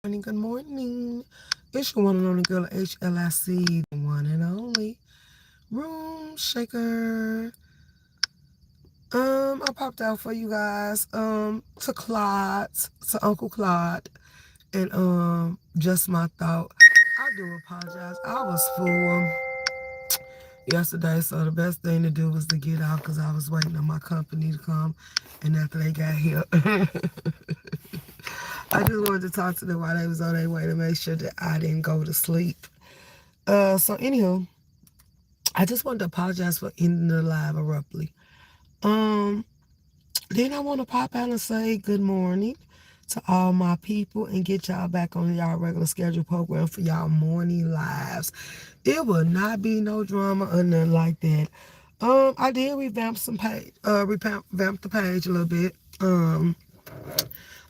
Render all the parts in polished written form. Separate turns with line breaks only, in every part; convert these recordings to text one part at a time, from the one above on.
Good morning. It's your one and only girl, H.L.I.C, the one and only Room Shaker. I popped out for you guys, to Claude, to Uncle Claude, and just my thought. I do apologize. I was full yesterday, so the best thing to do was to get out because I was waiting on my company to come, and after they got here, I just wanted to talk to them while they was on their way to make sure that I didn't go to sleep. So anywho, I just wanted to apologize for ending the live abruptly. Um, then I want to pop out and say good morning to all my people and get y'all back on y'all regular schedule program for y'all morning lives. It will not be no drama or nothing like that. I did revamp some page, revamp the page a little bit.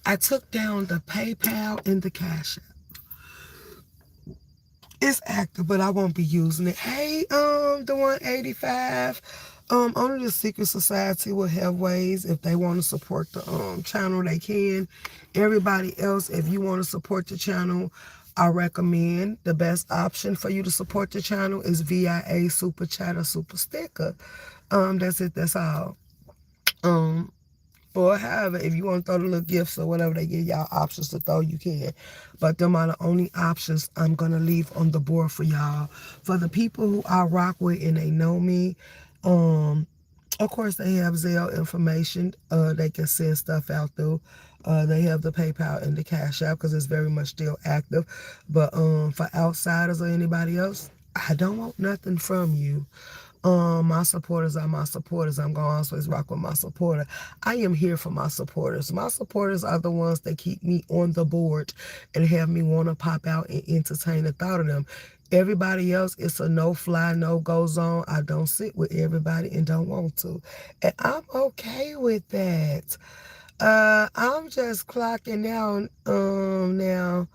I took down the PayPal and the Cash App. It's active, but I won't be using it. Hey, the 185. Only the Secret Society will have ways if they want to support the channel, they can. Everybody else, if you want to support the channel, I recommend the best option for you to support the channel is VIA Super Chat or Super Sticker. That's it, that's all. Um, or however, if you want to throw the little gifts or whatever they give y'all options to throw, you can. But them are the only options I'm going to leave on the board for y'all. For the people who I rock with and they know me, of course they have Zelle information. They can send stuff out through. They have the PayPal and the Cash App because it's very much still active. But for outsiders or anybody else, I don't want nothing from you. My supporters are my supporters. I'm going to always rock with my supporter. I am here for my supporters. My supporters are the ones that keep me on the board and have me want to pop out and entertain the thought of them. Everybody else, it's a no-fly, no-go zone. I don't sit with everybody and don't want to. And I'm okay with that. I'm just clocking out now.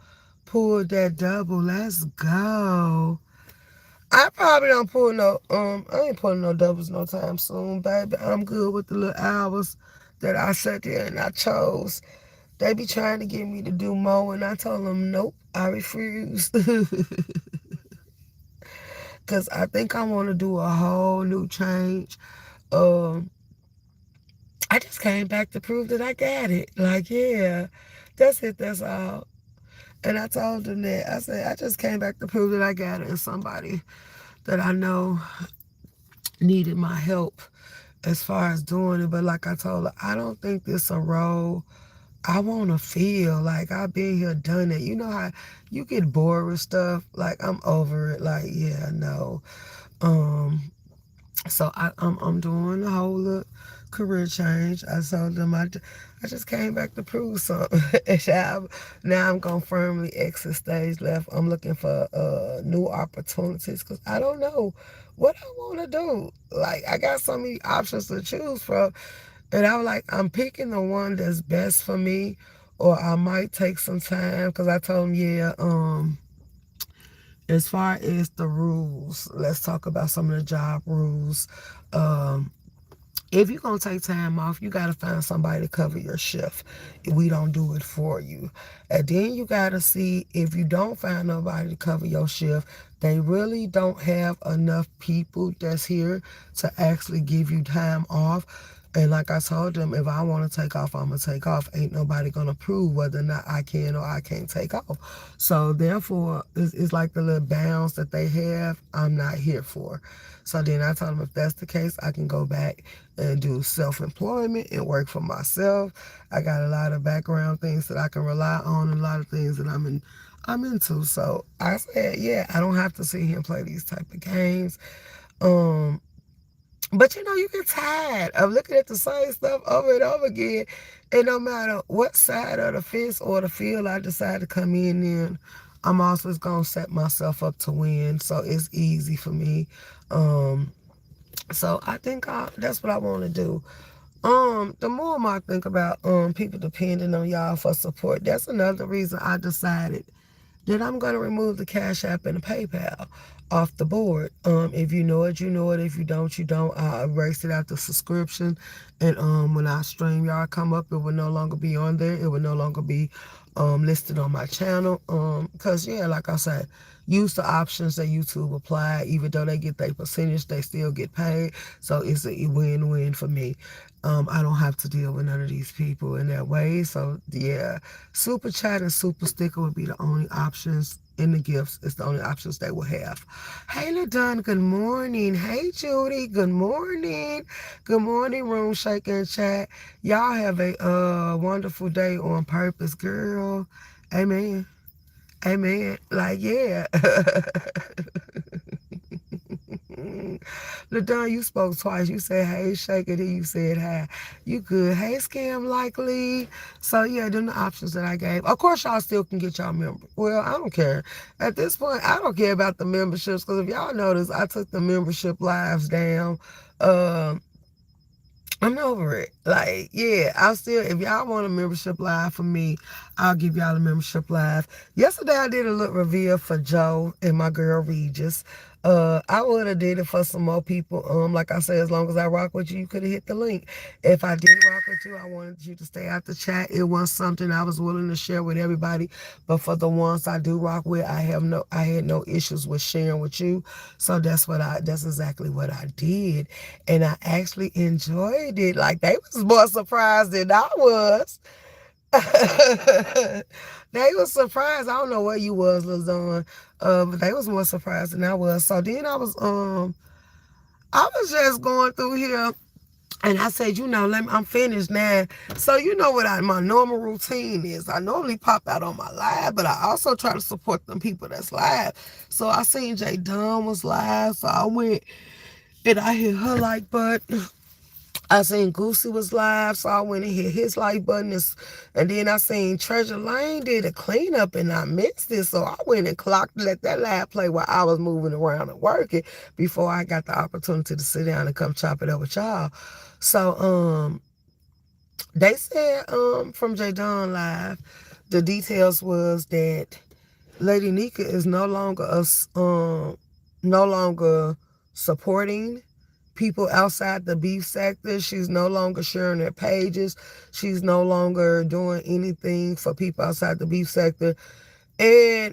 Pull that double. Let's go. I probably don't pull no, I ain't pulling no doubles no time soon, baby. I'm good with the little hours that I sat there and I chose. They be trying to get me to do more, and I told them, nope, I refuse. Because I think I want to do a whole new change. Um, I just came back to prove that I got it. Like, yeah, that's it, that's all. And I told them that. I said, I just came back to prove that I got it. And somebody that I know needed my help as far as doing it. But like I told her, I don't think this a role I want to feel. Like, I've been here, done it. You know how you get bored with stuff? Like, I'm over it. Like, yeah, no. Um, so I'm doing the whole career change. I told them I just came back to prove something. Now I'm going to firmly exit stage left. I'm looking for new opportunities because I don't know what I want to do. Like, I got so many options to choose from. And I was like, I'm picking the one that's best for me, or I might take some time because I told him, yeah, as far as the rules, let's talk about some of the job rules. Um, if you're going to take time off, you got to find somebody to cover your shift. We don't do it for you. And then you got to see if you don't find nobody to cover your shift, they really don't have enough people that's here to actually give you time off. And like I told them, if I want to take off, I'm going to take off. Ain't nobody going to prove whether or not I can or I can't take off. So therefore, it's like the little bounds that they have, I'm not here for. So then I told them if that's the case, I can go back and do self-employment and work for myself. I got a lot of background things that I can rely on, and a lot of things that I'm into. So I said, yeah, I don't have to sit here and play these type of games. Um, but you know, you get tired of looking at the same stuff over and over again. And no matter what side of the fence or the field I decide to come in, I'm always gonna set myself up to win. So it's easy for me. Um, so I think that's what I want to do. The more I think about people depending on y'all for support, that's another reason I decided that I'm gonna remove the Cash App and the PayPal off the board. If you know it, you know it. If you don't, you don't. I erased it out the subscription, and when our Streamyard come up, it will no longer be on there. It will no longer be listed on my channel. Because yeah, like I said, use the options that YouTube apply. Even though they get their percentage, they still get paid. So it's a win-win for me. I don't have to deal with none of these people in that way. So yeah, super chat and super sticker would be the only options in the gifts. It's the only options they will have. Hey LaDon, good morning. Hey Judy, good morning. Good morning, Room Shaker and Chat. Y'all have a wonderful day on purpose, girl. Amen. Amen. Like, yeah. LaDon, you spoke twice. You said, hey, Shaker, then you said, hi. You good. Hey, Scam Likely. So, yeah, them the options that I gave. Of course, y'all still can get y'all member. Well, I don't care. At this point, I don't care about the memberships because if y'all notice, I took the membership lives down. Um, I'm over it. Like, yeah, I'll still, if y'all want a membership live for me, I'll give y'all a membership live. Yesterday, I did a little reveal for Joe and my girl Regis. I would have did it for some more people. Like I said, as long as I rock with you, you could have hit the link. If I did rock with you, I wanted you to stay out the chat. It was something I was willing to share with everybody. But for the ones I do rock with, I had no issues with sharing with you. So that's exactly what I did. And I actually enjoyed it. Like they was more surprised than I was. They was surprised. I don't know what you was, Lazon. But they was more surprised than I was. So then I was just going through here and I said, I'm finished now. So you know what my normal routine is. I normally pop out on my live, but I also try to support them people that's live. So I seen Jay Dunn was live, so I went and I hit her like button. I seen Goosey was live, so I went and hit his like button. And then I seen Treasure Lane did a cleanup and I missed it. So I went and clocked, let that live play while I was moving around and working before I got the opportunity to sit down and come chop it up with y'all. So they said from J Don Live, the details was that Lady Nika is no longer supporting people outside the beef sector. She's no longer sharing their pages. She's no longer doing anything for people outside the beef sector. And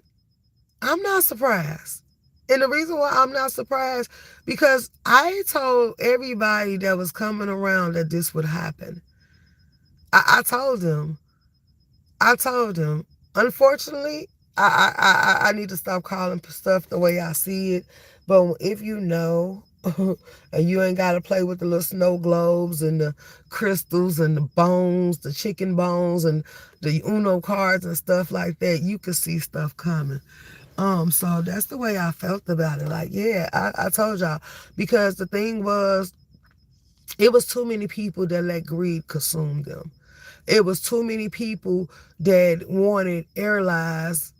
I'm not surprised. And the reason why I'm not surprised, because I told everybody that was coming around that this would happen. I told them. I told them. Unfortunately, I need to stop calling stuff the way I see it. But if you know, and you ain't got to play with the little snow globes and the crystals and the bones, the chicken bones and the Uno cards and stuff like that, you can see stuff coming. So that's the way I felt about it. Like, yeah, I told y'all. Because the thing was, it was too many people that let greed consume them. It was too many people that wanted airlines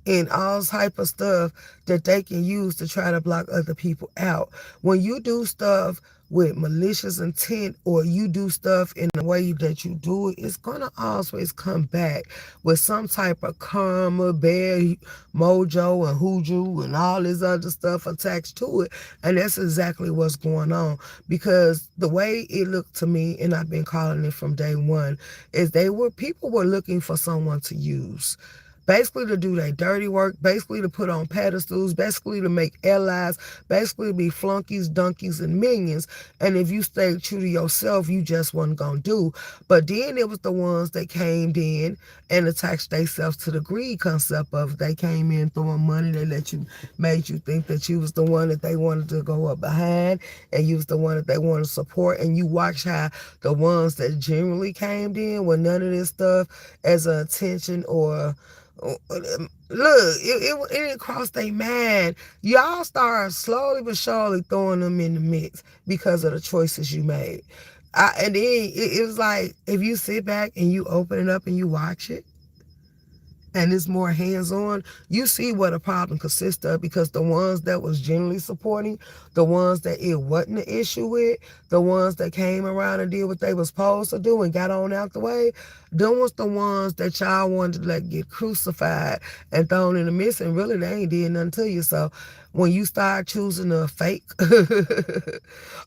and all type of stuff that they can use to try to block other people out. When you do stuff with malicious intent or you do stuff in the way that you do it, it's going to always come back with some type of karma, bad mojo and hoodoo and all this other stuff attached to it. And that's exactly what's going on. Because the way it looked to me, and I've been calling it from day one, is people were looking for someone to use. Basically to do their dirty work, basically to put on pedestals, basically to make allies, basically to be flunkies, donkeys, and minions. And if you stay true to yourself, you just wasn't going to do. But then it was the ones that came in and attached themselves to the greed concept of they came in throwing money, made you think that you was the one that they wanted to go up behind and you was the one that they wanted to support. And you watch how the ones that generally came in with none of this stuff as a attention or look, it didn't cross their mind. Y'all start slowly but surely throwing them in the mix because of the choices you made. And then it was like, if you sit back and you open it up and you watch it, and it's more hands-on, you see what a problem consists of, because the ones that was generally supporting, the ones that it wasn't an issue with, the ones that came around and did what they was supposed to do and got on out the way, them was the ones that y'all wanted to let get crucified and thrown in the mist, and really they ain't did nothing to you. So When you start choosing the fake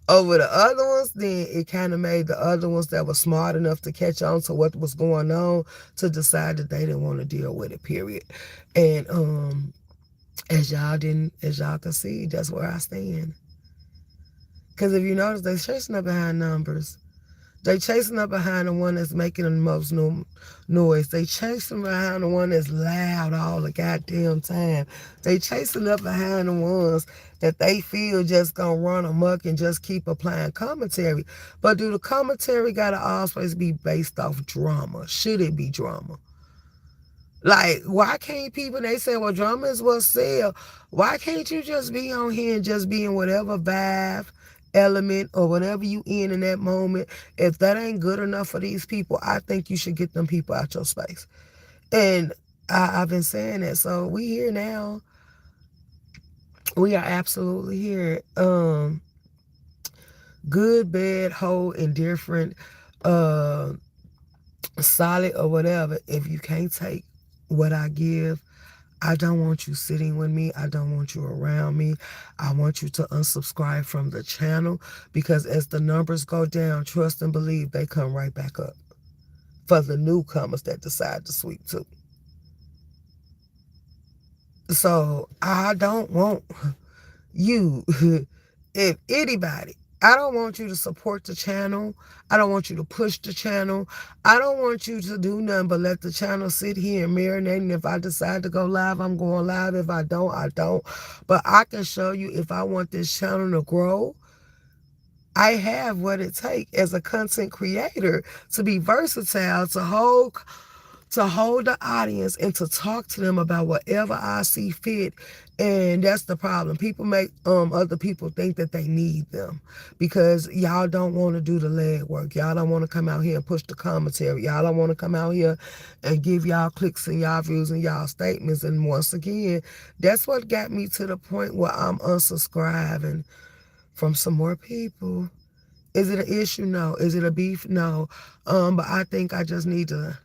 over the other ones, then it kind of made the other ones that were smart enough to catch on to what was going on to decide that they didn't want to deal with it, period. And as y'all can see, that's where I stand. Because if you notice, they chasing up behind numbers. They chasing up behind the one that's making the most noise. They chasing behind the one that's loud all the goddamn time. They chasing up behind the ones that they feel just gonna run amok and just keep applying commentary. But do the commentary gotta always be based off drama? Should it be drama? Like, why can't people, they say, well, drama is what sell. Why can't you just be on here and just be in whatever vibe, element, or whatever you in that moment? If that ain't good enough for these people, I think you should get them people out your space. And I've been saying that. So we here now. We are absolutely here. Good, bad, whole, indifferent, uh, solid, or whatever. If you can't take what I give, I don't want you sitting with me. I don't want you around me. I want you to unsubscribe from the channel, because as the numbers go down, trust and believe they come right back up for the newcomers that decide to sweep too. So I don't want you, if anybody, I don't want you to support the channel. I don't want you to push the channel. I don't want you to do nothing but let the channel sit here and marinate. And if I decide to go live, I'm going live. If I don't, I don't. But I can show you, if I want this channel to grow, I have what it takes as a content creator to be versatile, to hold the audience and to talk to them about whatever I see fit. And that's the problem. People make other people think that they need them because y'all don't want to do the leg work. Y'all don't want to come out here and push the commentary. Y'all don't want to come out here and give y'all clicks and y'all views and y'all statements. And once again, that's what got me to the point where I'm unsubscribing from some more people. Is it an issue? No. Is it a beef? No. But I think I just need to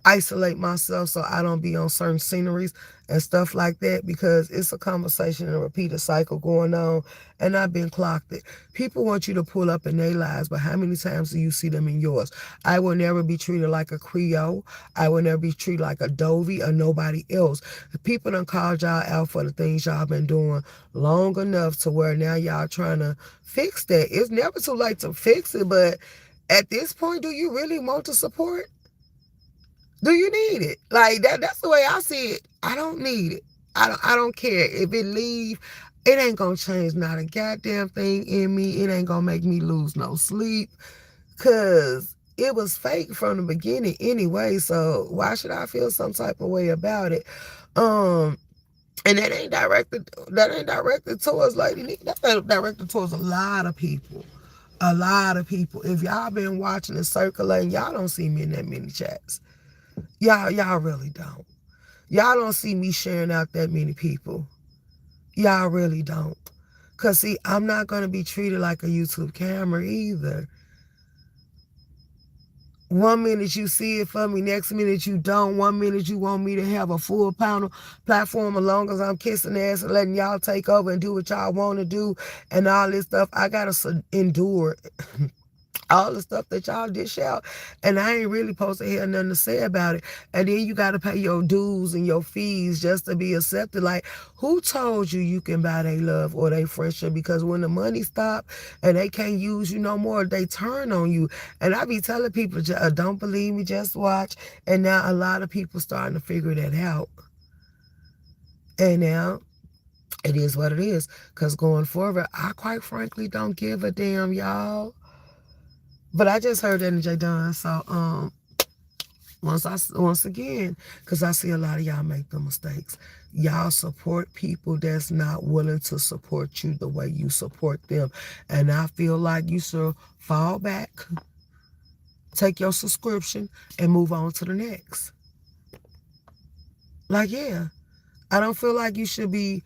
isolate myself so I don't be on certain sceneries and stuff like that, because it's a conversation and a repeated cycle going on, and I've been clocked it. People want you to pull up in their lives, but how many times do you see them in yours? I will never be treated like a Creole. I will never be treated like a Dovey or nobody else. People done called y'all out for the things y'all been doing long enough to where now y'all trying to fix that. It's never too late to fix it, but at this point, do you really want to support? Do you need it? Like that's the way I see it. I don't need it. I don't care. If it leave, it ain't gonna change not a goddamn thing in me. It ain't gonna make me lose no sleep. Cause it was fake from the beginning anyway. So why should I feel some type of way about it? And that ain't directed towards Lady Nick. That's directed towards a lot of people. A lot of people. If y'all been watching and circulating, y'all don't see me in that many chats. Y'all really don't. Y'all don't see me sharing out that many people. Y'all really don't. Because, see, I'm not going to be treated like a YouTube camera either. One minute you see it for me, next minute you don't. One minute you want me to have a full panel platform as long as I'm kissing ass and letting y'all take over and do what y'all want to do and all this stuff. I got to endure all the stuff that y'all dish out, and I ain't really supposed to have nothing to say about it. And then you got to pay your dues and your fees just to be accepted. Like, who told you you can buy their love or their friendship? Because when the money stop and they can't use you no more, they turn on you. And I be telling people, don't believe me, just watch. And now a lot of people starting to figure that out. And now it is what it is. Because going forward, I quite frankly don't give a damn, y'all. But I just heard that in J Don. So once again, because I see a lot of y'all make the mistakes. Y'all support people that's not willing to support you the way you support them. And I feel like you should fall back, take your subscription, and move on to the next. Like, yeah. I don't feel like you should be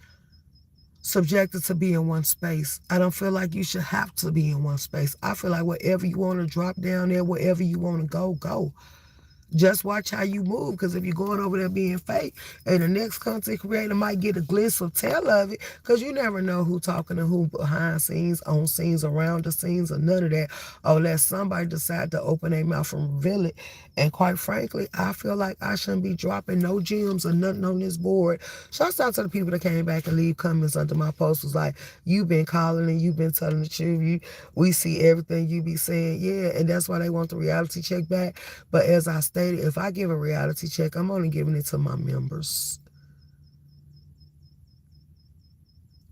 subjected to be in one space. I don't feel like you should have to be in one space. I feel like wherever you want to drop down there, wherever you want to go, go. Just watch how you move, because if you're going over there being fake, and the next content creator might get a glimpse or tell of it, because you never know who talking to who behind scenes, on scenes, around the scenes, or none of that. Or let somebody decide to open their mouth and reveal it. And quite frankly, I feel like I shouldn't be dropping no gems or nothing on this board. Shouts out to the people that came back and leave comments under my post was like, you've been calling and you've been telling the truth. We see everything you be saying. Yeah, and that's why they want the reality check back. But as I stated, if I give a reality check, I'm only giving it to my members.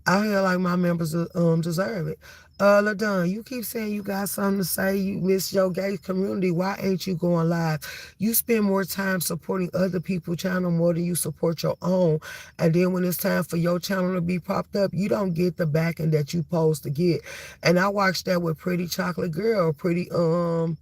I feel like my members deserve it. LaDon, you keep saying you got something to say. You miss your gay community. Why ain't you going live? You spend more time supporting other people's channel more than you support your own. And then when it's time for your channel to be popped up, you don't get the backing that you supposed to get. And I watched that with Pretty Chocolate Girl, Pretty Girl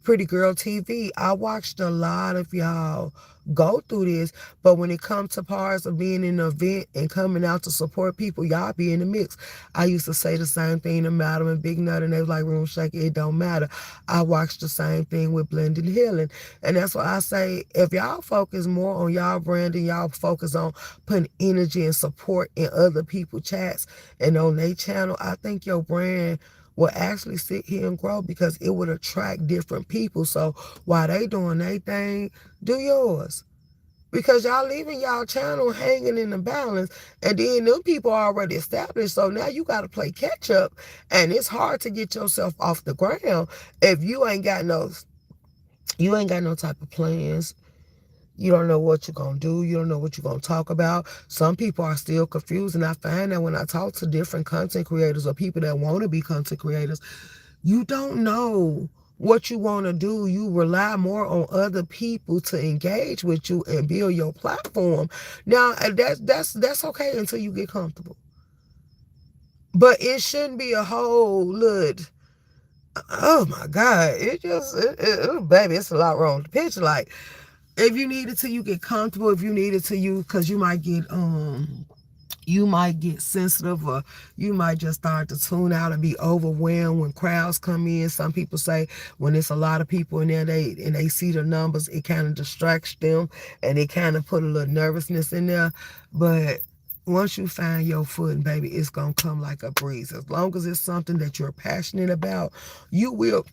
TV. I watched a lot of y'all go through this, but when it comes to parts of being in an event and coming out to support people, y'all be in the mix. I used to say the same thing to Madam and Big Nut, and they was like, Room Shaker, it don't matter. I watched the same thing with Blended Healing. And that's why I say, if y'all focus more on y'all brand and y'all focus on putting energy and support in other people's chats and on their channel, I think your brand will actually sit here and grow, because it would attract different people. So while they doing their thing, do yours. Because y'all leaving y'all channel hanging in the balance, and then them people are already established. So now you got to play catch up, and it's hard to get yourself off the ground if you ain't got no type of plans. You don't know what you're going to do. You don't know what you're going to talk about. Some people are still confused. And I find that when I talk to different content creators or people that want to be content creators, you don't know what you want to do. You rely more on other people to engage with you and build your platform. Now, that's okay until you get comfortable. But it shouldn't be a whole look. Oh my God. Baby, it's a lot wrong with the picture. Like, if you need it till you get comfortable, if you need it till you, because you might get sensitive, or you might just start to tune out and be overwhelmed when crowds come in. Some people say when it's a lot of people in there, they see the numbers, it kind of distracts them, and it kind of put a little nervousness in there. But once you find your footing, baby, it's gonna come like a breeze. As long as it's something that you're passionate about, you will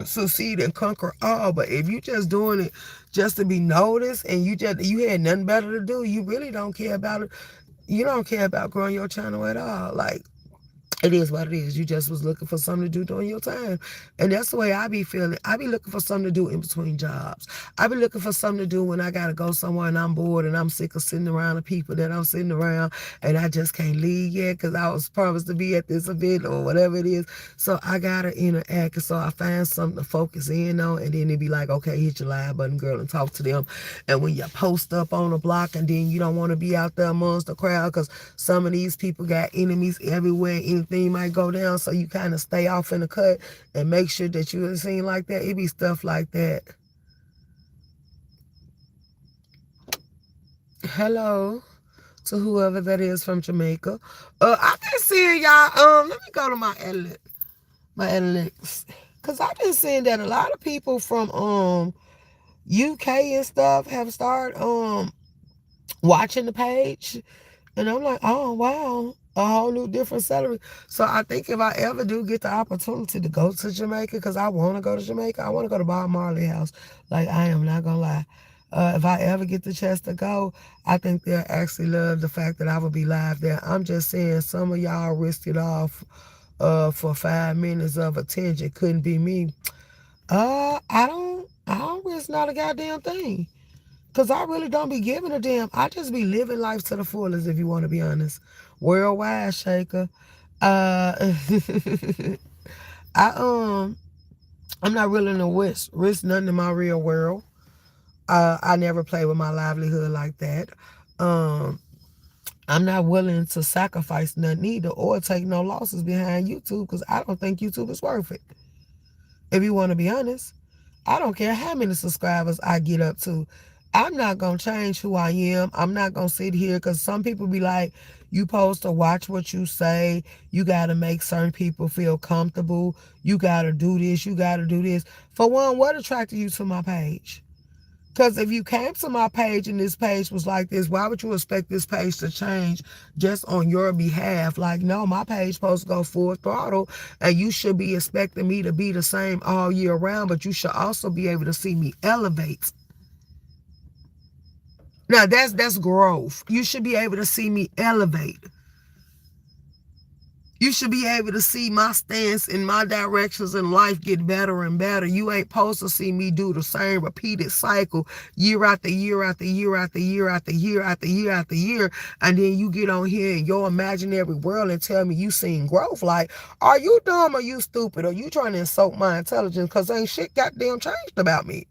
succeed and conquer all. But if you just doing it just to be noticed, and you had nothing better to do, you really don't care about it. You don't care about growing your channel at all. Like, it is what it is. You just was looking for something to do during your time. And that's the way I be feeling. I be looking for something to do in between jobs. I be looking for something to do when I got to go somewhere and I'm bored and I'm sick of sitting around the people that I'm sitting around, and I just can't leave yet because I was promised to be at this event or whatever it is. So I got to interact. And so I find something to focus in on, and then it be like, okay, hit your live button, girl, and talk to them. And when you post up on a block, and then you don't want to be out there amongst the crowd because some of these people got enemies everywhere. Anything might go down, so you kind of stay off in the cut and make sure that you ain't seen like that. It be stuff like that. Hello to whoever that is from Jamaica. I've been seeing y'all. Let me go to my analytics, cause I've been seeing that a lot of people from UK and stuff have started watching the page. And I'm like, oh, wow, a whole new different salary. So I think if I ever do get the opportunity to go to Jamaica, because I want to go to Jamaica, I want to go to Bob Marley House. Like, I am not going to lie. If I ever get the chance to go, I think they'll actually love the fact that I will be live there. I'm just saying, some of y'all risked it off for 5 minutes of attention. Couldn't be me. I don't risk not a goddamn thing. Cause I really don't be giving a damn. I just be living life to the fullest, if you want to be honest. Worldwide shaker. Uh, I I'm not willing to risk nothing in my real world. I never play with my livelihood like that. Um, I'm not willing to sacrifice nothing either, or take no losses behind YouTube, because I don't think YouTube is worth it. If you want to be honest. I don't care how many subscribers I get up to. I'm not going to change who I am. I'm not going to sit here, because some people be like, you supposed to watch what you say. You got to make certain people feel comfortable. You got to do this. You got to do this. For one, what attracted you to my page? Because if you came to my page and this page was like this, why would you expect this page to change just on your behalf? Like, no, my page supposed to go full throttle, and you should be expecting me to be the same all year round, but you should also be able to see me elevate. Now, that's growth. You should be able to see me elevate. You should be able to see my stance and my directions in life get better and better. You ain't supposed to see me do the same repeated cycle year after year after year after year after year after year after year. And then you get on here in your imaginary world and tell me you seen growth. Like, are you dumb or you stupid? Or you trying to insult my intelligence? Because ain't shit goddamn changed about me.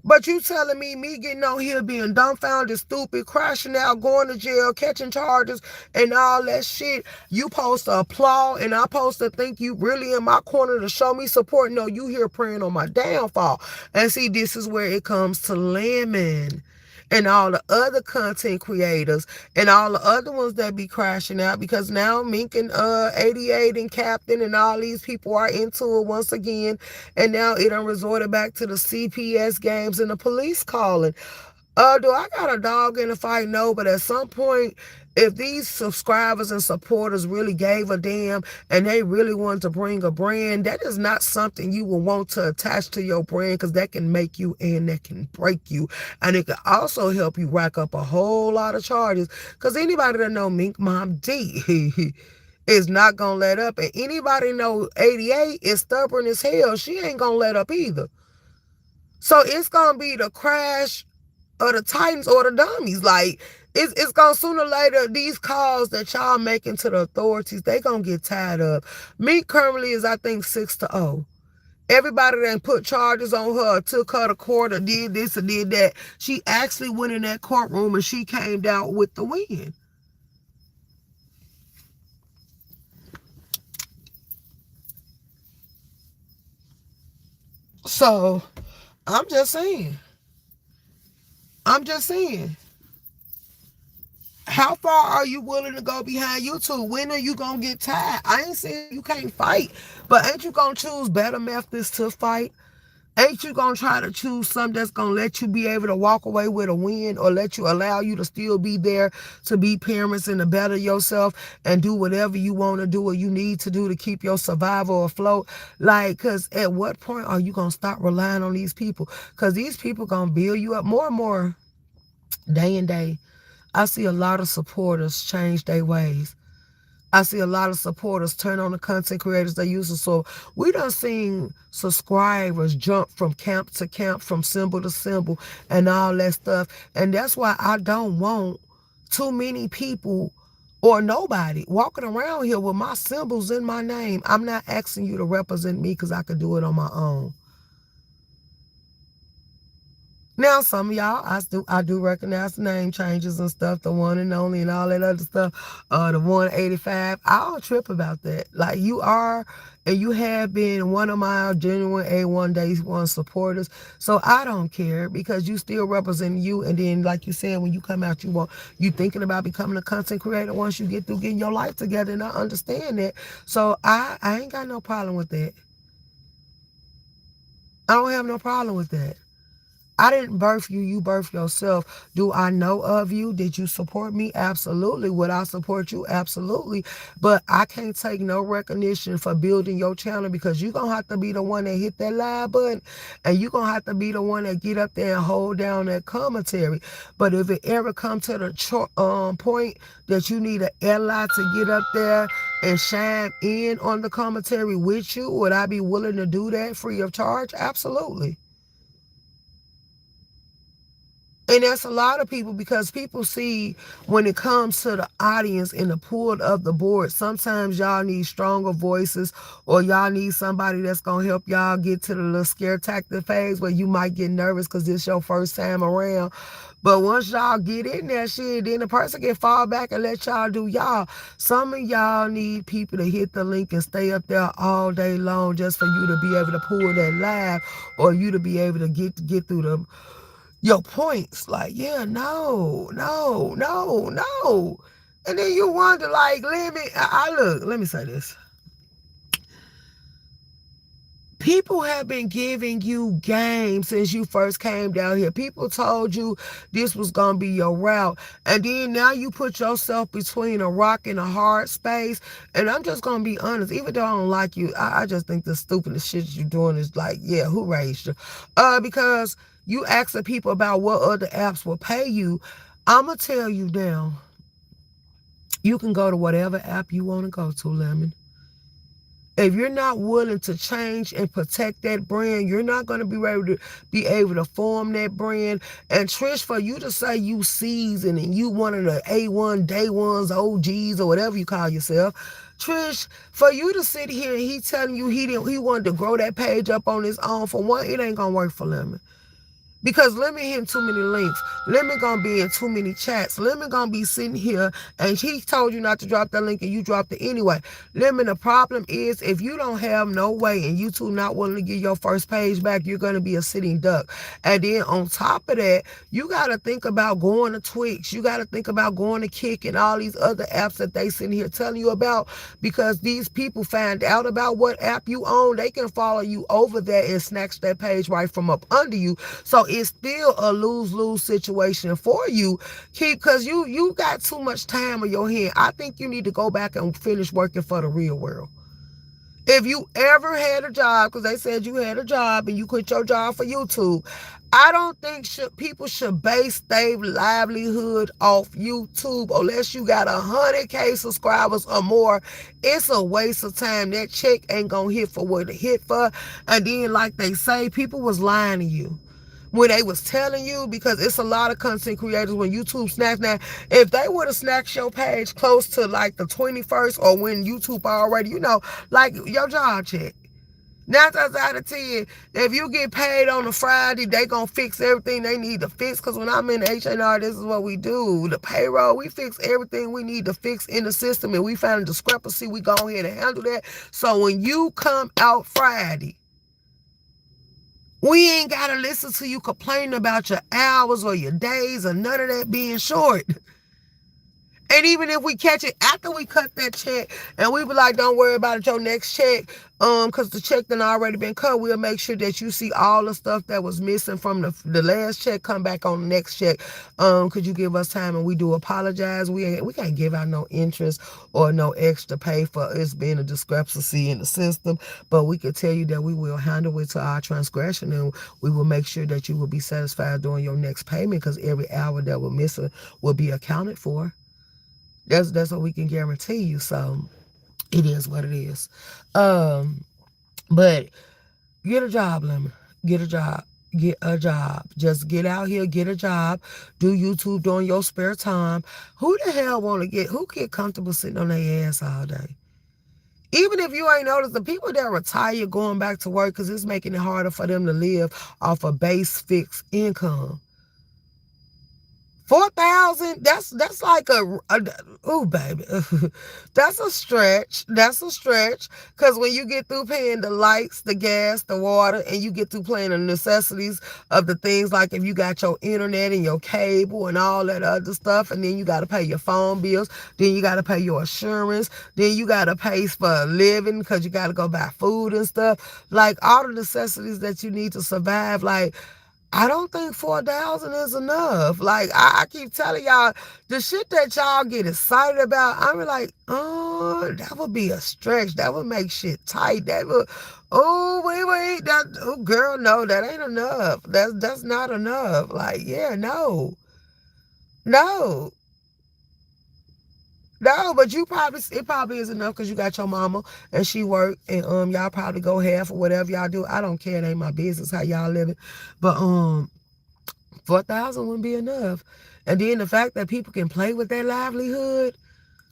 But you telling me getting on here being dumbfounded, stupid, crashing out, going to jail, catching charges, and all that shit. You supposed to applaud, and I supposed to think you really in my corner to show me support. No, you here praying on my downfall. And see, this is where it comes to Lemon and all the other content creators and all the other ones that be crashing out, because now Mink and 88 and Captain and all these people are into it once again, and now it done resorted back to the CPS games and the police calling. Do I got a dog in the fight? No, but at some point, if these subscribers and supporters really gave a damn and they really wanted to bring a brand, that is not something you will want to attach to your brand, because that can make you and that can break you. And it can also help you rack up a whole lot of charges, because anybody that know Mink Mom D is not going to let up. And anybody know 88 is stubborn as hell. She ain't going to let up either. So it's going to be the crash or the Titans or the dummies. Like, it's gonna sooner or later, these calls that y'all making to the authorities, they gonna get tired of. Me currently is, I think, 6-0. Everybody that put charges on her, took her to court, or did this or did that, she actually went in that courtroom and she came down with the win. So I'm just saying. I'm just saying. How far are you willing to go behind YouTube? When are you gonna get tired? I ain't saying you can't fight, but ain't you gonna choose better methods to fight? Ain't you gonna try to choose something that's gonna let you be able to walk away with a win, or let you allow you to still be there to be parents and to better yourself and do whatever you want to do or you need to do to keep your survival afloat? Like, because at what point are you gonna stop relying on these people? Because these people gonna build you up more and more day and day. I see a lot of supporters change their ways. I see a lot of supporters turn on the content creators they use. So we done seen subscribers jump from camp to camp, from symbol to symbol, and all that stuff. And that's why I don't want too many people or nobody walking around here with my symbols in my name. I'm not asking you to represent me, because I could do it on my own. Now, some of y'all, I do recognize the name changes and stuff, the one and only and all that other stuff, the 185. I don't trip about that. Like, you are and you have been one of my genuine A1 Day One supporters. So I don't care, because you still represent you. And then, like you said, when you come out, you thinking about becoming a content creator once you get through getting your life together. And I understand that. So I ain't got no problem with that. I don't have no problem with that. I didn't birth you, you birthed yourself. Do I know of you? Did you support me? Absolutely. Would I support you? Absolutely. But I can't take no recognition for building your channel, because you're going to have to be the one that hit that live button, and you're going to have to be the one that get up there and hold down that commentary. But if it ever comes to the point that you need an ally to get up there and shine in on the commentary with you, would I be willing to do that free of charge? Absolutely. And that's a lot of people, because people see, when it comes to the audience and the pull of the board, sometimes y'all need stronger voices, or y'all need somebody that's going to help y'all get to the little scare tactic phase where you might get nervous because this your first time around. But once y'all get in that shit, then the person can fall back and let y'all do y'all. Some of y'all need people to hit the link and stay up there all day long just for you to be able to pull that live, or you to be able to get through your points. Like, yeah, no, no, no, no. And then you wonder, like, let me say this. People have been giving you game since you first came down here. People told you this was going to be your route. And then now you put yourself between a rock and a hard space. And I'm just going to be honest, even though I don't like you, I just think the stupidest shit you're doing is like, yeah, who raised you? Because you asking people about what other apps will pay you. I'm going to tell you now, you can go to whatever app you want to go to, Lemon. If you're not willing to change and protect that brand, you're not going to be able to form that brand. And Trish, for you to say you seasoned and you one of the A1 day ones, OGs, or whatever you call yourself, Trish, for you to sit here and he telling you he wanted to grow that page up on his own, for one, it ain't gonna work for Lemon. Because Lemon hitting too many links. Lemon gonna be in too many chats. Lemon gonna be sitting here and he told you not to drop that link and you dropped it anyway. Lemon, the problem is if you don't have no way and YouTube not willing to give your first page back, you're gonna be a sitting duck. And then on top of that, you gotta think about going to Twitch. You gotta think about going to Kick and all these other apps that they sitting here telling you about, because these people find out about what app you own. They can follow you over there and snatch that page right from up under you. So it's still a lose-lose situation for you, because you got too much time on your hand. I think you need to go back and finish working for the real world. If you ever had a job, because they said you had a job and you quit your job for YouTube, I don't think people should base their livelihood off YouTube unless you got 100K subscribers or more. It's a waste of time. That check ain't gonna hit for what it hit for. And then, like they say, people was lying to you when they was telling you, because it's a lot of content creators when YouTube snacks. Now, if they would have snatched your page close to like the 21st or when YouTube already, like your job check. 9 times out of 10, if you get paid on a Friday, they gonna fix everything they need to fix. Because when I'm in H.L.I, this is what we do. The payroll, we fix everything we need to fix in the system. And we find a discrepancy, we go ahead and handle that. So when you come out Friday, we ain't got to listen to you complaining about your hours or your days or none of that being short. And even if we catch it after we cut that check and we be like, don't worry about it, your next check, because the check done already been cut, we'll make sure that you see all the stuff that was missing from the last check come back on the next check. Could you give us time? And we do apologize. We can't give out no interest or no extra pay for it's being a discrepancy in the system, but we could tell you that we will handle it to our transgression, and we will make sure that you will be satisfied during your next payment, because every hour that we're missing will be accounted for. That's what we can guarantee you. So it is what it is. But get a job, Lemon. Get a job. Get a job. Just get out here, get a job. Do YouTube during your spare time. Who the hell who get comfortable sitting on their ass all day? Even if you ain't noticed, the people that retire going back to work because it's making it harder for them to live off a base fixed income. 4,000, that's like oh baby, that's a stretch. That's a stretch, because when you get through paying the lights, the gas, the water, and you get through paying the necessities of the things, like if you got your internet and your cable and all that other stuff, and then you got to pay your phone bills, then you got to pay your insurance, then you got to pay for a living because you got to go buy food and stuff, like all the necessities that you need to survive. Like, I don't think 4,000 is enough. Like, I keep telling y'all, the shit that y'all get excited about, I'm like, oh, that would be a stretch. That would make shit tight. That would, oh, wait, oh, girl, no, that ain't enough. That's not enough. Like, yeah, no, no. No, but it probably is enough because you got your mama and she work, and y'all probably go half or whatever y'all do. I don't care. It ain't my business how y'all living. But 4,000 wouldn't be enough. And then the fact that people can play with their livelihood,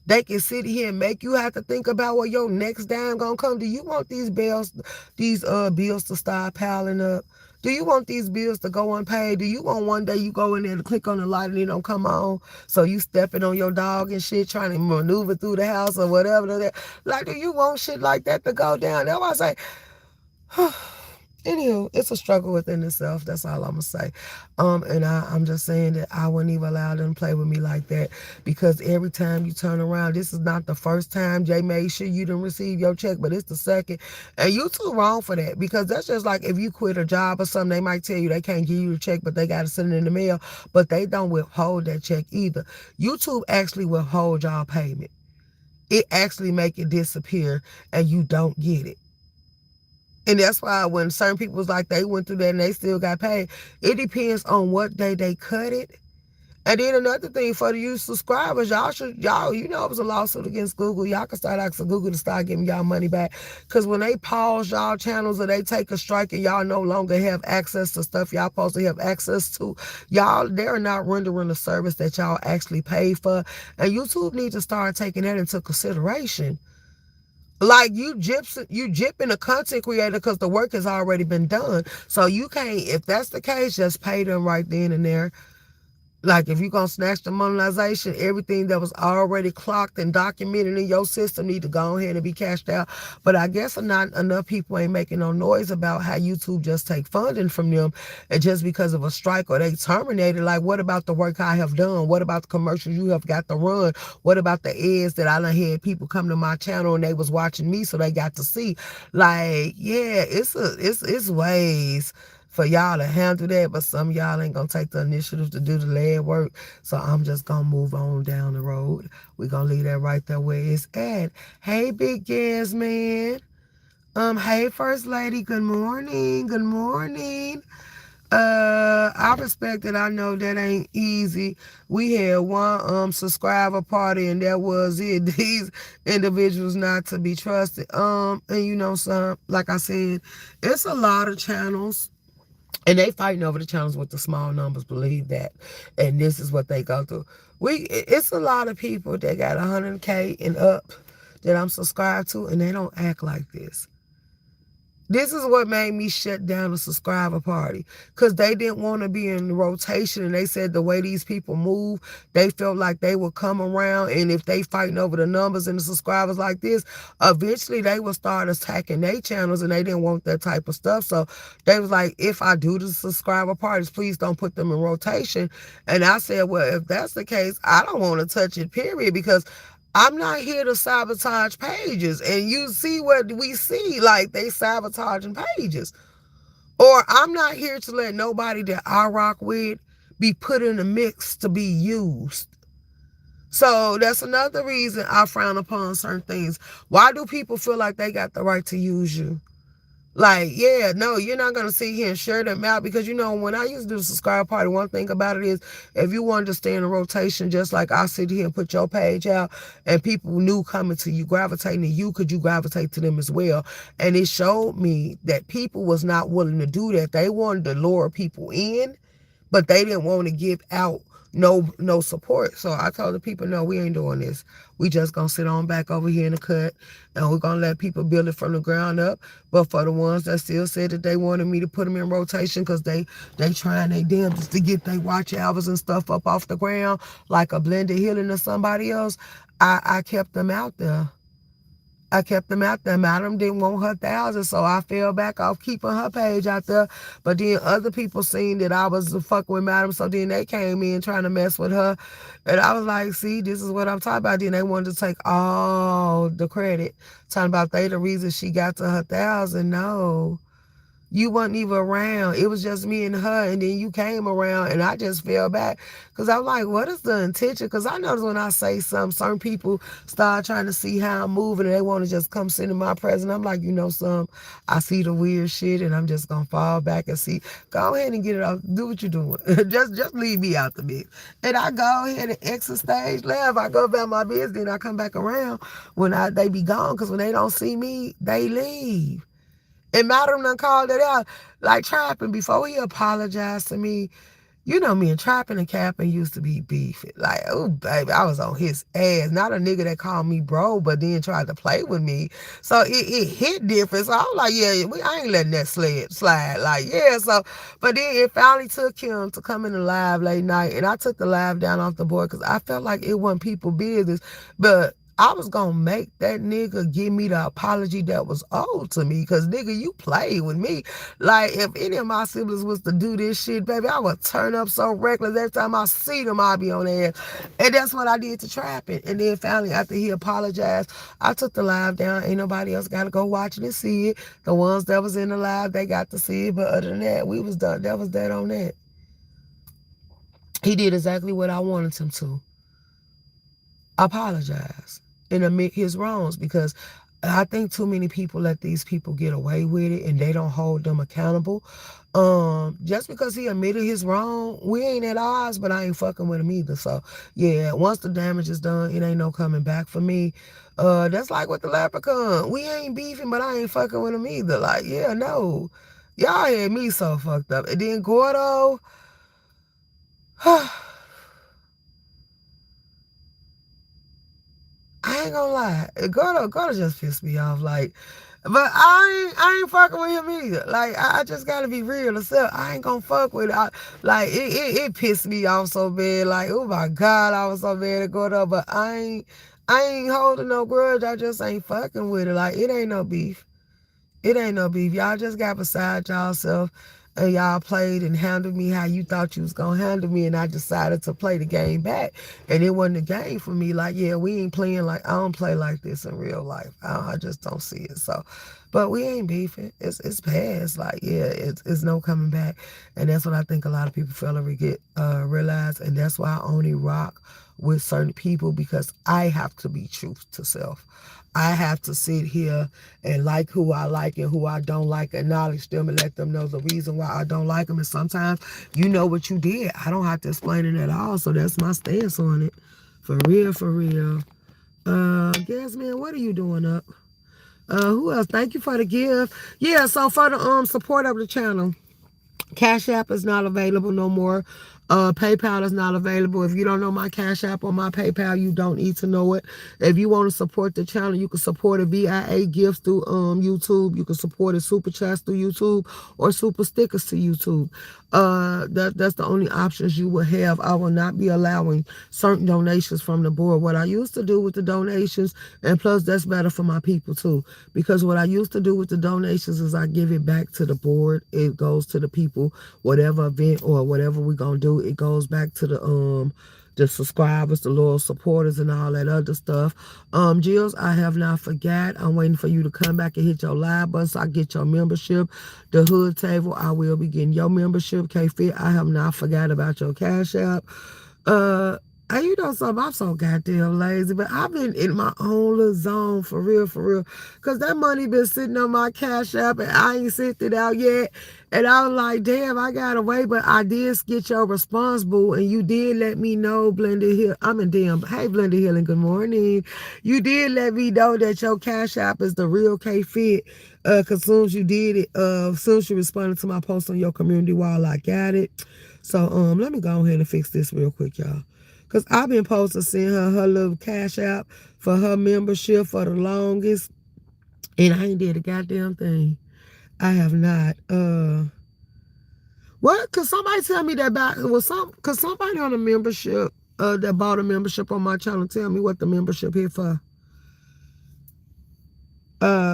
they can sit here and make you have to think about where your next dime gonna come. Do you want these bills to start piling up? Do you want these bills to go unpaid? Do you want one day you go in there to click on the light and it don't come on? So you stepping on your dog and shit, trying to maneuver through the house or whatever. Like, do you want shit like that to go down? That's why I say, Anywho, it's a struggle within itself. That's all I'm gonna say. And I'm just saying that I wouldn't even allow them to play with me like that because every time you turn around, this is not the first time Jay made sure you didn't receive your check, but it's the second. And you too wrong for that because that's just like if you quit a job or something, they might tell you they can't give you the check, but they gotta send it in the mail, but they don't withhold that check either. YouTube actually withhold y'all payment. It actually make it disappear and you don't get it. And that's why when certain people was like they went through that and they still got paid, it depends on what day they cut it. And then another thing for the you subscribers, y'all, you know, it was a lawsuit against Google. Y'all can start asking Google to start giving y'all money back. Because when they pause y'all channels or they take a strike and y'all no longer have access to stuff y'all supposed to have access to, y'all, they're not rendering the service that y'all actually paid for. And YouTube needs to start taking that into consideration. Like you jipping a content creator because the work has already been done. So you can't, if that's the case, just pay them right then and there. Like if you're gonna snatch the monetization, everything that was already clocked and documented in your system need to go ahead and be cashed out. But I guess not enough people ain't making no noise about how YouTube just take funding from them and just because of a strike or they terminated. Like what about the work I have done? What about the commercials you have got to run? What about the ads that I done had people come to my channel and they was watching me so they got to see? Like, yeah, it's ways for y'all to handle that, but some of y'all ain't gonna take the initiative to do the lead work. So I'm just gonna move on down the road. We're gonna leave that right there where it's at. Hey, big gas man. Hey, First Lady, good morning. Good morning. I respect it. I know that ain't easy. We had one subscriber party and that was it. These individuals not to be trusted. And you know some, like I said, it's a lot of channels and they fighting over the channels with the small numbers, believe that. And this is what they go through. It's a lot of people that got 100K and up that I'm subscribed to, and they don't act like this. This is what made me shut down the subscriber party because they didn't want to be in rotation. And they said the way these people move, they felt like they would come around. And if they fighting over the numbers and the subscribers like this, eventually they would start attacking their channels and they didn't want that type of stuff. So they was like, if I do the subscriber parties, please don't put them in rotation. And I said, well, if that's the case, I don't want to touch it, period, because I'm not here to sabotage pages. And you see what we see, like they sabotaging pages. Or I'm not here to let nobody that I rock with be put in the mix to be used. So that's another reason I frown upon certain things. Why do people feel like they got the right to use you? Like, yeah, no, you're not going to sit here and share them out because, you know, when I used to do the subscribe party, one thing about it is if you wanted to stay in a rotation, just like I sit here and put your page out and people knew coming to you, gravitating to you, could you gravitate to them as well? And it showed me that people was not willing to do that. They wanted to lure people in, but they didn't want to give out no support. So I told the people, no, we ain't doing this. We just gonna sit on back over here in the cut and we're gonna let people build it from the ground up. But for the ones that still said that they wanted me to put them in rotation because they trying their damnedest to get their watch hours and stuff up off the ground like a blended healing or somebody else, I kept them out there. I kept them out there. Madam didn't want her 1,000, so I fell back off keeping her page out there. But then other people seen that I was fucking with Madam, so then they came in trying to mess with her. And I was like, see, this is what I'm talking about. Then they wanted to take all the credit, talking about they the reason she got to her 1,000. No. You wasn't even around. It was just me and her, and then you came around, and I just fell back. Because I'm like, what is the intention? Because I notice when I say something, certain people start trying to see how I'm moving, and they want to just come sit in my presence. I'm like, you know something? I see the weird shit, and I'm just going to fall back and see. Go ahead and get it off. Do what you're doing. just leave me out the mix. And I go ahead and exit stage left. I go about my business, and I come back around when they be gone. Because when they don't see me, they leave. And Madam done called it out. Like Trapping, before he apologized to me, you know me and Trapping and Capping used to be beefing. Like, oh, baby, I was on his ass. Not a nigga that called me bro, but then tried to play with me. So it hit different. So I was like, yeah, I ain't letting that slide. Like, yeah, so, but then it finally took him to come in the live late night. And I took the live down off the board because I felt like it wasn't people business. But I was gonna make that nigga give me the apology that was owed to me. Cause nigga, you played with me. Like if any of my siblings was to do this shit, baby, I would turn up so reckless. Every time I see them, I'll be on their ass. And that's what I did to Trapping. And then finally, after he apologized, I took the live down. Ain't nobody else gotta go watch it and see it. The ones that was in the live, they got to see it. But other than that, we was done. That was that on that. He did exactly what I wanted him to. Apologize and admit his wrongs, because I think too many people let these people get away with it and they don't hold them accountable. Just because he admitted his wrong, we ain't at odds, but I ain't fucking with him either. So yeah, once the damage is done, it ain't no coming back for me. That's like with the leprechaun. We ain't beefing, but I ain't fucking with him either. Like, yeah, no. Y'all had me so fucked up. And then Gordo, I ain't gonna lie, Gordo just pissed me off. Like, but I ain't fucking with him either. Like, I just gotta be real. I ain't gonna fuck with it. It pissed me off so bad. Like, oh my God, I was so mad at Gordo. But I ain't holding no grudge. I just ain't fucking with it. Like, it ain't no beef. It ain't no beef. Y'all just got beside y'allself and y'all played and handled me how you thought you was gonna handle me, and I decided to play the game back. And it wasn't a game for me. Like, yeah, we ain't playing like, I don't play like this in real life. I just don't see it. So, but we ain't beefing. It's past. Like, yeah, it's no coming back. And that's what I think a lot of people fail to realize. And that's why I only rock with certain people, because I have to be truth to self. I have to sit here and like who I like and who I don't like, acknowledge them and let them know the reason why I don't like them. And sometimes you know what you did. I don't have to explain it at all. So that's my stance on it. For real, for real. Jasmine, what are you doing up? Who else? Thank you for the gift. Yeah, so for the support of the channel, Cash App is not available no more. PayPal is not available. If you don't know my Cash App or my PayPal, you don't need to know it. If you want to support the channel, you can support it VIA gifts through YouTube. You can support it Super Chats through YouTube or Super Stickers to YouTube. That's the only options you will have. I will not be allowing certain donations from the board. What I used to do with the donations, and plus that's better for my people too, because what I used to do with the donations is I give it back to the board. It goes to the people, whatever event or whatever we're gonna do, it goes back to the subscribers, the loyal supporters, and all that other stuff. Jills, I have not forgot. I'm waiting for you to come back and hit your live button so I get your membership. The hood table, I will be getting your membership. K-Fit, I have not forgot about your Cash App. You know something, I'm so goddamn lazy, but I've been in my own little zone for real, because that money been sitting on my Cash App and I ain't sent it out yet. And I was like, damn, I got away, but I did get your response, boo, and you did let me know, Blended Hill. Hey, Blended Hill, and good morning. You did let me know that your Cash App is the real K-Fit, because soon as you did it, soon as you responded to my post on your community wall, I got it. So, let me go ahead and fix this real quick, y'all. Because I've been supposed to send her little Cash App for her membership for the longest. And I ain't did a goddamn thing. I have not. What? Could somebody tell me that could somebody on a membership, that bought a membership on my channel, tell me what the membership here for?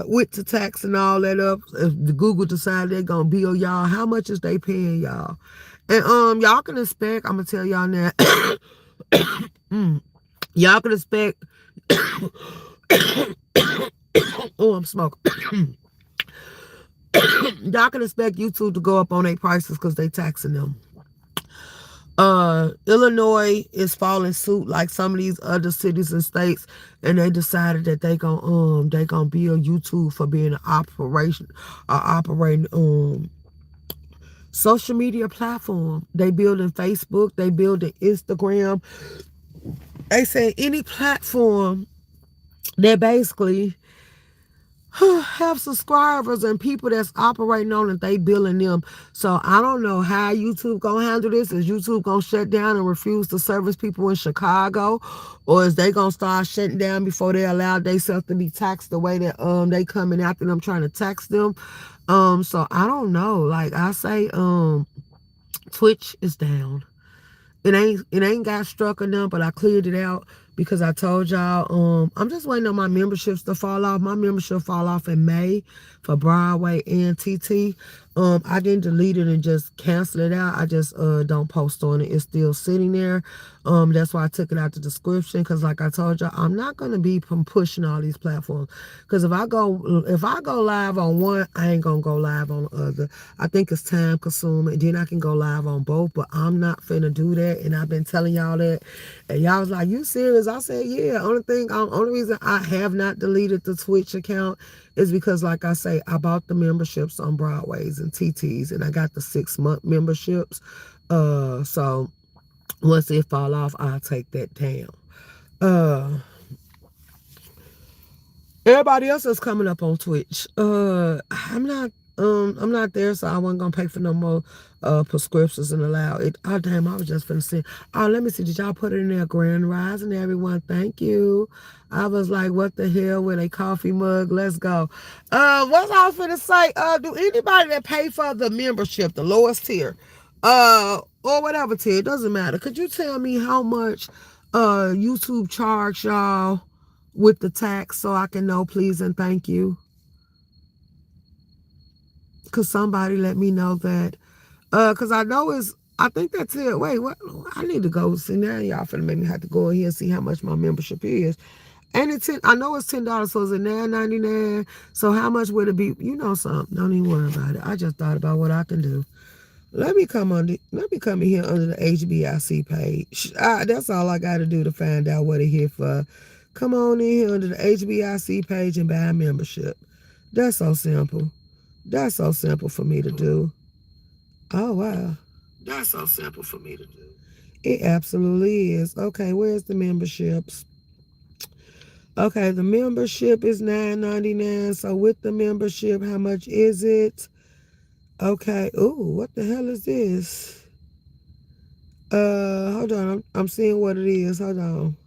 With the tax and all that up, if the Google decide they're gonna bill y'all, how much is they paying y'all? And y'all can expect, I'm gonna tell y'all now. Y'all can expect. Oh, I'm smoking. Y'all can expect YouTube to go up on their prices because they taxing them. Illinois is following suit like some of these other cities and states, and they decided that they gonna bill YouTube for being an operating social media platform. They building Facebook, they building Instagram. They say any platform that basically have subscribers and people that's operating on it, they billing them. So I don't know how YouTube gonna handle this. Is YouTube gonna shut down and refuse to service people in Chicago, or is they gonna start shutting down before they allow themselves to be taxed the way that they coming after them trying to tax them? So I don't know. Like I say, Twitch is down. It ain't got struck or none, but I cleared it out because I told y'all, I'm just waiting on my memberships to fall off. My membership fall off in May for Broadway and TT. I didn't delete it and just cancel it out. I just don't post on it. It's still sitting there. That's why I took it out the description, because like I told y'all, I'm not gonna be pushing all these platforms. Because if I go live on one, I ain't gonna go live on the other. I think it's time consuming. Then I can go live on both, but I'm not finna do that. And I've been telling y'all that. And y'all was like, "You serious?" I said, "Yeah." Only reason I have not deleted the Twitch account is because, like I say, I bought the memberships on Broadways and TTs, and I got the 6-month memberships. So once it fall off, I'll take that down. Everybody else is coming up on Twitch. I'm not there, so I wasn't gonna pay for no more prescriptions and allow it. Oh damn, I was just finna say. Oh, let me see. Did y'all put it in there? Grand Rising, everyone. Thank you. I was like, what the hell with a coffee mug? Let's go. What I was finna say, do anybody that pay for the membership, the lowest tier, or whatever tier, it doesn't matter. Could you tell me how much YouTube charge y'all with the tax, so I can know, please and thank you? Cause somebody let me know that. Cause I think that's it. Wait, what? I need to go see now. Y'all finna make me have to go in here and see how much my membership is. And it's I know it's $10, so is it $9.99? So how much would it be? You know something? Don't even worry about it. I just thought about what I can do. Let me come in here under the HBIC page. That's all I got to do to find out what it's here for. Come on in here under the HBIC page and buy a membership. That's so simple. That's so simple for me to do. Oh, wow. That's so simple for me to do. It absolutely is. Okay, where's the memberships? Okay, the membership is $9.99. So with the membership, how much is it? Okay. Ooh, what the hell is this? Hold on. I'm seeing what it is. Hold on.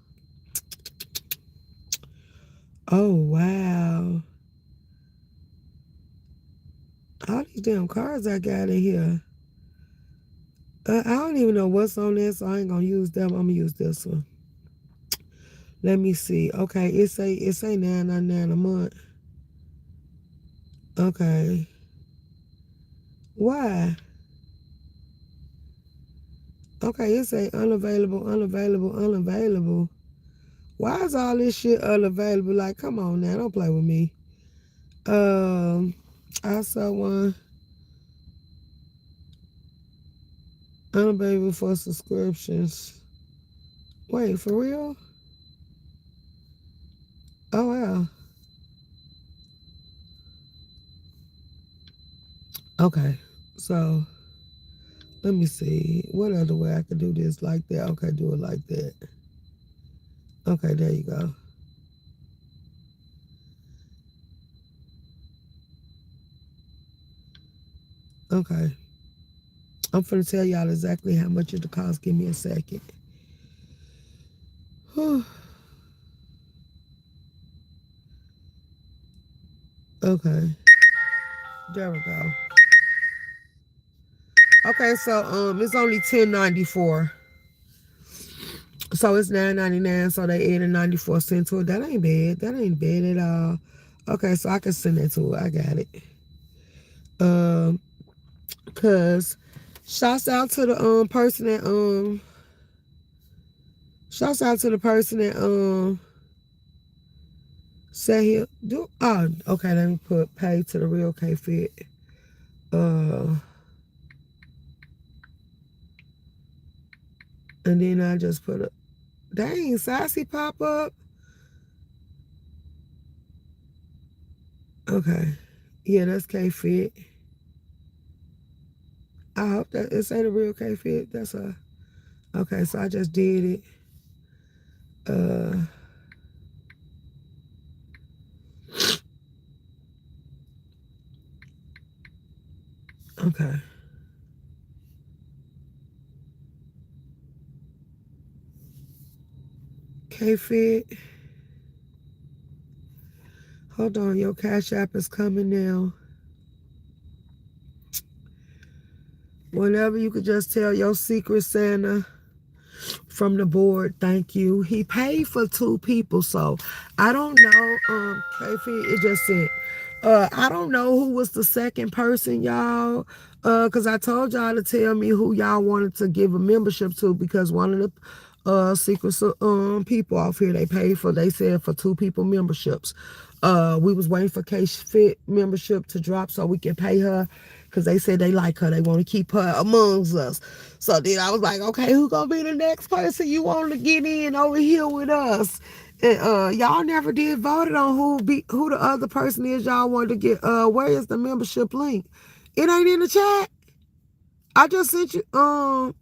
Oh, wow. All these damn cards I got in here. I don't even know what's on this, so I ain't gonna use them. I'm gonna use this one. Let me see. Okay, it say $9.99 a month. Okay. Why? Okay, it say unavailable, unavailable, unavailable. Why is all this shit unavailable? Like, come on now, don't play with me. I saw one unavailable for subscriptions. Wait, for real? Oh wow. Okay, so let me see. What other way I could do this like that? Okay, do it like that. Okay, there you go. Okay. I'm finna tell y'all exactly how much it'll cost. Give me a second. Okay. There we go. Okay, so it's only $10.94. So it's $9.99. So they added 94 cents to it. That ain't bad. That ain't bad at all. Okay, so I can send it to her. I got it. Cause shouts out to the person that shouts out to the person that said he do. Oh, okay. Let me put pay to the real K Fit. And then I just put a dang sassy pop up. Okay. Yeah, that's K Fit. I hope that it say the real K Fit. That's a okay, so I just did it. Okay. K Fit. Hold on, your Cash App is coming now. Whenever you could just tell your Secret Santa from the board. Thank you. He paid for 2 people, so I don't know. KP, it just said. I don't know who was the second person, y'all. Cause I told y'all to tell me who y'all wanted to give a membership to, because one of the secret people off here, they paid for, they said for 2 people memberships. We was waiting for Case Fit membership to drop so we can pay her, because they said they like her, they want to keep her amongst us. So then I was like, okay, who gonna be the next person you want to get in over here with us? And y'all never did voted on who the other person is y'all wanted to get. Where is the membership link? It ain't in the chat. I just sent you dang,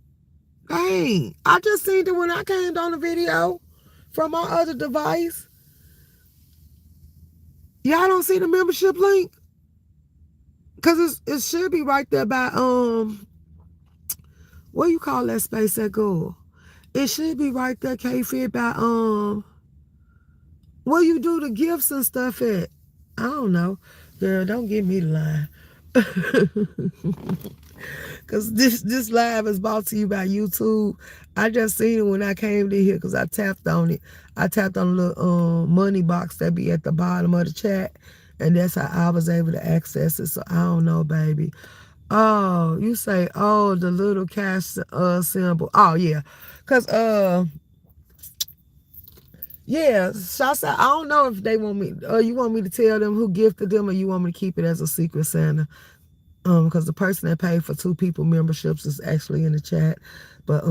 I just seen it when I came on the video from my other device. Y'all don't see the membership link? Cause it should be right there by what you call that space at Google? It should be right there, K-Fit, by where you do the gifts and stuff at. I don't know. Girl, don't give me the line. Cause this live is brought to you by YouTube. I just seen it when I came to here because I tapped on it. I tapped on the little money box that be at the bottom of the chat, and that's how I was able to access it. So I don't know, baby. Oh, you say, oh, the little cash symbol. Oh yeah. Cause yeah, Shasa, I don't know if they want me, you want me to tell them who gifted them, or you want me to keep it as a secret Santa? Because the person that paid for 2 people memberships is actually in the chat. But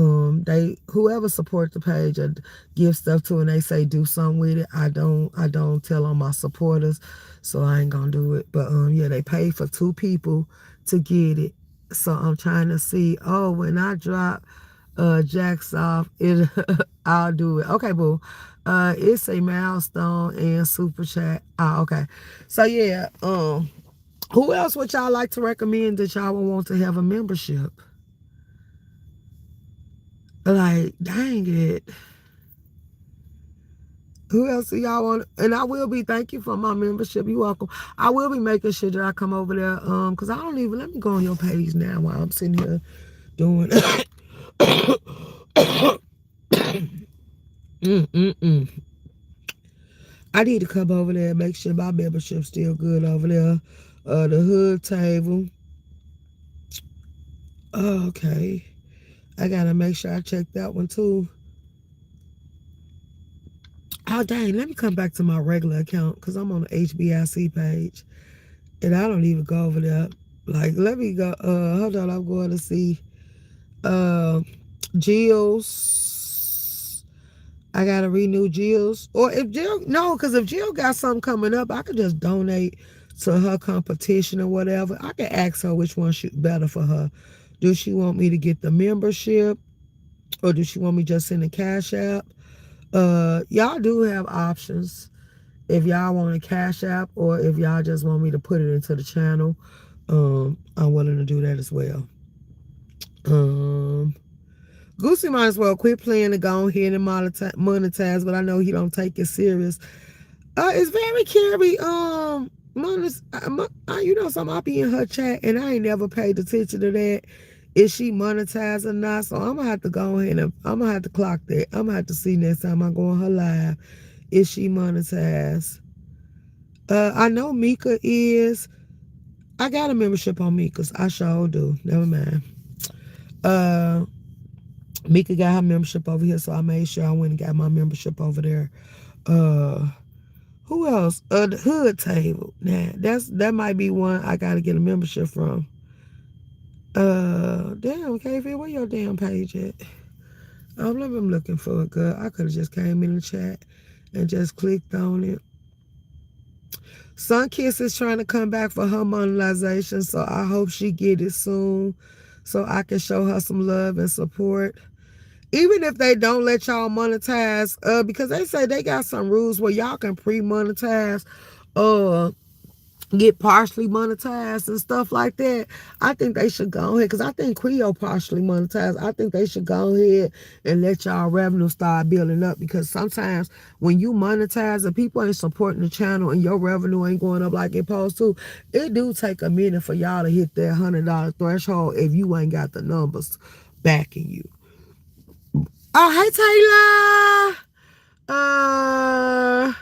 they, whoever support the page or give stuff to, and they say do something with it, I don't tell on my supporters, so I ain't gonna do it. But yeah, they paid for 2 people to get it. So I'm trying to see, oh, when I drop Jack's off, it I'll do it. Okay, boo. It's a milestone and super chat. Oh, okay. So yeah, who else would y'all like to recommend that y'all would want to have a membership? Like, dang it. Who else do y'all want? And I will be, thank you for my membership. You're welcome. I will be making sure that I come over there. Because I don't even, let me go on your page now while I'm sitting here doing I need to come over there and make sure my membership's still good over there. The hood table. Okay. I gotta make sure I check that one too. Oh dang, let me come back to my regular account because I'm on the H.L.I.C page. And I don't even go over there. Like, let me go, hold on, I'm going to see Jill's. I gotta renew Jill's. Or if Jill, no, because if Jill got something coming up, I could just donate to her competition or whatever. I can ask her which one should better for her. Do she want me to get the membership, or do she want me just in the Cash App? Y'all do have options if y'all want a Cash App, or if y'all just want me to put it into the channel. I'm willing to do that as well. Goosey might as well quit playing to go ahead and monetize, but I know he don't take it serious. It's very Carrie. You know something, I'll be in her chat and I ain't never paid attention to that. Is she monetized or not? So I'm gonna have to go ahead and I'm gonna have to clock that. I'm gonna have to see next time I go on her live. Is she monetized? I know Mika is. I got a membership on Mika's. I sure do. Never mind. Mika got her membership over here, so I made sure I went and got my membership over there. Who else? The hood table. Nah, that might be one I gotta get a membership from. Damn, KV, where your damn page at? Let me, I'm looking for it, girl. I could have just came in the chat and just clicked on it. Sunkiss is trying to come back for her monetization, so I hope she get it soon so I can show her some love and support. Even if they don't let y'all monetize, because they say they got some rules where y'all can pre-monetize, get partially monetized and stuff like that. I think they should go ahead, because I think Creole partially monetized. I think they should go ahead and let y'all revenue start building up, because sometimes when you monetize and people ain't supporting the channel and your revenue ain't going up like it's supposed to, it do take a minute for y'all to hit that $100 threshold if you ain't got the numbers backing you. Oh, hey Taylor. Uh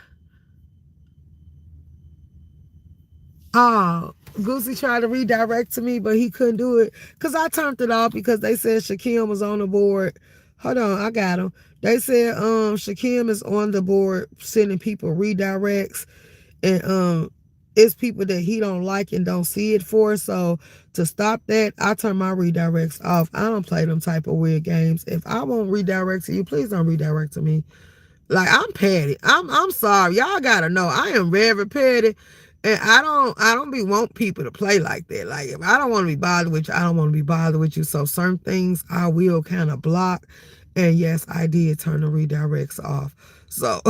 oh. Goosey tried to redirect to me, but he couldn't do it. Cause I turned it off because they said Shakim was on the board. Hold on, I got him. They said Shakim is on the board sending people redirects, and it's people that he don't like and don't see it for. So to stop that, I turn my redirects off. I don't play them type of weird games. If I won't redirect to you, please don't redirect to me. Like, I'm petty. I'm sorry. Y'all gotta know I am very petty. And I don't be want people to play like that. Like, if I don't want to be bothered with you, I don't want to be bothered with you. So certain things I will kind of block. And yes, I did turn the redirects off. So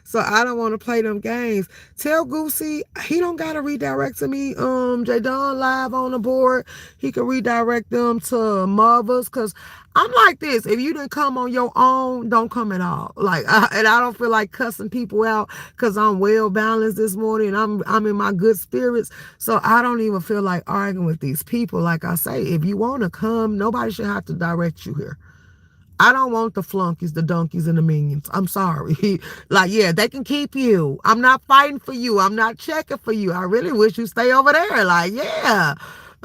so I don't want to play them games. Tell Goosey he don't gotta redirect to me. J Don live on the board. He can redirect them to Marvels, cause I'm like this. If you didn't come on your own, don't come at all. Like, and I don't feel like cussing people out because I'm well balanced this morning. I'm in my good spirits, so I don't even feel like arguing with these people. Like I say, if you want to come, nobody should have to direct you here. I don't want the flunkies, the donkeys, and the minions. I'm sorry. Like, yeah, they can keep you. I'm not fighting for you. I'm not checking for you. I really wish you stay over there. Like, yeah.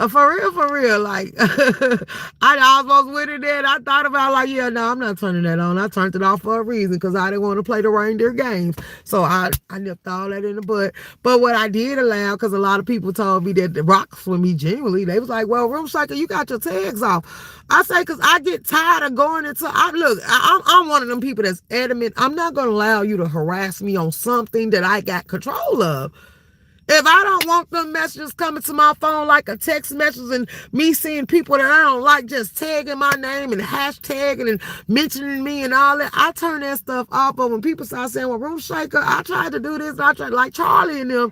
For real, for real. Like, I almost went in there and I thought about, like, yeah, no, I'm not turning that on. I turned it off for a reason because I didn't want to play the reindeer games. So I nipped all that in the bud. But what I did allow, because a lot of people told me that the rocks with me genuinely, they was like, well, Room Shaker, you got your tags off. I say, because I get tired of going into, I'm one of them people that's adamant. I'm not going to allow you to harass me on something that I got control of. If I don't want them messages coming to my phone like a text message and me seeing people that I don't like just tagging my name and hashtagging and mentioning me and all that, I turn that stuff off. But when people start saying, well, Room Shaker, I tried to do this, I tried, like Charlie and them,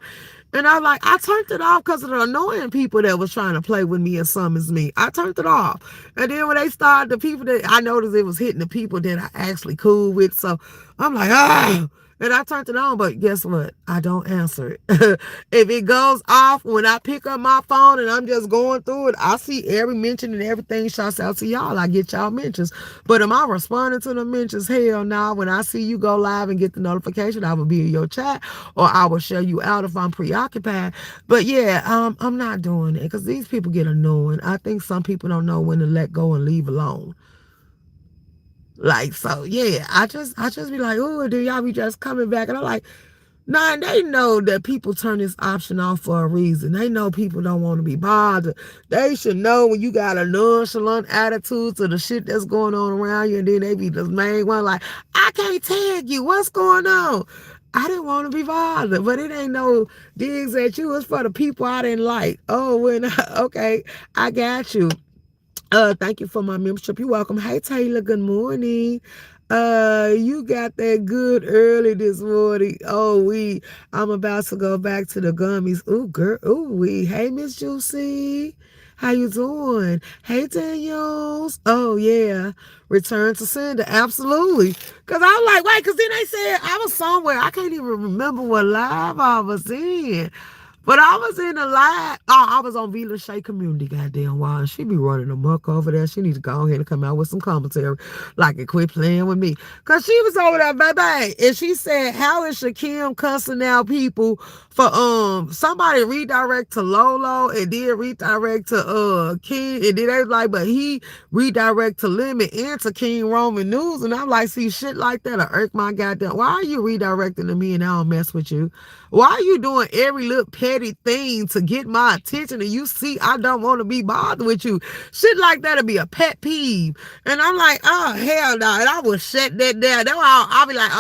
and I like, I turned it off because of the annoying people that was trying to play with me and summons me. I turned it off. And then when they started, the people that I noticed it was hitting the people that I actually cool with. So I'm like, ah. And I turned it on, but guess what? I don't answer it. If it goes off when I pick up my phone and I'm just going through it, I see every mention and everything shouts out to y'all. I get y'all mentions. But am I responding to the mentions? Hell no. When I see you go live and get the notification, I will be in your chat or I will show you out if I'm preoccupied. But yeah, I'm not doing it because these people get annoying. I think some people don't know when to let go and leave alone. Like, so yeah, I just be like, oh, do y'all be just coming back? And I'm like, nah, they know that people turn this option off for a reason. They know people don't want to be bothered. They should know when you got a nonchalant attitude to the shit that's going on around you, and then they be the main one like, I can't tag you. What's going on? I didn't want to be bothered, but it ain't no digs at you. It's for the people I didn't like. Oh, okay, I got you. Thank you for my membership. You're welcome. Hey Taylor, good morning. You got that good early this morning. I'm about to go back to the gummies. Ooh, girl, hey Miss Juicy. How you doing? Hey Daniels. Oh yeah. Return to sender. Absolutely. Cause I'm like, wait, cause then they said I was somewhere. I can't even remember what live I was in. But I was in the live. Oh, I was on Vila Shea Community, goddamn while. She be running amok over there. She need to go ahead and come out with some commentary. Like, and quit playing with me. Because she was over there, baby. And she said, how is Shakim cussing out people for somebody redirect to Lolo and then redirect to King. And then they was like, but he redirect to Lemon and to King Roman News. And I'm like, see, shit like that will irk my goddamn. Why are you redirecting to me and I don't mess with you? Why are you doing every little petty thing to get my attention and you see I don't want to be bothered with you? Shit like that'll be a pet peeve. And I'm like, oh, hell no. And I will shut that down. That's why I'll be like,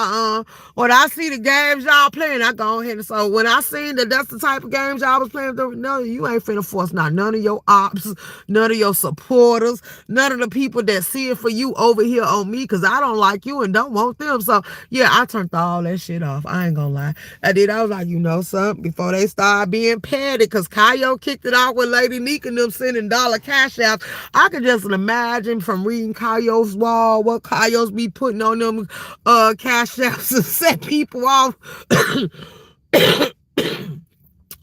when I see the games y'all playing, I go ahead. And so when I seen that that's the type of games y'all was playing, no, you ain't finna force not none of your ops, none of your supporters, none of the people that see it for you over here on me because I don't like you and don't want them. So yeah, I turned all that shit off. I ain't gonna lie. And then I was like, you know something? Before they start being petty, because Kayo kicked it off with Lady Neek and them sending dollar cash outs. I could just imagine from reading Kayo's wall what Kayo's be putting on them cash outs to set people off.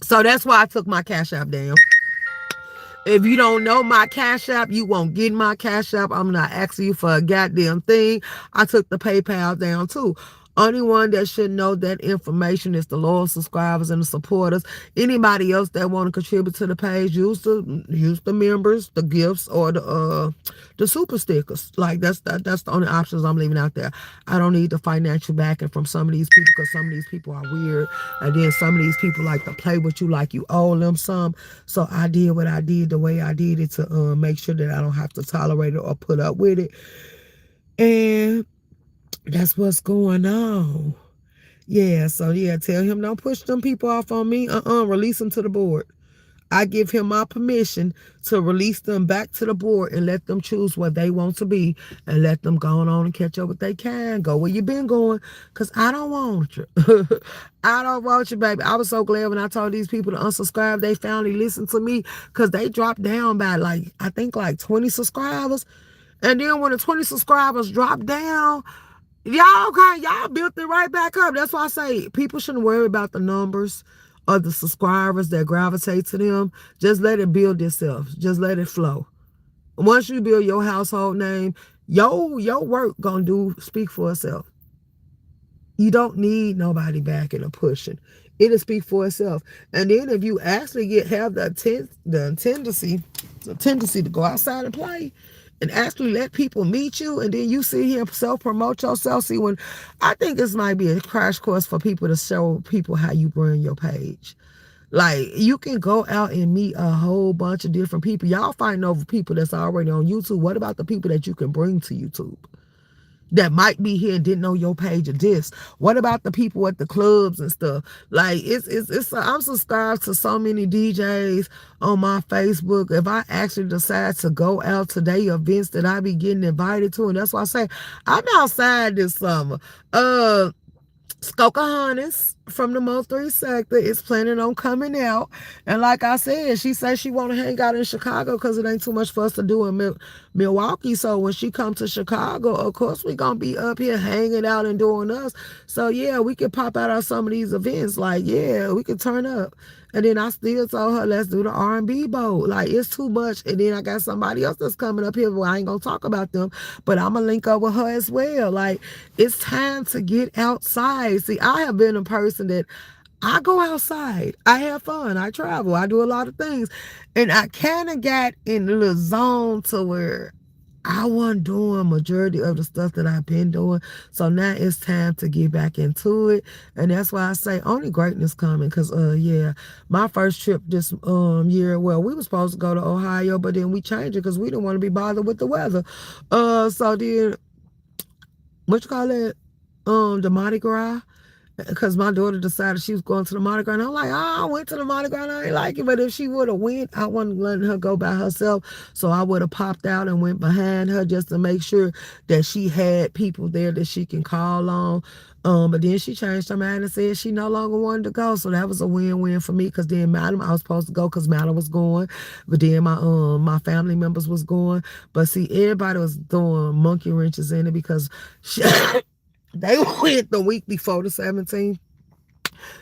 So that's why I took my cash app down. If you don't know my Cash App, you won't get my Cash App. I'm not asking you for a goddamn thing. I took the PayPal down too. Only one that should know that information is the loyal subscribers and the supporters. Anybody else that want to contribute to the page, use the members, the gifts, or the super stickers. Like that's the only options I'm leaving out there. I don't need the financial backing from some of these people because some of these people are weird, and then some of these people like to play with you like you owe them some. So I did what I did the way I did it to make sure that I don't have to tolerate it or put up with it, and that's what's going on. Yeah, so yeah, tell him don't push them people off on me. Release them to the board. I give him my permission to release them back to the board and let them choose what they want to be and let them go on and catch up what they can. Go where you been going, because I don't want you. I don't want you, baby. I was so glad when I told these people to unsubscribe. They finally listened to me because they dropped down by I think 20 subscribers. And then when the 20 subscribers dropped down, y'all built it right back up. That's why I say people shouldn't worry about the numbers of the subscribers that gravitate to them. Just let it build itself. Just let it flow. Once you build your household name, your work gonna speak for itself. You don't need nobody backing or pushing. It'll speak for itself. And then if you actually have the tendency to go outside and play and actually let people meet you, and then you sit here and self-promote yourself. See, when I think this might be a crash course for people to show people how you run your page. Like, you can go out and meet a whole bunch of different people. Y'all fighting over people that's already on YouTube. What about the people that you can bring to YouTube that might be here and didn't know your page exists? What about the people at the clubs and stuff? Like, I'm subscribed to so many DJs on my Facebook. If I actually decide to go out to their events that I be getting invited to, and that's why I say I'm outside this summer. Skokahanis from the Mo 3 sector is planning on coming out. And like I said, she says she want to hang out in Chicago because it ain't too much for us to do in Milwaukee. So when she come to Chicago, of course, we going to be up here hanging out and doing us. So yeah, we could pop out at some of these events. Like, yeah, we could turn up. And then I still told her, let's do the R&B bowl. Like, it's too much. And then I got somebody else that's coming up here, but I ain't going to talk about them. But I'm going to link up with her as well. Like, it's time to get outside. See, I have been a person that I go outside. I have fun. I travel. I do a lot of things. And I kind of got in the zone to where I wasn't doing majority of the stuff that I've been doing. So now it's time to get back into it. And that's why I say only greatness coming. Because, yeah, my first trip this year, well, we were supposed to go to Ohio, but then we changed it because we didn't want to be bothered with the weather. So then, what you call it? The Mardi Gras. Because my daughter decided she was going to the Mardi Gras. And I'm like, I went to the Mardi Gras and I ain't like it. But if she would have went, I wasn't letting her go by herself. So I would have popped out and went behind her just to make sure that she had people there that she can call on. But then she changed her mind and said she no longer wanted to go. So that was a win-win for me. Because then Madam, I was supposed to go because Madam was going. But then my family members was going. But see, everybody was throwing monkey wrenches in it because they went the week before the 17th.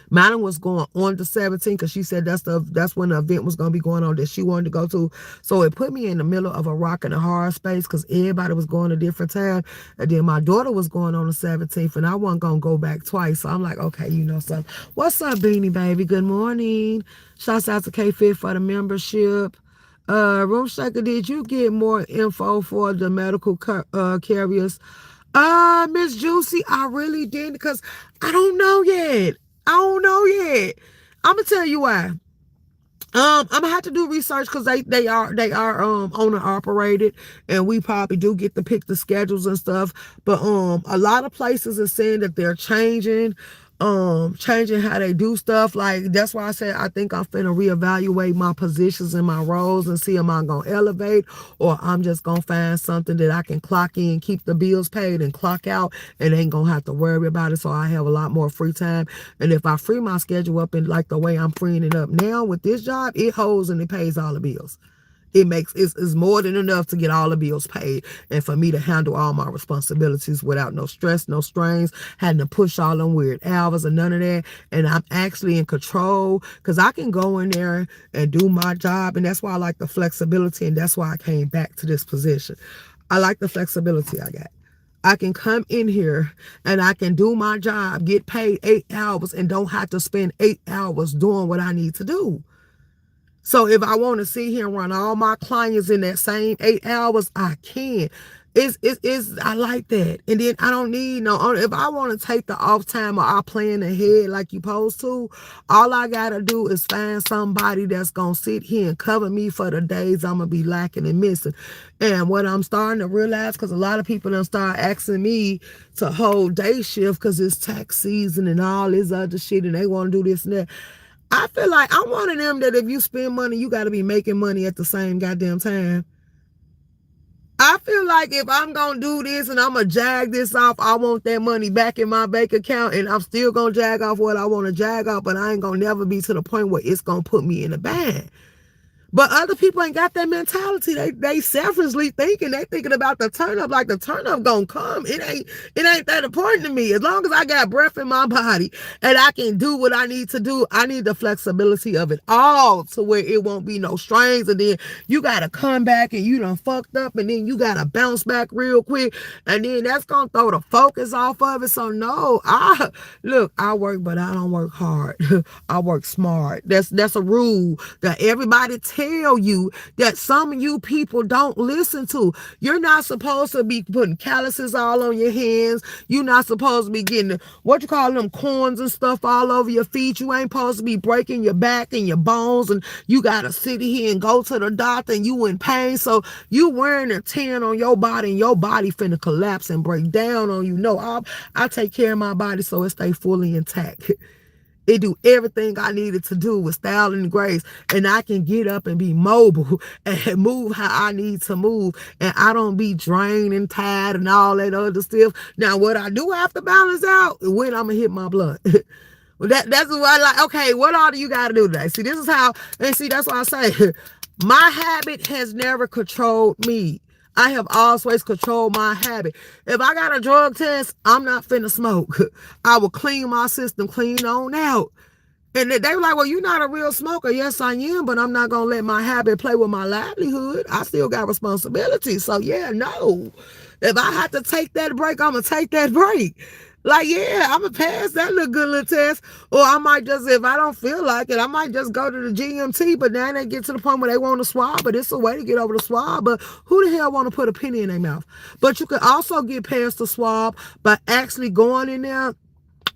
Madam was going on the 17th because she said that's when the event was going to be going on that she wanted to go to. So it put me in the middle of a rock and a hard space because everybody was going a different time. And then my daughter was going on the 17th and I wasn't going to go back twice. So I'm like, okay, you know something. What's up, Beanie Baby? Good morning. Shouts out to K-Fit for the membership. Room Shaker, did you get more info for the medical carriers? Miss Juicy, I really didn't because I don't know yet. I'm gonna tell you why. I'm gonna have to do research because they are owner operated, and we probably do get to pick the schedules and stuff. But a lot of places are saying that they're changing how they do stuff. Like, that's why I said I think I'm finna reevaluate my positions and my roles and see am I gonna elevate or I'm just gonna find something that I can clock in, keep the bills paid, and clock out, and ain't gonna have to worry about it. So I have a lot more free time. And if I free my schedule up in like the way I'm freeing it up now with this job, it holds and it pays all the bills. It's more than enough to get all the bills paid and for me to handle all my responsibilities without no stress, no strains, having to push all them weird hours or none of that. And I'm actually in control because I can go in there and do my job. And that's why I like the flexibility. And that's why I came back to this position. I like the flexibility I got. I can come in here and I can do my job, get paid 8 hours, and don't have to spend 8 hours doing what I need to do. So if I want to sit here and run all my clients in that same 8 hours, I can. I like that. And then I don't need no, if I want to take the off time or I plan ahead like you supposed to, all I got to do is find somebody that's going to sit here and cover me for the days I'm going to be lacking and missing. And what I'm starting to realize, because a lot of people don't start asking me to hold day shift because it's tax season and all this other shit and they want to do this and that. I feel like I'm one of them that if you spend money, you got to be making money at the same goddamn time. I feel like if I'm going to do this and I'm going to jag this off, I want that money back in my bank account and I'm still going to jag off what I want to jag off, but I ain't going to never be to the point where it's going to put me in a bag. But other people ain't got that mentality. They selfishly thinking. They thinking about the turn up like the turn up gonna come. It ain't that important to me. As long as I got breath in my body and I can do what I need to do, I need the flexibility of it all to where it won't be no strains. And then you gotta come back and you done fucked up and then you gotta bounce back real quick. And then that's gonna throw the focus off of it. So no, I work, but I don't work hard. I work smart. That's a rule that everybody tell you that some of you people don't listen to. You're not supposed to be putting calluses all on your hands. You're not supposed to be getting what you call them corns and stuff all over your feet. You ain't supposed to be breaking your back and your bones and you gotta sit here and go to the doctor and you in pain. So you wearing a 10 on your body and your body finna collapse and break down on you. No, I take care of my body so it stay fully intact. It do everything I needed to do with style and grace. And I can get up and be mobile and move how I need to move. And I don't be drained and tired and all that other stuff. Now, what I do have to balance out is when I'm going to hit my blunt. That's what I like. Okay, what all do you got to do today? See, this is how, and see, that's why I say, my habit has never controlled me. I have always controlled my habit. If I got a drug test, I'm not finna smoke. I will clean my system clean on out. And they were like, well, you're not a real smoker. Yes, I am, but I'm not going to let my habit play with my livelihood. I still got responsibilities. So, yeah, no. If I have to take that break, I'm going to take that break. Like, yeah, I'm going to pass that good little test. Or I might just, if I don't feel like it, I might just go to the GMT. But now they get to the point where they want to swab. But it's a way to get over the swab. But who the hell want to put a penny in their mouth? But you can also get past the swab by actually going in there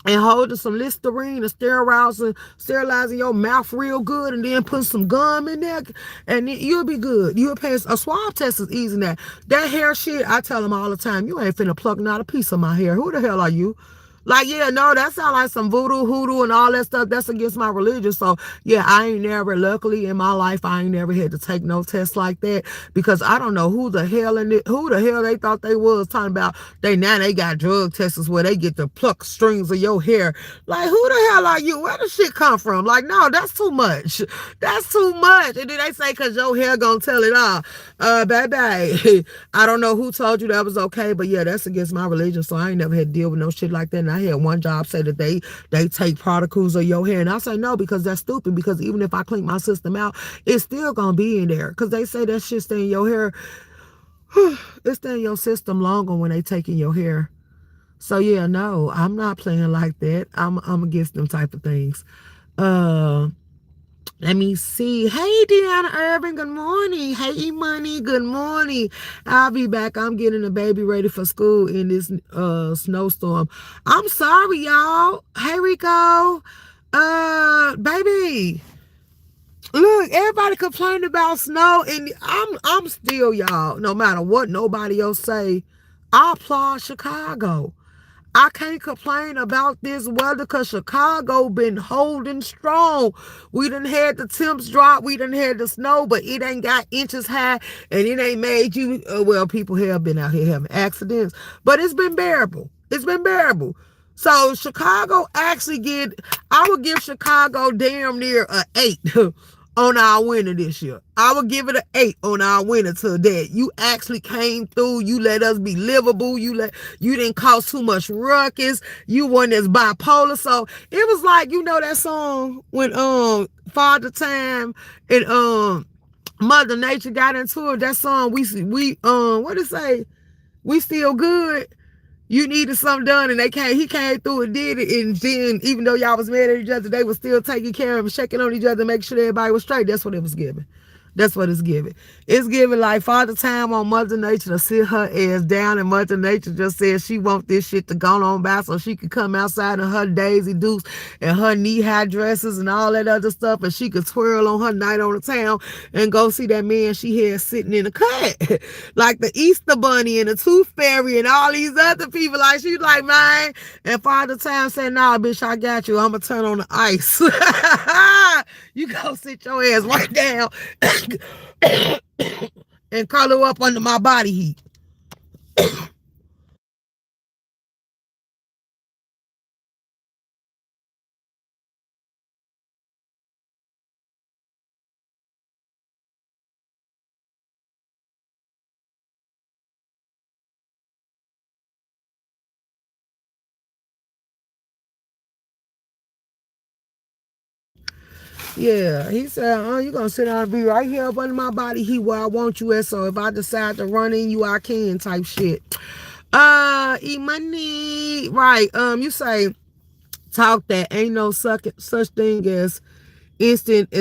and holding some Listerine and sterilizing your mouth real good and then put some gum in there and you'll be good. You'll pass. A swab test is easy now. That hair shit, I tell them all the time, you ain't finna pluck not a piece of my hair. Who the hell are you? Like, yeah, no, that sound like some voodoo, hoodoo, and all that stuff. That's against my religion. So, yeah, I ain't never, luckily in my life, I ain't never had to take no tests like that because I don't know who the hell they thought they was talking about. They got drug tests where they get to pluck strings of your hair. Like, who the hell are you? Where the shit come from? Like, no, that's too much. That's too much. And then they say, because your hair gonna tell it all. Baby, I don't know who told you that was okay, but yeah, that's against my religion. So I ain't never had to deal with no shit like that. And I had one job say that they take particles of your hair. And I say no, because that's stupid. Because even if I clean my system out, it's still going to be in there. Because they say that shit stay in your hair. It stay in your system longer when they take in your hair. So yeah, no, I'm not playing like that. I'm against them type of things. Let me see. Hey, Deanna Irvin, good morning. Hey, E-Money, good morning. I'll be back. I'm getting the baby ready for school in this snowstorm. I'm sorry, y'all. Hey, Rico. Baby. Look, everybody complained about snow, and I'm still, y'all, no matter what nobody else say, I applaud Chicago. I can't complain about this weather because Chicago been holding strong. We done had the temps drop. We done had the snow, but it ain't got inches high and it ain't made you, well, people have been out here having accidents, but it's been bearable. It's been bearable. So Chicago actually I would give Chicago damn near an 8 on our winner this year. I would give it an 8 on our winner to that. You actually came through. You let us be livable. You didn't cause too much ruckus. You weren't as bipolar. So it was like, you know that song when Father Time and Mother Nature got into it. That song we what it say? We still good. You needed something done, and he came through and did it, and then even though y'all was mad at each other, they was still taking care of him, checking on each other, making sure everybody was straight. That's what it was giving. That's what it's giving. It's giving like Father Time on Mother Nature to sit her ass down, and Mother Nature just said she want this shit to go on by so she could come outside in her Daisy Dukes and her knee-high dresses and all that other stuff, and she could twirl on her night on the town and go see that man she had sitting in the cut. Like the Easter Bunny and the Tooth Fairy and all these other people. Like, she's like, man. And Father Time said, nah, bitch, I got you. I'm going to turn on the ice. You go sit your ass right down and curl up under my body heat. Yeah, he said, you're going to sit down and be right here up under my body heat where I want you at. So if I decide to run in you, I can type shit. E-money. Right. You say, talk that ain't no such thing as instant,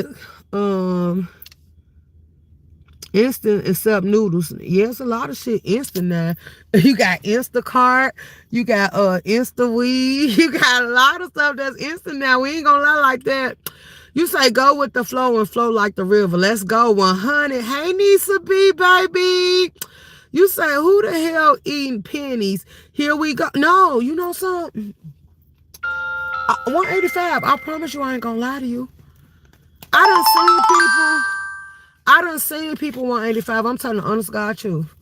instant except noodles. Yes, a lot of shit instant now. You got Instacart, you got InstaWeed, you got a lot of stuff that's instant now. We ain't gonna lie like that. You say go with the flow and flow like the river. Let's go 100. Hey, Nisa B, baby. You say who the hell eating pennies? Here we go. No, you know something? 185. I promise you I ain't gonna lie to you. I done seen people 185. I'm telling the honest God truth.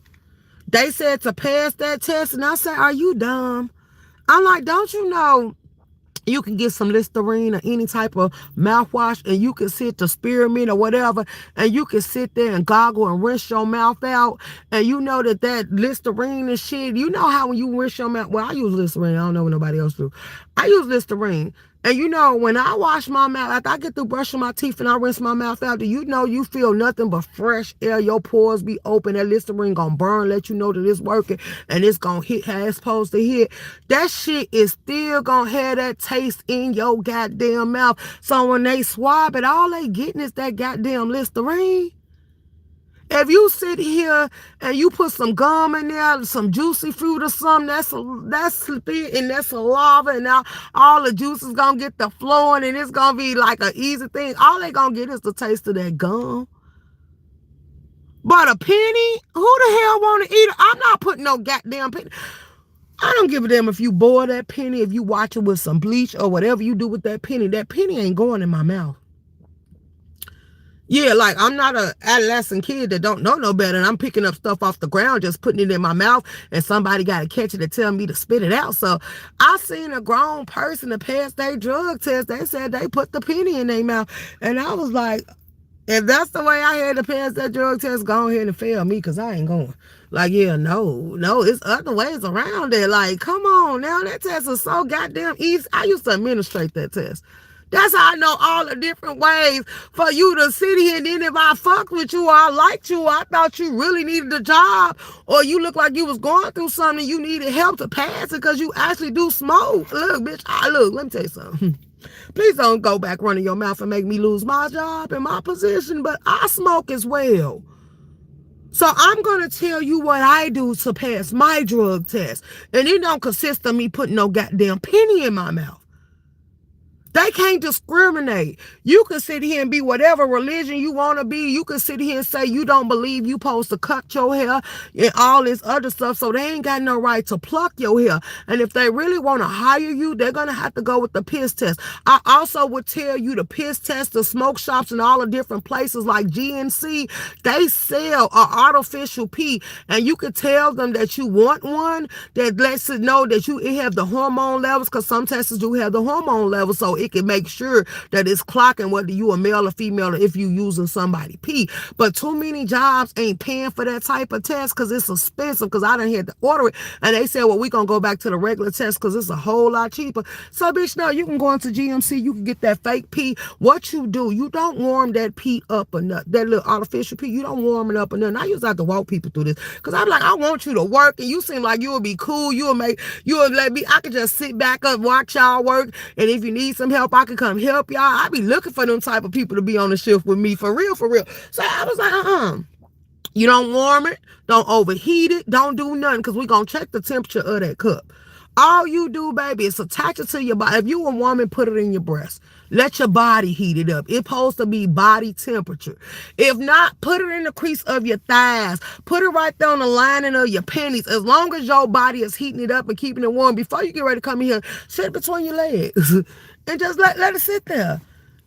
They said to pass that test, and I said, are you dumb? I'm like, don't you know you can get some Listerine or any type of mouthwash, and you can sit to spearmint or whatever, and you can sit there and goggle and rinse your mouth out, and you know that Listerine and shit, you know how when you rinse your mouth, well, I use Listerine, I don't know what nobody else do. I use Listerine. And you know, when I wash my mouth, after I get through brushing my teeth and I rinse my mouth out, do you know you feel nothing but fresh air? Your pores be open. That Listerine gonna burn, let you know that it's working, and it's gonna hit how it's supposed to hit. That shit is still gonna have that taste in your goddamn mouth. So when they swab it, all they getting is that goddamn Listerine. If you sit here and you put some gum in there, some juicy fruit or something, that's spit and that's saliva, and now all the juice is gonna get the flowing, and it's gonna be like an easy thing. All they gonna get is the taste of that gum. But a penny? Who the hell want to eat it? I'm not putting no goddamn penny. I don't give a damn if you boil that penny, if you watch it with some bleach or whatever you do with that penny ain't going in my mouth. Yeah, like I'm not an adolescent kid that don't know no better, and I'm picking up stuff off the ground, just putting it in my mouth, and somebody got to catch it and tell me to spit it out. So I seen a grown person to pass their drug test. They said they put the penny in their mouth, and I was like, if that's the way I had to pass that drug test, go ahead and fail me, because I ain't going. Like, yeah, no, it's other ways around it. Like, come on now, that test is so goddamn easy. I used to administrate that test. That's how I know all the different ways for you to sit here, and then if I fucked with you or I liked you or I thought you really needed a job or you look like you was going through something, you needed help to pass it because you actually do smoke. Look, bitch, let me tell you something. Please don't go back running your mouth and make me lose my job and my position, but I smoke as well. So I'm going to tell you what I do to pass my drug test. And it don't consist of me putting no goddamn penny in my mouth. They can't discriminate. You can sit here and be whatever religion you want to be. You can sit here and say you don't believe you supposed to cut your hair and all this other stuff. So they ain't got no right to pluck your hair. And if they really want to hire you, they're going to have to go with the piss test. I also would tell you the piss test, the smoke shops and all the different places like GNC, they sell an artificial pee. And you could tell them that you want one that lets it know that you have the hormone levels, because some tests do have the hormone levels. So it can make sure that it's clocking whether you a male or female or if you using somebody pee. But too many jobs ain't paying for that type of test because it's expensive, because I done had to order it. And they said, well, we going to go back to the regular test because it's a whole lot cheaper. So, bitch, no, you can go into GMC. You can get that fake pee. What you do, you don't warm that pee up or nothing. That little artificial pee, you don't warm it up or nothing. I used to have to walk people through this because I'm like, I want you to work and you seem like you will be cool. You'll let me, I could just sit back up, watch y'all work. And if you need some help, I can come help y'all. I be looking for them type of people to be on the shift with me, for real, for real. So I was like, you don't warm it, don't overheat it, don't do nothing, because we're going to check the temperature of that cup. All you do, baby, is attach it to your body. If you a woman, put it in your breast. Let your body heat it up. It's supposed to be body temperature. If not, put it in the crease of your thighs. Put it right there on the lining of your panties. As long as your body is heating it up and keeping it warm, before you get ready to come in here, sit between your legs and just let it sit there.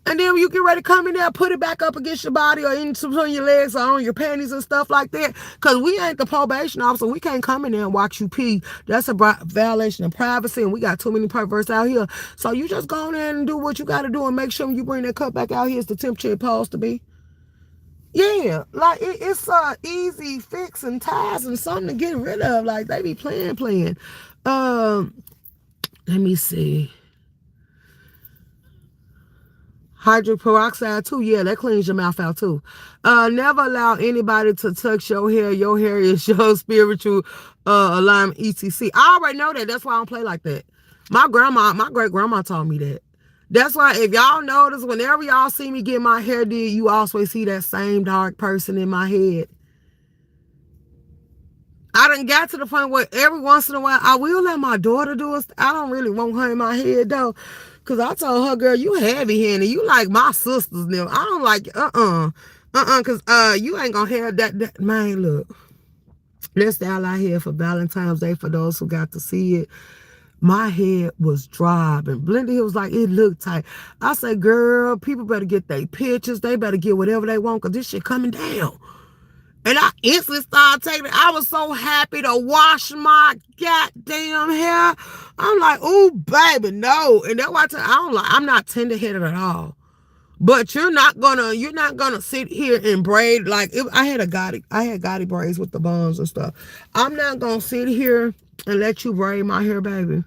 And then when you get ready to come in there, put it back up against your body or in between your legs or on your panties and stuff like that. Because we ain't the probation officer. We can't come in there and watch you pee. That's a violation of privacy, and we got too many perverts out here. So you just go in there and do what you got to do and make sure when you bring that cup back out here, it's the temperature it's supposed to be. Yeah, like it's a easy fix and ties and something to get rid of. Like they be playing. Let me see. Hydroperoxide too, yeah, that cleans your mouth out too. Never allow anybody to touch your hair. Your hair is your spiritual alignment, etc. I already know that. That's why I don't play like that. My great grandma taught me that. That's why if y'all notice, whenever y'all see me get my hair did, you always see that same dark person in my head. I done got to the point where every once in a while, I will let my daughter do it. I don't really want her in my head, though. Because I told her, girl, you heavy-handed. You like my sisters now. I don't like, because you ain't going to have that. Man, look. That's all I had for Valentine's Day for those who got to see it. My head was dry. And Blenda, he was like, it looked tight. I said, girl, people better get their pictures. They better get whatever they want because this shit coming down. And I instantly started taking it. I was so happy to wash my goddamn hair. I'm like, ooh, baby, no. And that's why I'm not tender-headed at all. But you're not gonna sit here and braid like I had Gotti braids with the buns and stuff. I'm not gonna sit here and let you braid my hair, baby.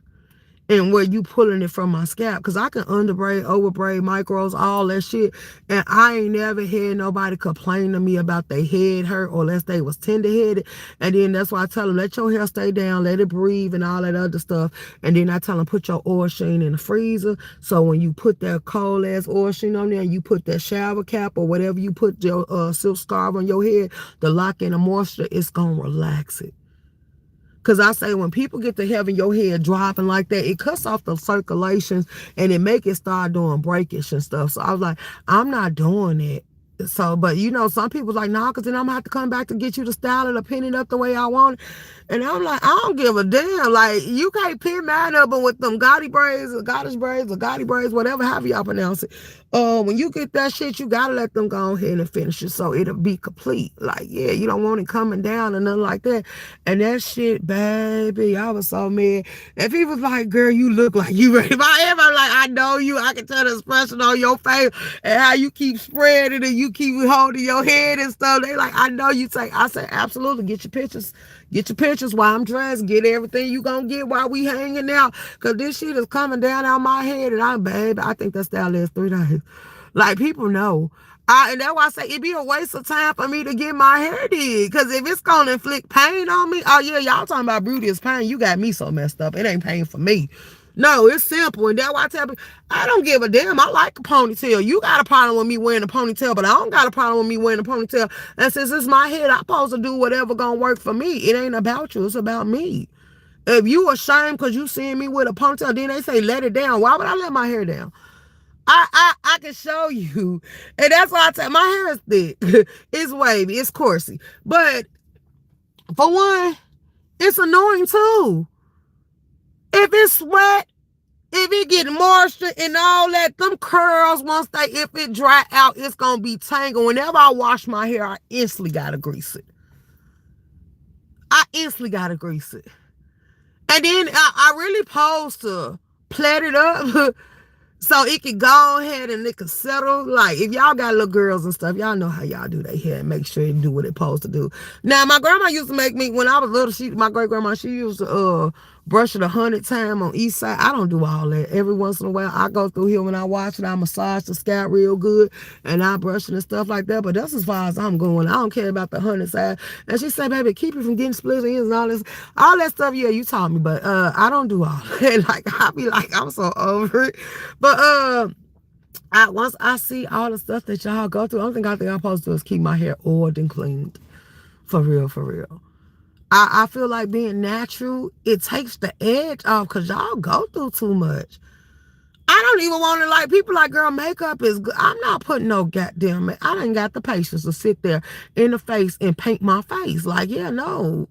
And where you pulling it from my scalp, because I can underbraid, overbraid, micros, all that shit, and I ain't never had nobody complain to me about their head hurt or unless they was tender-headed. And then that's why I tell them, let your hair stay down, let it breathe and all that other stuff. And then I tell them, put your oil sheen in the freezer, so when you put that cold ass oil sheen on there, you put that shower cap or whatever you put your silk scarf on your head, the lock in the moisture, it's gonna relax it. Because I say when people get to having your head dropping like that, it cuts off the circulations and it make it start doing breakage and stuff. So I was like, I'm not doing it. So, but you know, some people like, nah, because then I'm going to have to come back to get you to style it or pin it up the way I want it. And I'm like, I don't give a damn. Like, you can't pin mine up with them Gotti braids or Goddess braids or Gotti braids, whatever, however y'all pronounce it. When you get that shit, you got to let them go ahead and finish it so it'll be complete. Like, yeah, you don't want it coming down or nothing like that. And that shit, baby, I was so mad. And people was like, girl, you look like you ready. Everybody like, I know you. I can tell the expression on your face and how you keep spreading and you keep holding your head and stuff. They like, I know you take. I said, absolutely, get your pictures. Get your pictures while I'm dressed. Get everything you gonna get while we hanging out. Because this shit is coming down on my head. And I think that style lasts 3 days. Like, people know. And that's why I say it'd be a waste of time for me to get my hair did. Because if it's gonna inflict pain on me, oh yeah, y'all talking about beauty is pain. You got me so messed up. It ain't pain for me. No, it's simple. And that's why I tell people, I don't give a damn. I like a ponytail. You got a problem with me wearing a ponytail, but I don't got a problem with me wearing a ponytail. And since it's my head, I'm supposed to do whatever gonna work for me. It ain't about you. It's about me. If you ashamed because you seeing me with a ponytail, then they say let it down. Why would I let my hair down? I can show you. And that's why I tell my hair is thick. It's wavy. It's coursey. But for one, it's annoying too. If it's wet, if it get moisture and all that, them curls, if it dry out, it's going to be tangled. Whenever I wash my hair, I instantly got to grease it. And then I really supposed to plait it up So it could go ahead and it could settle. Like if y'all got little girls and stuff, y'all know how y'all do their hair and make sure it do what it supposed to do. Now my grandma used to make me when I was little. My great grandma, she used to brush it 100 times on each side. I don't do all that. Every once in a while, I go through here when I watch it. I massage the scalp real good and I brush it and stuff like that. But that's as far as I'm going. I don't care about the 100 side. And she said, "Baby, keep it from getting split ends and all that stuff." Yeah, you taught me, but I don't do all that. Like I be like, I'm so over it. But once I see all the stuff that y'all go through, the only thing I think I'm supposed to do is keep my hair oiled and cleaned. For real, for real. I feel like being natural, it takes the edge off because y'all go through too much. I don't even want to like people like, girl, makeup is good. I'm not putting no goddamn, I done got the patience to sit there in the face and paint my face. Like, yeah, no.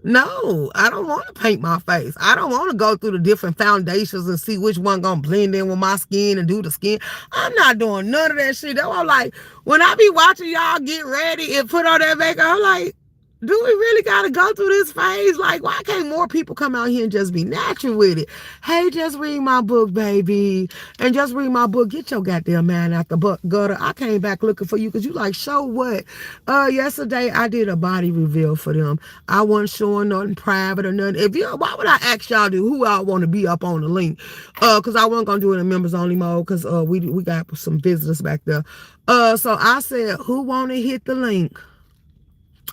No, I don't want to paint my face. I don't want to go through the different foundations and see which one gonna blend in with my skin and do the skin. I'm not doing none of that shit. That's why I'm like, when I be watching y'all get ready and put on that makeup, I'm like, do we really gotta go through this phase? Like, why can't more people come out here and just be natural with it? Hey, just read my book, baby. And just read my book. Get your goddamn man out the gutter. I came back looking for you because you like, show what? Yesterday I did a body reveal for them. I wasn't showing nothing private or nothing. Why would I ask y'all to who I want to be up on the link? Because I wasn't gonna do it in members only mode because we got some visitors back there. So I said, who want to hit the link?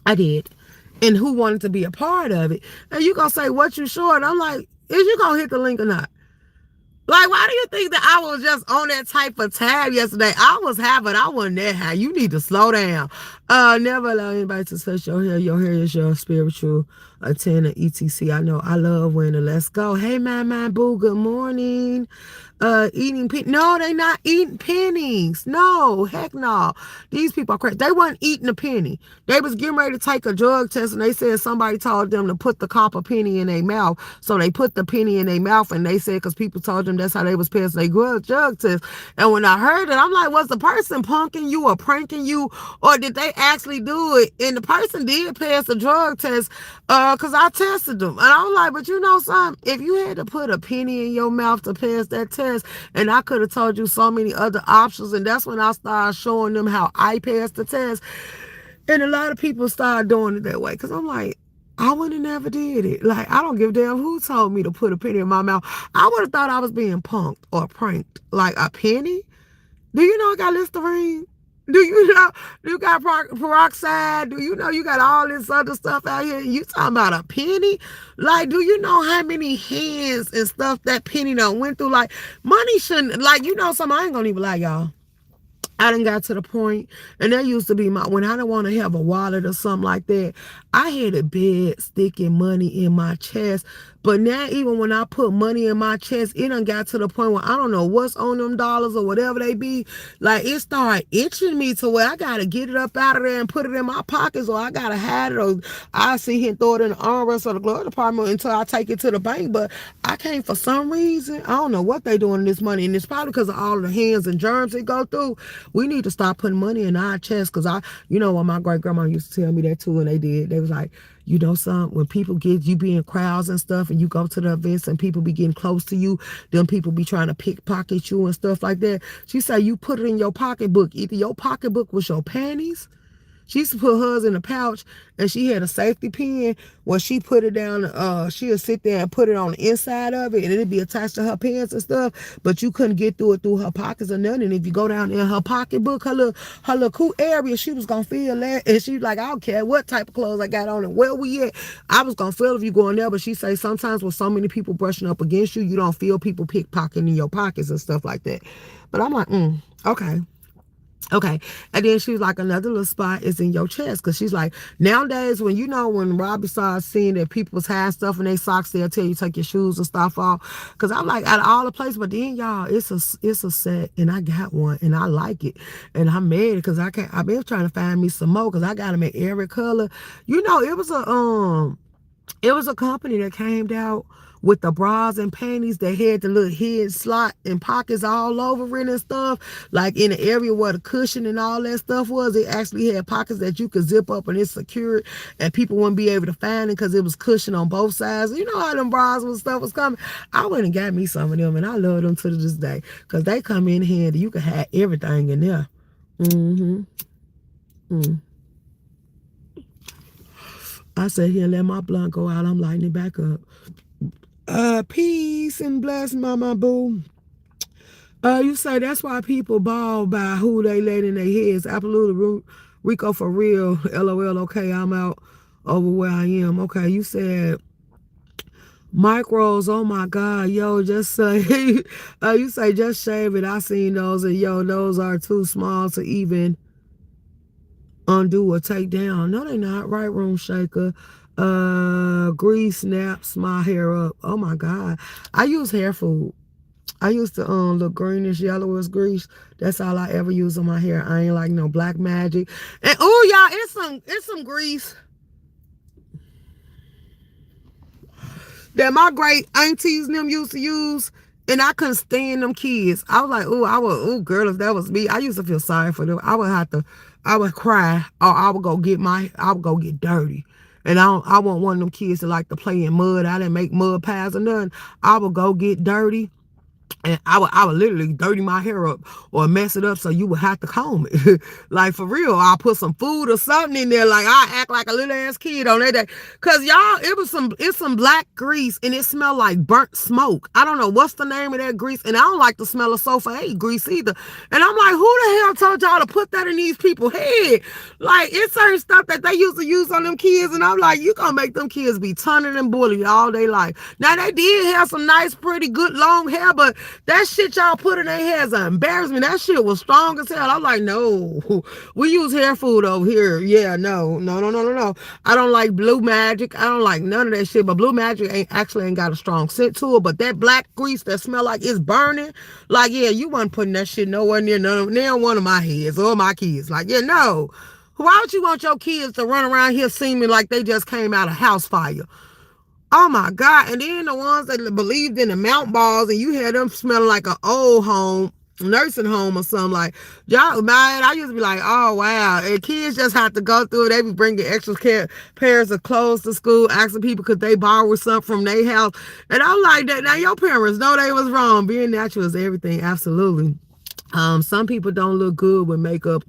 I did. And who wanted to be a part of it. And you gonna say, what you short? I'm like, is you gonna hit the link or not? Like, why do you think that I was just on that type of tab yesterday? I wasn't that high. You need to slow down. Never allow anybody to touch your hair. Your hair is your spiritual antenna, etc. I know. I love winter. Let's go. Hey, my boo. Good morning. Eating no, they not eating pennies. No, heck no. These people are crazy. They weren't eating a penny. They was getting ready to take a drug test and they said somebody told them to put the copper penny in their mouth. So they put the penny in their mouth and they said because people told them that's how they was passing their drug test. And when I heard it, I'm like, was the person punking you or pranking you or did they actually do it? And the person did pass the drug test because I tested them. And I was like, but you know something? If you had to put a penny in your mouth to pass that test, and I could have told you so many other options, and that's when I started showing them how I passed the test. And a lot of people started doing it that way because I'm like, I would have never did it. Like, I don't give a damn who told me to put a penny in my mouth. I would have thought I was being punked or pranked. Like, a penny? Do you know I got Listerine? Do you know you got peroxide? Do you know you got all this other stuff out here? You talking about a penny? Like, do you know how many hands and stuff that penny done went through? Like, money shouldn't, like, you know something, I ain't gonna even lie, y'all. I done got to the point, and that used to be when I didn't want to have a wallet or something like that, I had a bed sticking money in my chest. But now even when I put money in my chest, it done got to the point where I don't know what's on them dollars or whatever they be. Like, it started itching me to where I got to get it up out of there and put it in my pockets, or I got to hide it, or I sit here and throw it in the armrest of the glove department until I take it to the bank. But I can't, for some reason, I don't know what they doing this money, and it's probably because of all the hands and germs they go through. We need to stop putting money in our chest because you know what my great grandma used to tell me that too, and they was like, you know something, when people you be in crowds and stuff and you go to the events and people be getting close to you, then people be trying to pickpocket you and stuff like that. She said you put it in your pocketbook. Either your pocketbook was your panties. She used to put hers in a pouch, and she had a safety pin where she put it down. She'll sit there and put it on the inside of it, and it'd be attached to her pants and stuff. But you couldn't get through it through her pockets or nothing. And if you go down in her pocketbook, her little cool area, she was gonna feel that. And she was like, I don't care what type of clothes I got on and where we at. I was gonna feel if you go in there. But she say sometimes with so many people brushing up against you, you don't feel people pickpocketing in your pockets and stuff like that. But I'm like, okay. Okay. And then she was like, another little spot is in your chest. Because she's like, nowadays, when Robbie starts seeing that people's hide stuff in their socks, they'll tell you take your shoes and stuff off. Because I'm like, out of all the places, but then y'all, it's a set, and I got one, and I like it. And I'm mad because I've been trying to find me some more because I got them in every color. You know, it was a company that came out with the bras and panties that had the little head slot and pockets all over it and stuff. Like in the area where the cushion and all that stuff was, it actually had pockets that you could zip up and it's secured and people wouldn't be able to find it because it was cushion on both sides. You know how them bras and stuff was coming. I went and got me some of them and I love them to this day because they come in handy. You can have everything in there. Mm-hmm. Mm. I said here, let my blunt go out. I'm lighting it back up. Peace and bless, mama boo. You say that's why people ball by who they let in their heads. Absolutely, Rico for real. LOL. Okay, I'm out over where I am. Okay, you said micros. Oh my God, yo, just say. You say just shave it. I seen those, and yo, those are too small to even undo or take down. No, they not. Right, room shaker. Grease snaps my hair up. Oh my God, I use hair food. I used to look greenish, yellowish grease. That's all I ever use on my hair. I ain't like no black magic. And oh y'all, it's some grease that my great aunties and them used to use. And I couldn't stand them kids. I was like, girl, if that was me, I used to feel sorry for them. I would cry, or I would go get dirty. And I want one of them kids to like to play in mud. I didn't make mud pies or nothing. I would go get dirty. And I would literally dirty my hair up or mess it up so you would have to comb it. Like for real, I'll put some food or something in there. Like I act like a little ass kid on that day. Cause y'all, it's some black grease and it smelled like burnt smoke. I don't know what's the name of that grease. And I don't like the smell of sofa 8 grease either. And I'm like, who the hell told y'all to put that in these people's head? Like it's certain stuff that they used to use on them kids. And I'm like, you gonna make them kids be taunted and bullied all day life. Now they did have some nice, pretty, good long hair, but that shit y'all put in their hairs is an embarrassment. That shit was strong as hell. I'm like, no, we use hair food over here. Yeah, no. I don't like Blue Magic. I don't like none of that shit. But Blue Magic ain't got a strong scent to it. But that black grease that smell like it's burning, like, yeah, you wasn't putting that shit nowhere near one of my heads or my kids. Like, yeah, no. Why would you want your kids to run around here seeming like they just came out of house fire? Oh my God. And then the ones that believed in the mount balls and you had them smelling like an old home, nursing home or something. Like, y'all, man, I used to be like, oh wow. And kids just have to go through it. They be bringing extra pairs of clothes to school, asking people could they borrow something from their house. And I'm like, that now your parents know they was wrong. Being natural is everything. Absolutely. Some people don't look good with makeup.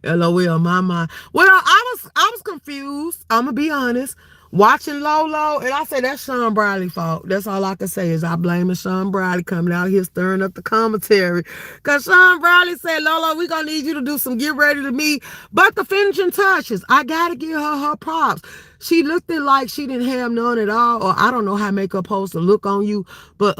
LOL, my mind. Well, I was confused. I'm gonna be honest. Watching Lolo, and I say that's Sean Bradley's fault. That's all I can say is I blame Sean Bradley coming out here stirring up the commentary. Cause Sean Bradley said, Lolo, we gonna need you to do some get ready to meet. But the finishing touches, I gotta give her props. She looked it like she didn't have none at all, or I don't know how makeup supposed to look on you, but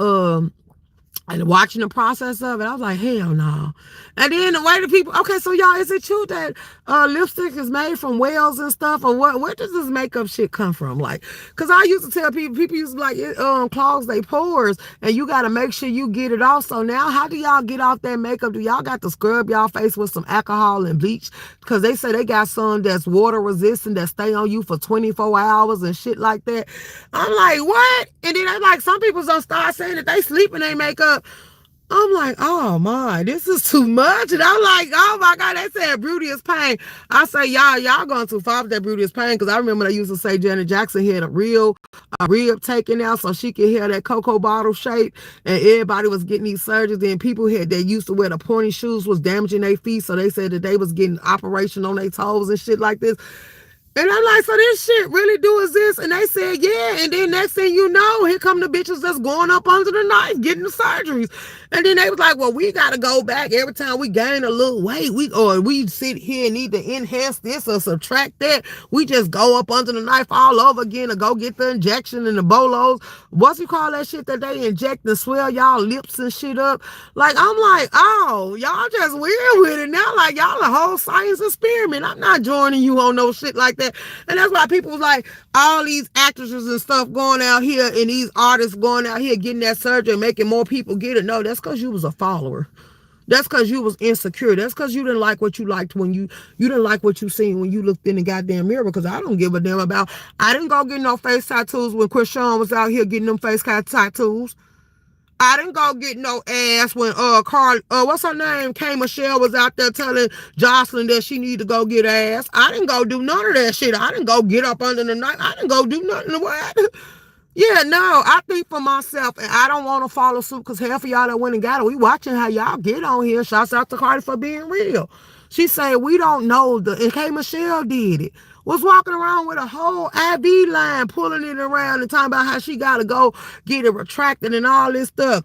and watching the process of it, I was like, hell no. And then the way the people, okay, so y'all, is it true that lipstick is made from whales and stuff? Or what? Where does this makeup shit come from? Like, because I used to tell people used to like, it clogs their pores, and you got to make sure you get it off. So now, how do y'all get off that makeup? Do y'all got to scrub y'all face with some alcohol and bleach? Because they say they got some that's water resistant that stay on you for 24 hours and shit like that. I'm like, what? And then they like, some people don't start saying that they sleep in their makeup. I'm like, oh my, this is too much. And I'm like, oh my God, they said beauty is pain. I say, y'all going too far with that beauty is pain. Because I remember they used to say Janet Jackson had a rib taken out so she could have that cocoa bottle shape. And everybody was getting these surgeries. Then people that used to wear the pointy shoes was damaging their feet. So they said that they was getting operation on their toes and shit like this. And I'm like, so this shit really do exist? And they said, yeah. And then next thing you know, here come the bitches that's going up under the knife, getting the surgeries. And then they was like, well, we got to go back every time we gain a little weight. We sit here and need to enhance this or subtract that. We just go up under the knife all over again or go get the injection and the bolos. What's you call that shit that they inject and swell y'all lips and shit up? Like, I'm like, oh, y'all just weird with it now. Like, y'all a whole science experiment. I'm not joining you on no shit like that. And that's why people was like, all these actresses and stuff going out here and these artists going out here getting that surgery and making more people get it. No, that's because you was a follower. That's because you was insecure. That's because you didn't like what you liked when you didn't like what you seen when you looked in the goddamn mirror. Because I don't give a damn about. I didn't go get no face tattoos when Krishan was out here getting them face tattoos. I didn't go get no ass when Carl what's her name? K Michelle was out there telling Jocelyn that she need to go get ass. I didn't go do none of that shit. I didn't go get up under the knife. I didn't go do nothing. What? Yeah, no, I think for myself, and I don't want to follow suit because half of y'all that went and got it, we watching how y'all get on here. Shouts out to Cardi for being real. She said, we don't know, and K. Michelle did it. Was walking around with a whole IV line, pulling it around and talking about how she got to go get it retracted and all this stuff.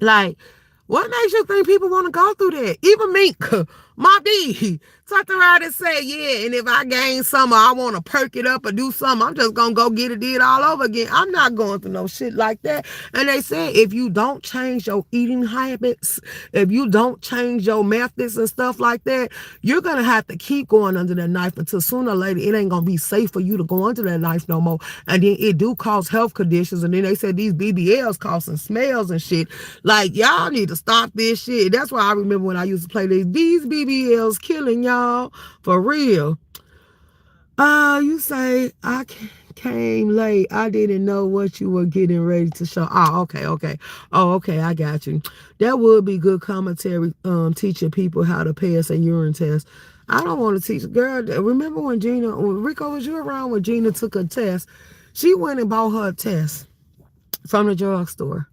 Like, what makes you think people want to go through that? Even Mink, my D, talked around and said, yeah, and if I gain some or I want to perk it up or do something, I'm just going to go get it did all over again. I'm not going through no shit like that. And they said, if you don't change your eating habits, if you don't change your methods and stuff like that, you're going to have to keep going under that knife until sooner or later it ain't going to be safe for you to go under that knife no more. And then it do cause health conditions. And then they said these BBLs causing smells and shit. Like, y'all need to stop this shit. That's why I remember when I used to play these BBLs killing y'all for real. You say I came late. I didn't know what you were getting ready to show. Oh, okay. Oh, okay, I got you. That would be good commentary, teaching people how to pass a urine test. I don't want to teach. Girl, remember when Rico, was you around when Gina took a test? She went and bought her a test from the drugstore.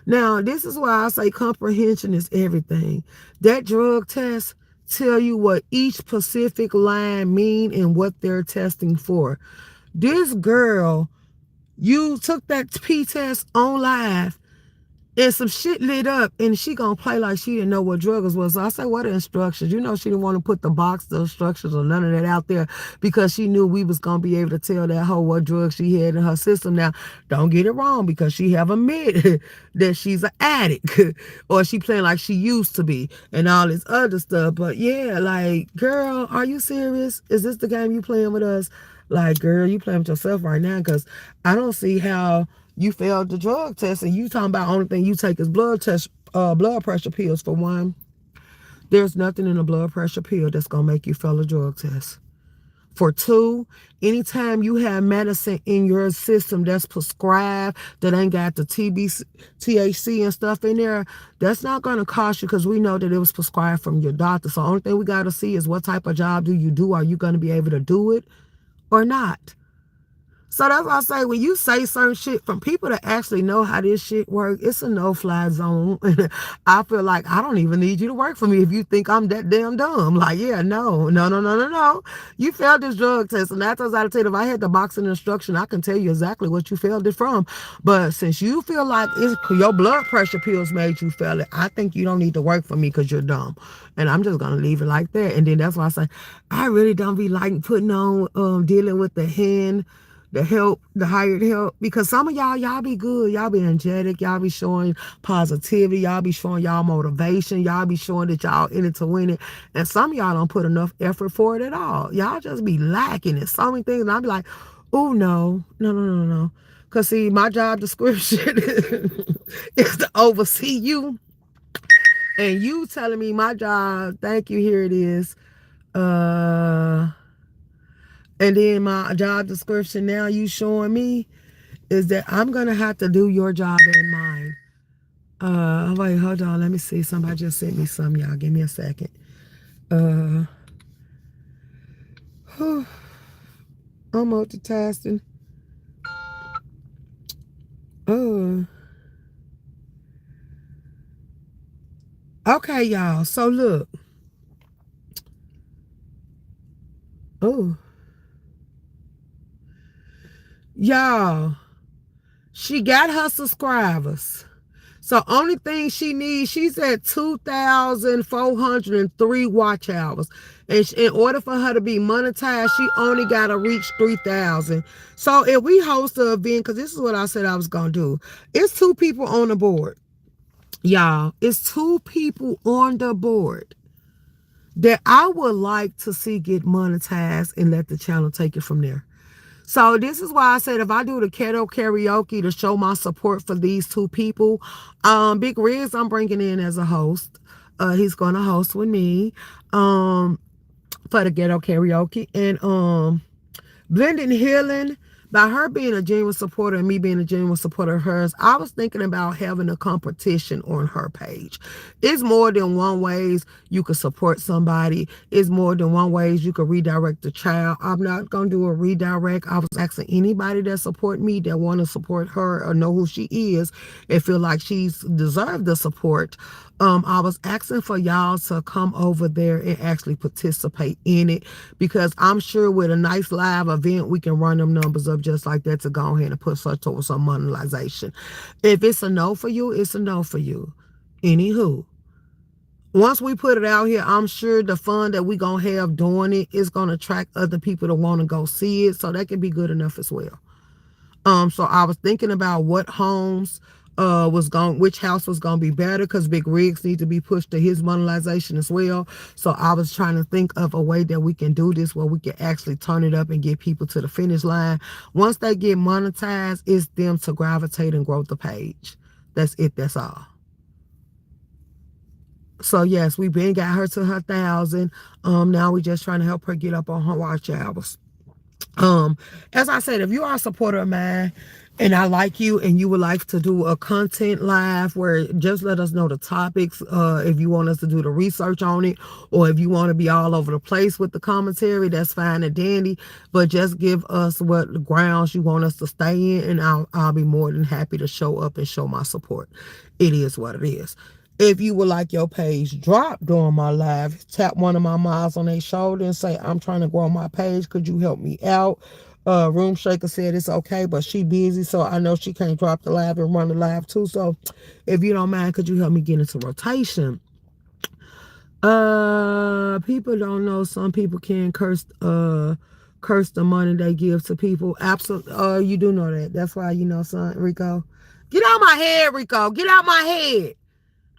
Now, this is why I say comprehension is everything. That drug test tell you what each specific line mean and what they're testing for. This girl, you took that P test on live and some shit lit up and she gonna play like she didn't know what drugs was. So I say, what are instructions? You know she didn't want to put the box, the instructions or none of that out there because she knew we was gonna be able to tell that hoe what drugs she had in her system. Now, don't get it wrong because she have admitted that she's an addict or she playing like she used to be and all this other stuff. But yeah, like, girl, are you serious? Is this the game you playing with us? Like, girl, you playing with yourself right now because I don't see how you failed the drug test and you talking about only thing you take is blood pressure pills. For one, there's nothing in a blood pressure pill that's gonna make you fail a drug test. For two, anytime you have medicine in your system that's prescribed that ain't got the THC and stuff in there, that's not gonna cost you because we know that it was prescribed from your doctor. So the only thing we gotta see is what type of job do you do? Are you gonna be able to do it or not? So that's why I say when you say certain shit from people that actually know how this shit works, it's a no-fly zone. I feel like I don't even need you to work for me if you think I'm that damn dumb. Like, yeah, no. You failed this drug test. And that's what I tell you, if I had the boxing instruction, I can tell you exactly what you failed it from. But since you feel like your blood pressure pills made you fail it, I think you don't need to work for me because you're dumb. And I'm just going to leave it like that. And then that's why I say, I really don't be like putting on, dealing with the help, the hired help, because some of y'all be good, y'all be energetic, y'all be showing positivity, y'all be showing y'all motivation, y'all be showing that y'all in it to win it, and some of y'all don't put enough effort for it at all. Y'all just be lacking in so many things, and I be like, oh no, because see, my job description is to oversee you, and you telling me my job, thank you, here it is, and then my job description now you showing me is that I'm going to have to do your job and mine. Wait, hold on. Let me see. Somebody just sent me some, y'all. Give me a second. I'm multitasking. Okay, y'all. So look. Y'all, she got her subscribers. So only thing she needs, she's at 2,403 watch hours. And in order for her to be monetized, she only got to reach 3,000. So if we host an event, because this is what I said I was going to do. It's 2 people on the board. Y'all, it's 2 people on the board that I would like to see get monetized and let the channel take it from there. So this is why I said if I do the keto karaoke to show my support for these 2 people, Big Riz I'm bringing in as a host. He's gonna host with me for the ghetto karaoke. And Blending Healing, by her being a genuine supporter and me being a genuine supporter of hers, I was thinking about having a competition on her page. It's more than one ways you could support somebody. It's more than one ways you could redirect the child. I'm not going to do a redirect. I was asking anybody that support me, that want to support her or know who she is and feel like she's deserved the support. I was asking for y'all to come over there and actually participate in it, because I'm sure with a nice live event, we can run them numbers up just like that to go ahead and put such towards some monetization. If it's a no for you, it's a no for you. Anywho, once we put it out here, I'm sure the fun that we going to have doing it is going to attract other people to want to go see it. So that can be good enough as well. So I was thinking about what homes which house was gonna be better, because Big Riggs need to be pushed to his monetization as well. So I was trying to think of a way that we can do this where we can actually turn it up and get people to the finish line. Once they get monetized, it's them to gravitate and grow the page. That's it, that's all. So yes, we been got her to her 1,000. Now we just trying to help her get up on her watch hours. As I said, if you are a supporter of mine and I like you and you would like to do a content live, where just let us know the topics, if you want us to do the research on it, or if you want to be all over the place with the commentary, that's fine and dandy, but just give us what grounds you want us to stay in, and I'll be more than happy to show up and show my support. It is what it is. If you would like your page dropped during my live, tap one of my moms on their shoulder and say, I'm trying to grow my page. Could you help me out? Room Shaker said it's okay, but she busy, so I know she can't drop the live and run the live too. So if you don't mind, could you help me get into rotation? People don't know some people can curse the money they give to people. Absolutely. You do know that. That's why, son, Rico. Get out my head, Rico. Get out my head.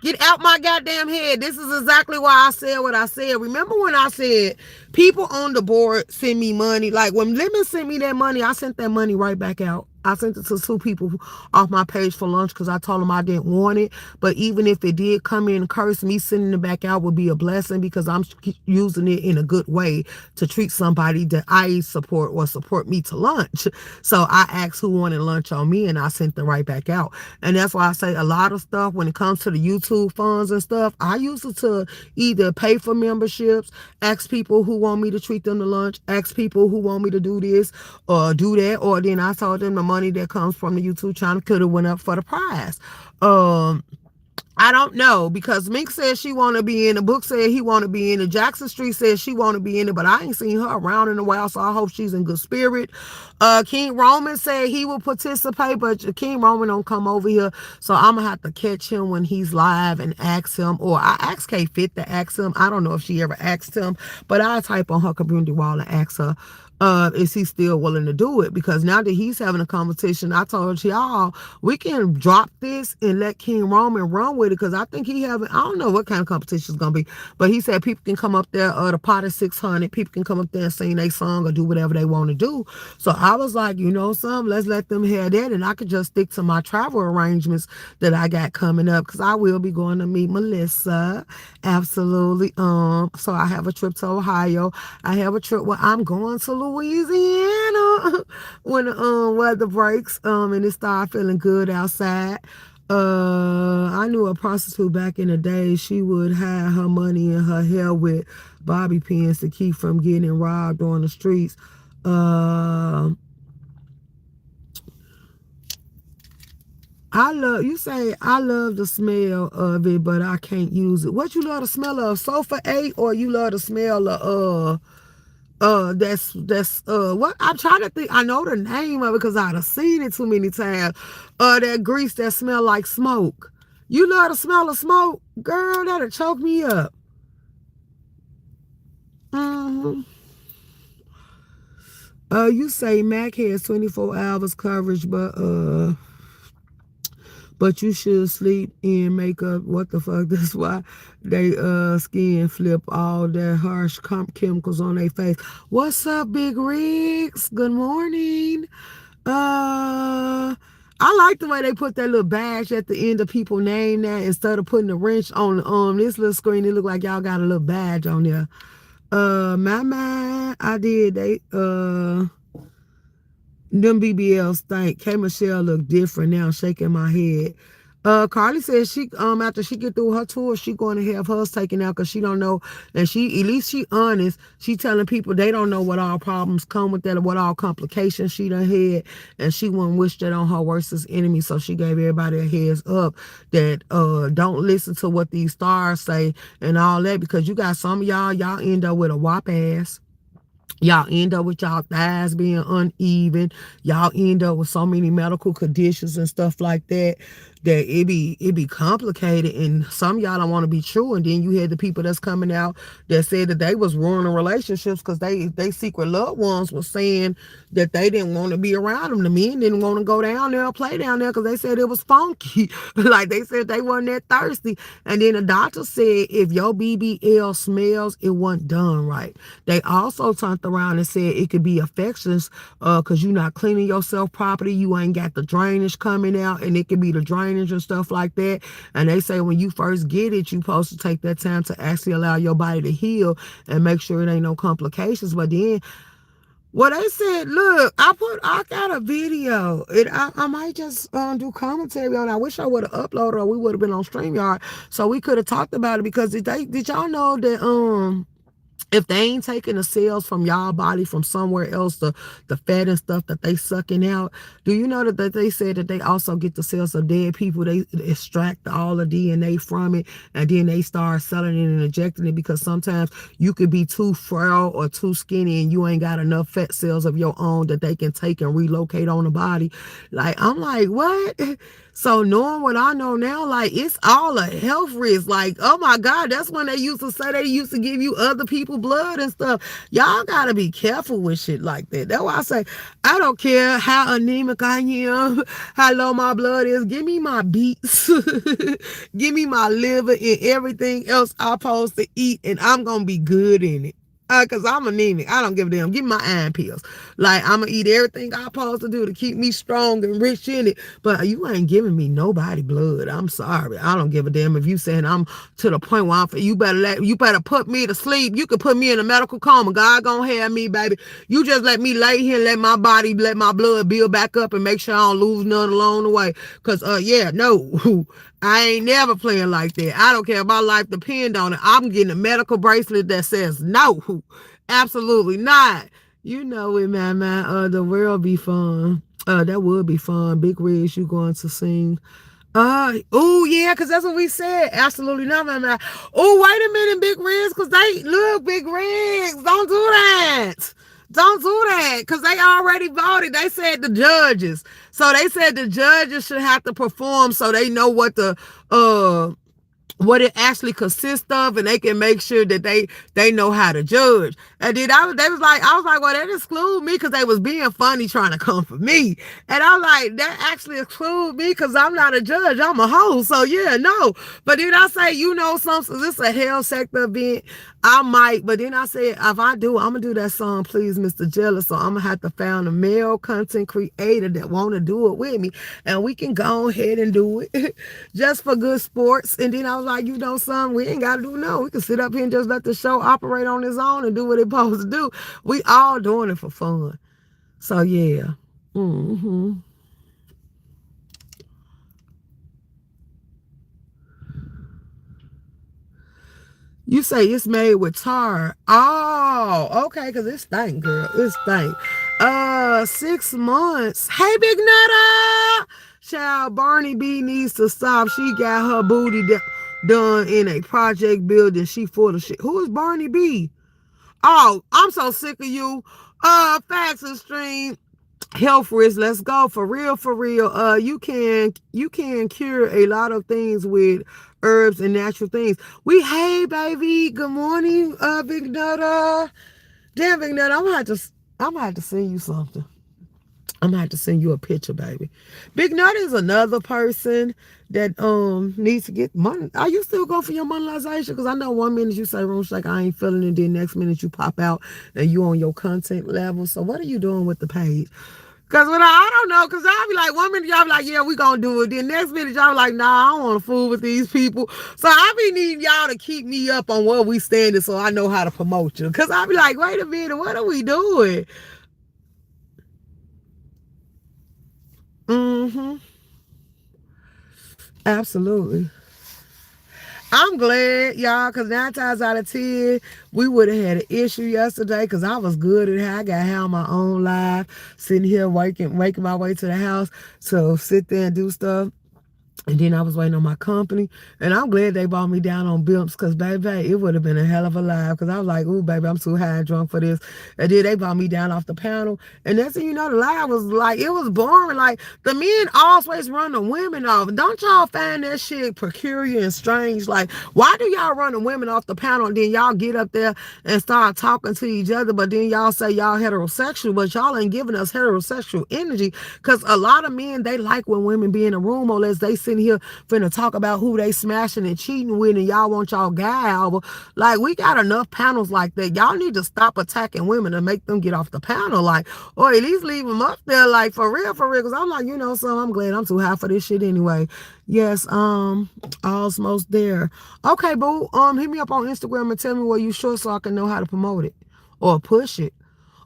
Get out my goddamn head. This is exactly why I said what I said. Remember when I said people on the board send me money? Like when Lemon sent me that money, I sent that money right back out. I sent it to 2 people off my page for lunch because I told them I didn't want it. But even if it did come in and curse, me sending it back out would be a blessing, because I'm using it in a good way to treat somebody that I support or support me to lunch. So I asked who wanted lunch on me and I sent them right back out. And that's why I say a lot of stuff when it comes to the YouTube funds and stuff, I use it to either pay for memberships, ask people who want me to treat them to lunch, ask people who want me to do this or do that, or then I told them the money that comes from the YouTube channel could have went up for the prize. I don't know, because Mink says she want to be in. The book said he want to be in it. Jackson Street says she want to be in it, but I ain't seen her around in a while, so I hope she's in good spirit. King Roman said he will participate, but King Roman don't come over here, so I'm going to have to catch him when he's live and ask him, or I asked K Fit to ask him. I don't know if she ever asked him, but I'll type on her community wall and ask her is he still willing to do it? Because now that he's having a competition, I told y'all we can drop this and let King Roman run with it, because I think he having, I don't know what kind of competition is gonna be, but he said people can come up there, the pot is 600, people can come up there and sing their song or do whatever they want to do. So I was like, let's let them have that, and I could just stick to my travel arrangements that I got coming up, because I will be going to meet Melissa. Absolutely. So I have a trip to Ohio. I have a trip where I'm going to Louisiana when the weather breaks and it start feeling good outside. I knew a prostitute back in the day. She would hide her money in her hair with bobby pins to keep from getting robbed on the streets. I love the smell of it, but I can't use it. What you love the smell of? Sofa 8, or you love the smell of that's what I'm trying to think. I know the name of it because I've seen it too many times. That grease that smell like smoke. You love the smell of smoke? Girl, that'll choke me up. You say Mac has 24 hours coverage, but you should sleep in makeup. What the fuck? That's why they skin flip all that harsh chemicals on their face. What's up, Big Rigs? Good morning. I like the way they put that little badge at the end of people's name now instead of putting a wrench on this little screen. It look like y'all got a little badge on there. I did. Them BBLs stink. K Michelle look different now, shaking my head. Carly says she after she get through her tour, she going to have hers taken out because she don't know, and she at least she honest. She telling people they don't know what all problems come with that or what all complications she done had, and she wouldn't wish that on her worstest enemy. So she gave everybody a heads up that don't listen to what these stars say and all that, because you got some of y'all end up with a whop ass. Y'all end up with y'all thighs being uneven. Y'all end up with so many medical conditions and stuff like that, that it be complicated. And some of y'all don't want to be true. And then you had the people that's coming out that said that they was ruining relationships because they secret loved ones was saying that they didn't want to be around them. The men didn't want to go down there or play down there because they said it was funky. Like they said they wasn't that thirsty. And then the doctor said if your BBL smells, it wasn't done right. They also turned around and said it could be infectious because you're not cleaning yourself properly. You ain't got the drainage coming out, and it could be the drainage and stuff like that. And they say when you first get it, you're supposed to take that time to actually allow your body to heal and make sure it ain't no complications. But then well, they said, look, I got a video. I might just do commentary on it. I wish I would have uploaded or we would have been on StreamYard so we could have talked about it, because did y'all know that if they ain't taking the cells from y'all body from somewhere else, the fat and stuff that they sucking out, do you know that they said that they also get the cells of dead people? They extract all the DNA from it, and then they start selling it and injecting it, because sometimes you could be too frail or too skinny and you ain't got enough fat cells of your own that they can take and relocate on the body. Like, I'm like, what? So knowing what I know now, like, it's all a health risk. Like, oh my God, that's when they used to say they used to give you other people blood and stuff. Y'all gotta be careful with shit like that. That's why I say, I don't care how anemic I am, how low my blood is. Give me my beets, give me my liver and everything else I'm supposed to eat, and I'm gonna be good in it. Cause I'm anemic. I don't give a damn. Give me my iron pills. Like, I'm gonna eat everything I'm supposed to do to keep me strong and rich in it. But you ain't giving me nobody blood. I'm sorry. I don't give a damn if you saying I'm to the point where you better put me to sleep. You could put me in a medical coma. God gonna have me, baby. You just let me lay here and let my blood build back up and make sure I don't lose none along the way. Cause no. I ain't never playing like that. I don't care if my life depend on it. I'm getting a medical bracelet that says no, absolutely not. You know it, man. The world be fun. That would be fun. Big Riz, you going to sing? Oh yeah, because that's what we said. Absolutely not, man. Oh, wait a minute, Big Riz, because Big Riz, don't do that. Don't do that, because they already voted. They said the judges. So they said the judges should have to perform so they know what it actually consists of, and they can make sure that they know how to judge. And then I was like, well, that exclude me because they was being funny trying to come for me. And I was like, that actually exclude me because I'm not a judge, I'm a host. So yeah, no. But then I say, this is a hell sector event. I might, but then I said, if I do, I'm gonna do that song, Please Mr. Jealous. So I'm gonna have to find a male content creator that wanna do it with me, and we can go ahead and do it just for good sports. And then I was like, son, we ain't gotta do no. We can sit up here and just let the show operate on its own and do what it's supposed to do. We all doing it for fun. So yeah. You say it's made with tar. Oh, okay, because it stank, girl. It stank. 6 months. Hey, Big Nutter! Child, Barney B needs to stop. She got her booty done in a project building. She full of shit. Who is Barney B? Oh, I'm so sick of you. Facts and Stream. Health risk. Let's go. For real, for real. You can cure a lot of things with herbs and natural things. Hey baby, good morning, Big Nutter. Damn, Big Nutter, I'm gonna have to send you something. I'm gonna have to send you a picture, baby. Big Nut is another person that needs to get money. Are you still going for your monetization? Because I know 1 minute you say Room Shaker, I ain't feeling it, then next minute you pop out and you on your content level. So what are you doing with the page? Cause when I don't know, cause y'all be like, one minute y'all be like, yeah, we gonna do it. Then next minute y'all be like, nah, I don't want to fool with these people. So I be needing y'all to keep me up on where we standing so I know how to promote you. Cause I be like, wait a minute, what are we doing? Mm-hmm. Absolutely. I'm glad, y'all, because 9 times out of 10, we would have had an issue yesterday because I was good at it. I got to have my own life, sitting here waking my way to the house to sit there and do stuff. And then I was waiting on my company. And I'm glad they brought me down on Bimps because, baby, it would have been a hell of a live because I was like, ooh, baby, I'm too high and drunk for this. And then they brought me down off the panel. And that's when you know the live was like, it was boring. Like, the men always run the women off. Don't y'all find that shit peculiar and strange? Like, why do y'all run the women off the panel and then y'all get up there and start talking to each other, but then y'all say y'all heterosexual, but y'all ain't giving us heterosexual energy? Because a lot of men, they like when women be in a room unless they sitting here finna talk about who they smashing and cheating with and y'all want y'all guy album. Like, we got enough panels like that. Y'all need to stop attacking women and make them get off the panel, like, or at least leave them up there, like, for real, because I'm like, so I'm glad I'm too high for this shit anyway. Yes, all's most there. Okay, boo, hit me up on Instagram and tell me where you sure so I can know how to promote it or push it.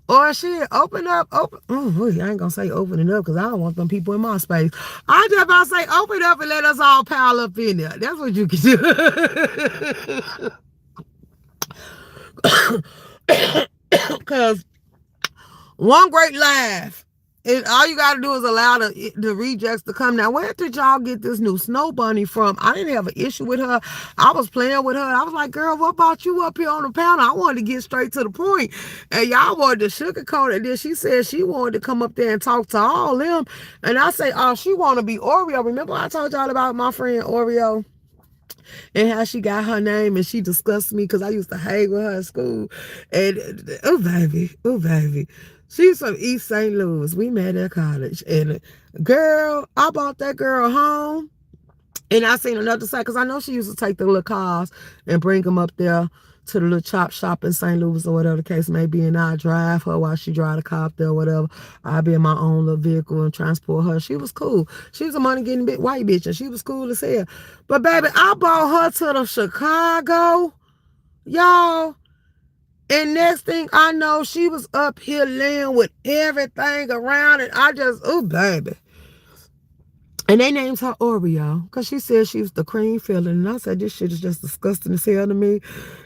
Or shit, open up, open. I ain't gonna say open it up because I don't want them people in my space. I just about to say open up and let us all pile up in there. That's what you can do. Because one great laugh. And all you got to do is allow the rejects to come. Now, where did y'all get this new snow bunny from? I didn't have an issue with her. I was playing with her. I was like, girl, what about you up here on the panel? I wanted to get straight to the point. And y'all wanted to sugarcoat it. Then she said she wanted to come up there and talk to all them. And I say, oh, she want to be Oreo. Remember I told y'all about my friend Oreo? And how she got her name and she discussed me because I used to hang with her at school. And oh baby. She's from East St. Louis. We met at college. And girl, I brought that girl home. And I seen another side because I know she used to take the little cars and bring them up there to the little chop shop in St. Louis or whatever the case may be. And I drive her while she drive the car up there or whatever. I'll be in my own little vehicle and transport her. She was cool. She was a money getting bit white bitch and she was cool as hell. But baby, I brought her to the Chicago, y'all. And next thing I know, she was up here laying with everything around it. I just, oh baby. And they named her Oreo because she said she was the cream filling. And I said, this shit is just disgusting as hell to me.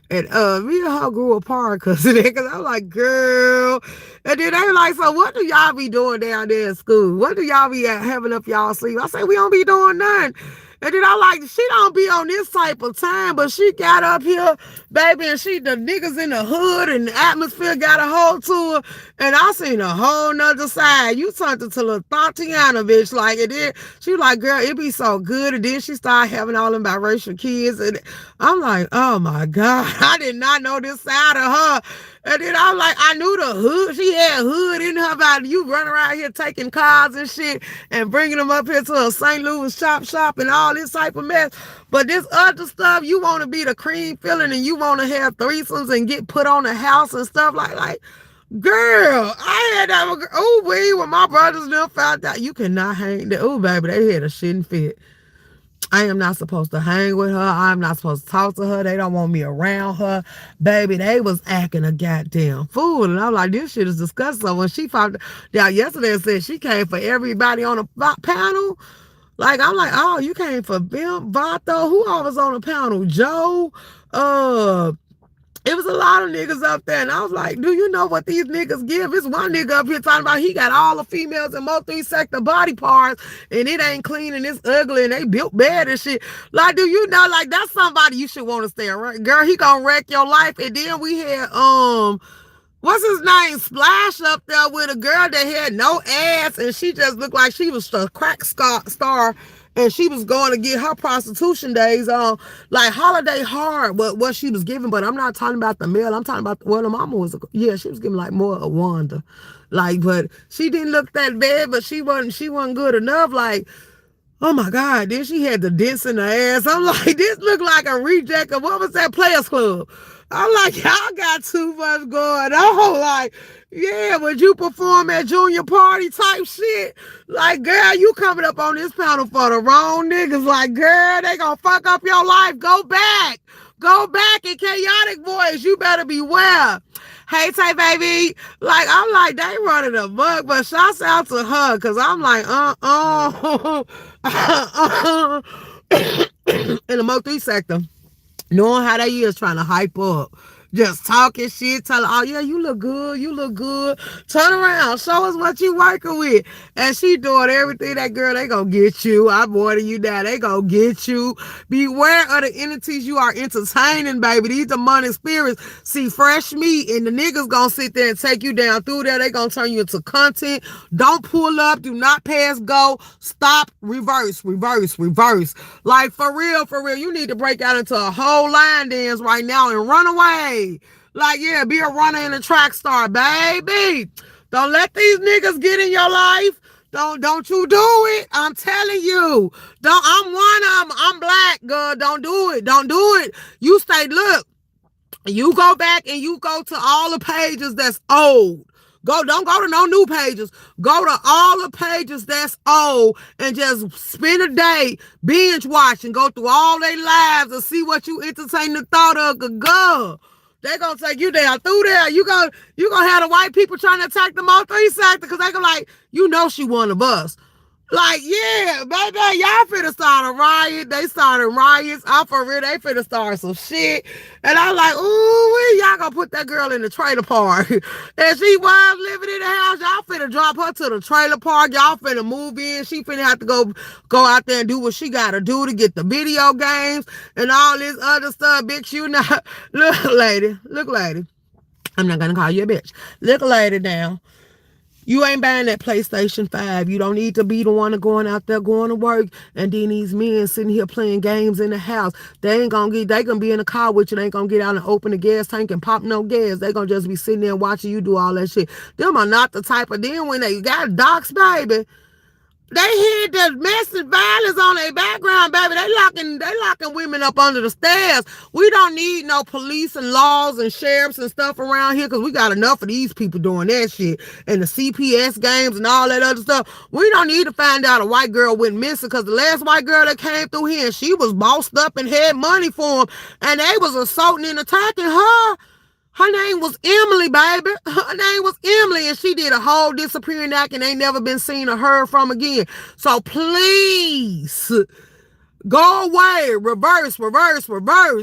And me and her grew apart because of that. Because I was like, girl. And then they were like, so what do y'all be doing down there in school? What do y'all be having up y'all sleep? I said, we don't be doing nothing. And then I like, she don't be on this type of time, but she got up here, baby, and the niggas in the hood and the atmosphere got a hold to her. And I seen a whole nother side. You turned into little Tatiana, bitch. Like, and then she was like, girl, it be so good. And then she started having all them biracial kids. And I'm like, oh my God, I did not know this side of her. And then I was like, I knew the hood. She had hood in her body. You run around here taking cars and shit and bringing them up here to a St. Louis shop and all this type of mess. But this other stuff, you want to be the cream filling and you want to have threesomes and get put on a house and stuff like, girl, I had that. Oh, when my brothers them found out you cannot hang. Oh, baby, they had a shitting fit. I am not supposed to hang with her. I'm not supposed to talk to her. They don't want me around her. Baby, they was acting a goddamn fool. And I'm like, this shit is disgusting. So when she found out yesterday and said she came for everybody on the panel, like, I'm like, oh, you came for Bim, Vato? Who all was on the panel? Joe? It was a lot of niggas up there, and I was like, do you know what these niggas give? It's one nigga up here talking about he got all the females in multi-sector body parts, and it ain't clean, and it's ugly, and they built bad and shit. Like, do you know, like, that's somebody you should want to stay around. Girl, he gonna wreck your life. And then we had, what's his name? Splash up there with a girl that had no ass, and she just looked like she was a crack star. And she was going to get her prostitution days on, like holiday hard, what she was giving. But I'm not talking about the male. I'm talking about, well, the mama was, she was giving like more a Wanda. Like, but she didn't look that bad, but she wasn't good enough. Like, oh my God, then she had the dents in her ass. I'm like, this looked like a reject of, what was that, Players Club? I'm like, y'all got too much going on. Like, yeah, would you perform at junior party type shit? Like, girl, you coming up on this panel for the wrong niggas. Like, girl, they gonna fuck up your life. Go back. Go back in chaotic voice. You better beware. Hey, Tay baby. Like, I'm like, they running a mug, but shouts out to her, because I'm like, in the Mo 3 sector, knowing how they is trying to hype up. Just talking shit, telling, oh yeah, you look good, you look good. Turn around, show us what you working with. And she doing everything. That girl, they gonna get you. I'm warning you now, they gonna get you. Beware of the entities you are entertaining, baby. These demonic spirits see fresh meat, and the niggas gonna sit there and take you down through there. They gonna turn you into content. Don't pull up, do not pass go. Stop, reverse, reverse, reverse. Like, for real, you need to break out into a whole line dance right now and run away. Like, yeah, be a runner and a track star, baby. Don't let these niggas get in your life. Don't you do it. I'm telling you. I'm one of them. I'm black, girl. Don't do it. Don't do it. You stay, look, you go back and you go to all the pages that's old. Don't go to no new pages. Go to all the pages that's old and just spend a day binge watching. Go through all their lives and see what you entertain the thought of. Girl, they gonna take you down through there. You gonna have the white people trying to attack the Mo 3 sector, because they go like, you know she one of us. Like, yeah, baby, y'all finna start a riot. They started riots. I'm for real. They finna start some shit. And I'm like, ooh, y'all gonna put that girl in the trailer park. And she was living in the house. Y'all finna drop her to the trailer park. Y'all finna move in. She finna have to go out there and do what she gotta do to get the video games and all this other stuff. Bitch, you not. Look, lady. I'm not gonna call you a bitch. Look, lady, now. You ain't buying that PlayStation 5. You don't need to be the one going out there going to work, and then these men sitting here playing games in the house. They gonna be in the car with you. They ain't gonna get out and open the gas tank and pop no gas. They gonna just be sitting there watching you do all that shit. Them are not the type of, then when they got docs, baby, they hear the domestic violence on their background, baby. They locking women up under the stairs. We don't need no police and laws and sheriffs and stuff around here, because we got enough of these people doing that shit. And the CPS games and all that other stuff. We don't need to find out a white girl went missing, because the last white girl that came through here, she was bossed up and had money for them, and they was assaulting and attacking her. Her name was Emily, baby. Her name was Emily, and she did a whole disappearing act and ain't never been seen or heard from again. So please, go away. Reverse.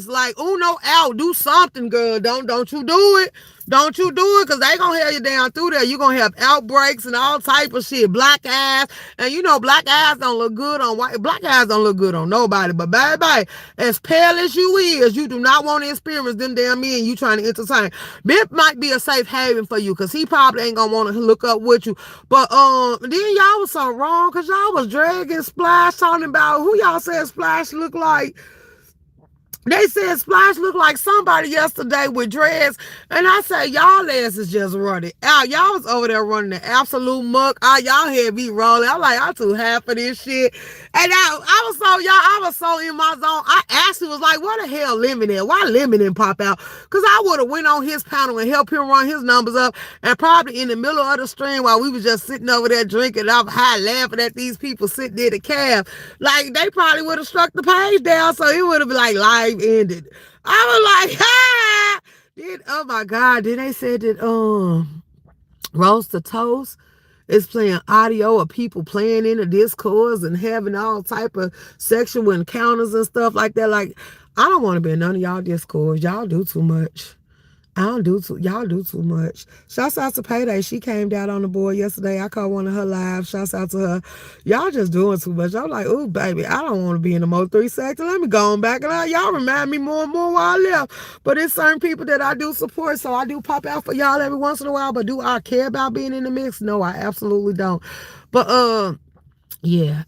Like, Uno out. Do something, girl. Don't you do it. Don't you do it, because they gonna have you down through there. You gonna have outbreaks and all type of shit. Black eyes. And you know black eyes don't look good on white. Black eyes don't look good on nobody. But baby, as pale as you is, you do not want to experience them damn men you trying to entertain. Bip might be a safe haven for you, because he probably ain't gonna want to look up with you. But then y'all was so wrong, because y'all was dragging Splash, talking about who y'all said Splash look like. They said Splash looked like somebody yesterday with dreads. And I said, y'all asses just running out. Y'all was over there running the absolute muck. Y'all had me rolling. I'm like, I'm too happy for this shit. And I was so in my zone. I actually was like, what the hell Lemon at? Why Lemon didn't pop out? Because I would have went on his panel and helped him run his numbers up. And probably in the middle of the stream while we was just sitting over there drinking, I'm high laughing at these people sitting there to cab. Like, they probably would have struck the page down. So it would have been like live ended. I was like, ha! Oh my God. Then they said that Roast the Toast is playing audio of people playing in the Discords and having all type of sexual encounters and stuff like that. Like, I don't want to be in none of y'all Discords. Y'all do too much. Y'all do too much. Shouts out to Payday. She came down on the board yesterday. I caught one of her live. Shouts out to her. Y'all just doing too much. I'm like, ooh, baby, I don't want to be in the Mo 3 sector. Let me go on back. And y'all remind me more and more while I left. But it's certain people that I do support, so I do pop out for y'all every once in a while. But do I care about being in the mix? No, I absolutely don't. But yeah,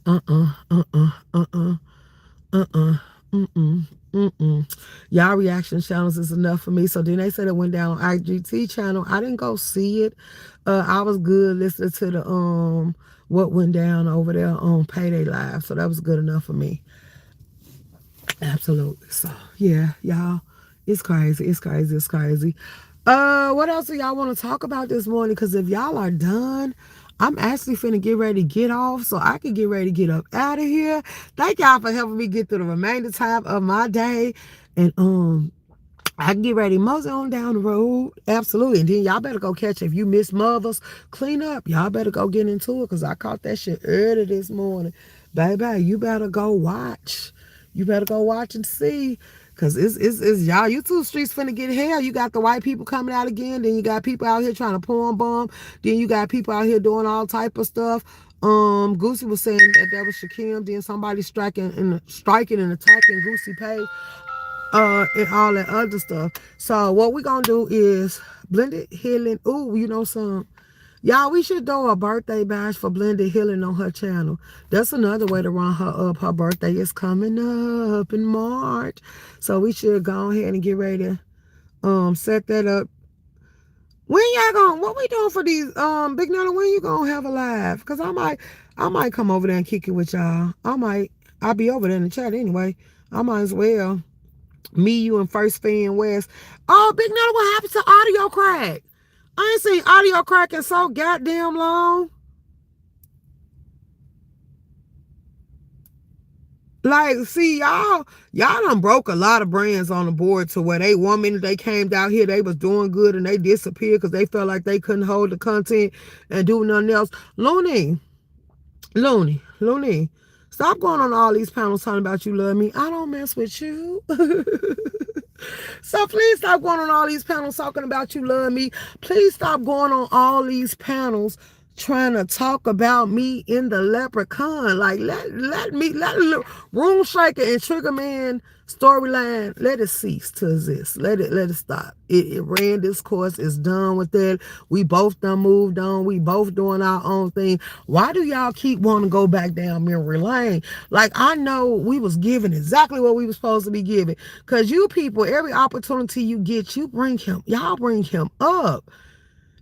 y'all reaction channels is enough for me. So then they said it went down on IGT channel. I didn't go see it. I was good listening to the what went down over there on Payday Live. So that was good enough for me. Absolutely. So yeah, y'all It's crazy. It's crazy. It's crazy. What else do y'all want to talk about this morning? Because if y'all are done, I'm actually finna get ready to get off so I can get ready to get up out of here. Thank y'all for helping me get through the remainder time of my day. And I can get ready, mosey on down the road. Absolutely. And then y'all better go catch it. If you miss Mothers, clean up. Y'all better go get into it because I caught that shit early this morning. Baby, you better go watch. You better go watch and see. Because it's y'all YouTube streets finna get hell. You got the white people coming out again. Then you got people out here trying to porn bomb. Then you got people out here doing all type of stuff. Goosey was saying that was Shakim. Then somebody striking and attacking Goosey page. And all that other stuff. So what we gonna do is Blended Healing. Ooh, you know some. Y'all, we should do a birthday bash for Blended Healing on her channel. That's another way to run her up. Her birthday is coming up in March. So we should go ahead and get ready to set that up. When y'all going, what we doing for these Big Nana, when you gonna have a live? Cause I might come over there and kick it with y'all. I'll be over there in the chat anyway. I might as well. Me, you, and First Fan West. Oh, Big Nana, what happened to audio crack? I ain't seen audio crack in so goddamn long. Like, see, y'all done broke a lot of brands on the board to where they 1 minute they came down here, they was doing good and they disappeared because they felt like they couldn't hold the content and do nothing else. Looney. Stop going on all these panels talking about you love me. I don't mess with you. So please stop going on all these panels talking about you love me. Please stop going on all these panels trying to talk about me in the leprechaun. Like let Room Shaker and Trigger Man storyline, let it cease to exist. Let it stop. It ran this course. It's done with that. We both done moved on. We both doing our own thing. Why do y'all keep wanting to go back down memory lane? Like, I know we was given exactly what we was supposed to be given. Cause you people, every opportunity you get, y'all bring him up.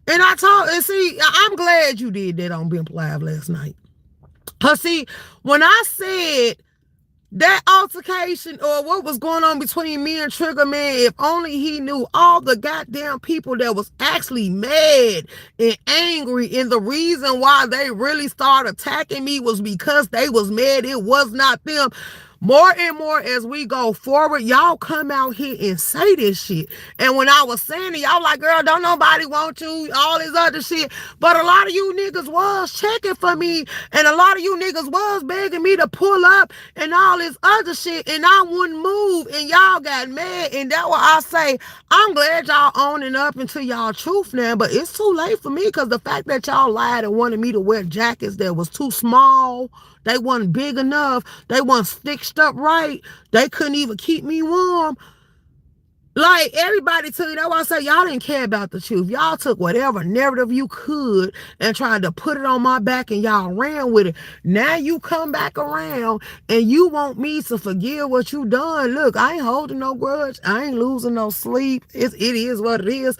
And I'm glad you did that on Bimp Live last night. Cause see, when I said that altercation or what was going on between me and Trigger Man, if only he knew all the goddamn people that was actually mad and angry, and the reason why they really started attacking me was because they was mad. It was not them. More and more as we go forward, y'all come out here and say this shit. And when I was saying it, y'all like, girl, don't nobody want you, all this other shit. But a lot of you niggas was checking for me, and a lot of you niggas was begging me to pull up and all this other shit, and I wouldn't move, and y'all got mad. And that's why I say, I'm glad y'all owning up into y'all truth now, but it's too late for me, because the fact that y'all lied and wanted me to wear jackets that was too small, they wasn't big enough, they wasn't stitched up right, they couldn't even keep me warm. Like, everybody took it. That's why I say y'all didn't care about the truth. Y'all took whatever narrative you could and tried to put it on my back, and y'all ran with it. Now you come back around and you want me to forgive what you done. Look, I ain't holding no grudge. I ain't losing no sleep. It is what it is.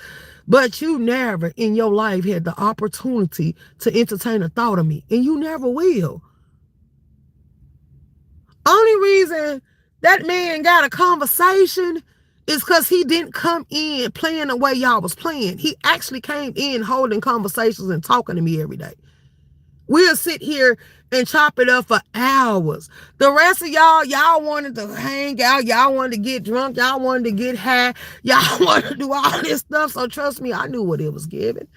But you never in your life had the opportunity to entertain a thought of me, and you never will. Only reason that man got a conversation is because he didn't come in playing the way y'all was playing. He actually came in holding conversations and talking to me every day. We'll sit here and chop it up for hours. The rest of y'all wanted to hang out. Y'all wanted to get drunk. Y'all wanted to get high. Y'all wanted to do all this stuff. So trust me, I knew what it was giving.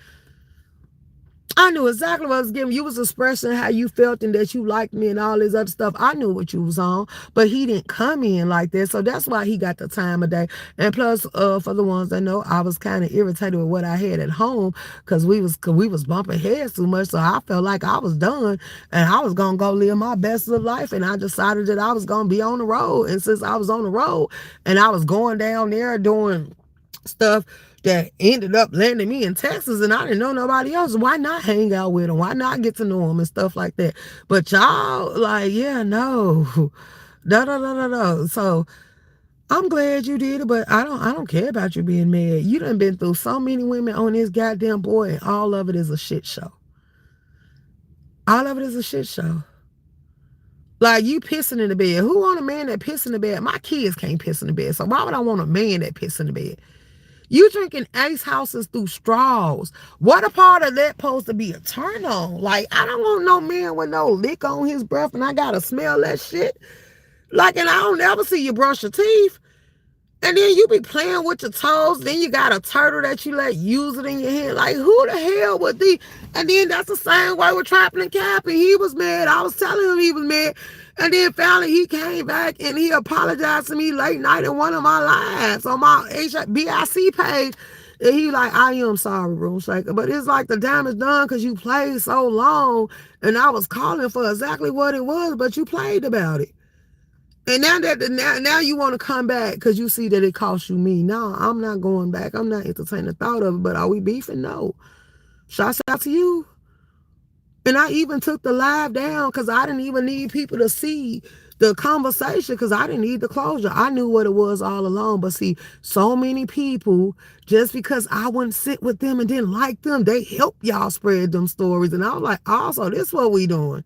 I knew exactly what I was giving. You was expressing how you felt and that you liked me and all this other stuff. I knew what you was on, but he didn't come in like that. So that's why he got the time of day. And plus, for the ones that know, I was kind of irritated with what I had at home because we was bumping heads too much. So I felt like I was done and I was going to go live my best of life. And I decided that I was going to be on the road. And since I was on the road and I was going down there doing stuff that ended up landing me in Texas and I didn't know nobody else, why not hang out with them? Why not get to know them and stuff like that? But y'all like, yeah, no. No. So I'm glad you did it, but I don't care about you being mad. You done been through so many women on this goddamn boy, and all of it is a shit show. All of it is a shit show. Like, you pissing in the bed. Who want a man that piss in the bed? My kids can't piss in the bed. So why would I want a man that piss in the bed? You drinking ice houses through straws. What a part of that supposed to be a turn on? Like, I don't want no man with no lick on his breath and I gotta smell that shit. Like, and I don't ever see you brush your teeth. And then you be playing with your toes. Then you got a turtle that you let use it in your hand. Like, who the hell would the? And then that's the same way with Trapping and Capping. He was mad. I was telling him he was mad. And then finally he came back and he apologized to me late night in one of my lives on my HBIC page. And he like, I am sorry, Room Shaker. But it's like the damage done because you played so long. And I was calling for exactly what it was, but you played about it. And now you want to come back because you see that it cost you me. No, I'm not going back. I'm not entertaining the thought of it. But are we beefing? No. Shouts out to you. And I even took the live down because I didn't even need people to see the conversation because I didn't need the closure. I knew what it was all along. But see, so many people, just because I wouldn't sit with them and didn't like them, they help y'all spread them stories. And I was like, also, this is what we doing.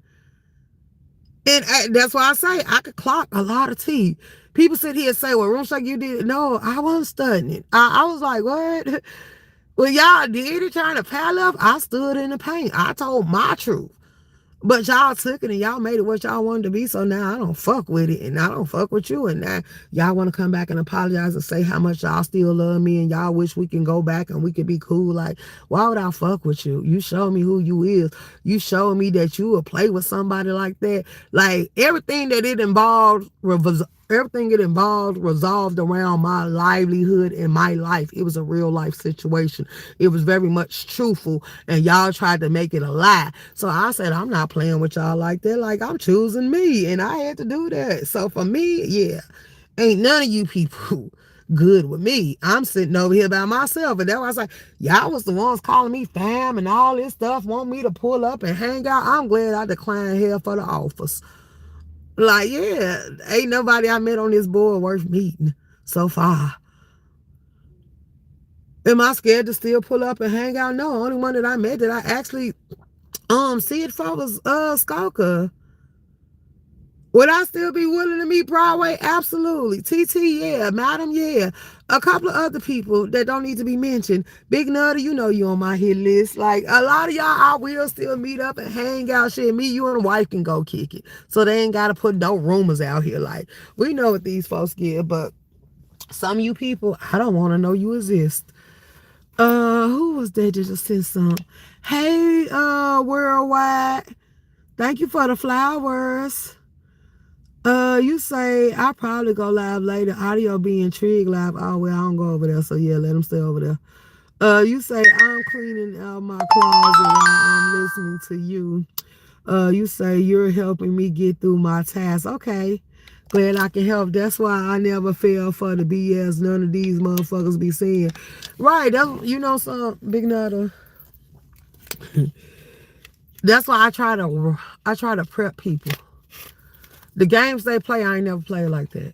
And that's why I say I could clock a lot of tea. People sit here and say, well, Room Shaker, you did it. No, I wasn't studying. I was like, what? Well, y'all did it trying to pile up. I stood in the paint. I told my truth. But y'all took it and y'all made it what y'all wanted to be. So now I don't fuck with it and I don't fuck with you. And now y'all want to come back and apologize and say how much y'all still love me and y'all wish we can go back and we could be cool. Like, why would I fuck with you? You show me who you is. You show me that you would play with somebody like that. Like, everything that it involved resolved around my livelihood and my life. It was a real life situation. It was very much truthful, and y'all tried to make it a lie. So I said, I'm not playing with y'all like that. Like, I'm choosing me, and I had to do that. So for me, yeah, ain't none of you people good with me. I'm sitting over here by myself, and that's why I was like, y'all was the ones calling me fam and all this stuff, want me to pull up and hang out. I'm glad I declined hell for the offers. Like, yeah, ain't nobody I met on this board worth meeting so far. Am I scared to still pull up and hang out? No, only one that I met that I actually see it for was Skalka. Would I still be willing to meet Broadway? Absolutely. TT, yeah. Madam, yeah. A couple of other people that don't need to be mentioned. Big Nutter, you know you on my hit list. Like, a lot of y'all, I will still meet up and hang out. Shit, me, you, and the wife can go kick it. So they ain't got to put no rumors out here. Like, we know what these folks get, but some of you people, I don't want to know you exist. Who was that that just said something? Hey, Worldwide. Thank you for the flowers. You say I probably go live later. Audio be intrigued live. Oh well, I don't go over there. So yeah, let them stay over there. You say I'm cleaning out my closet while I'm listening to you. You say you're helping me get through my tasks. Okay, glad I can help. That's why I never fell for the BS. None of these motherfuckers be saying. Right? That's, you know, some Big Nutter. That's why I try to prep people. The games they play, I ain't never played like that.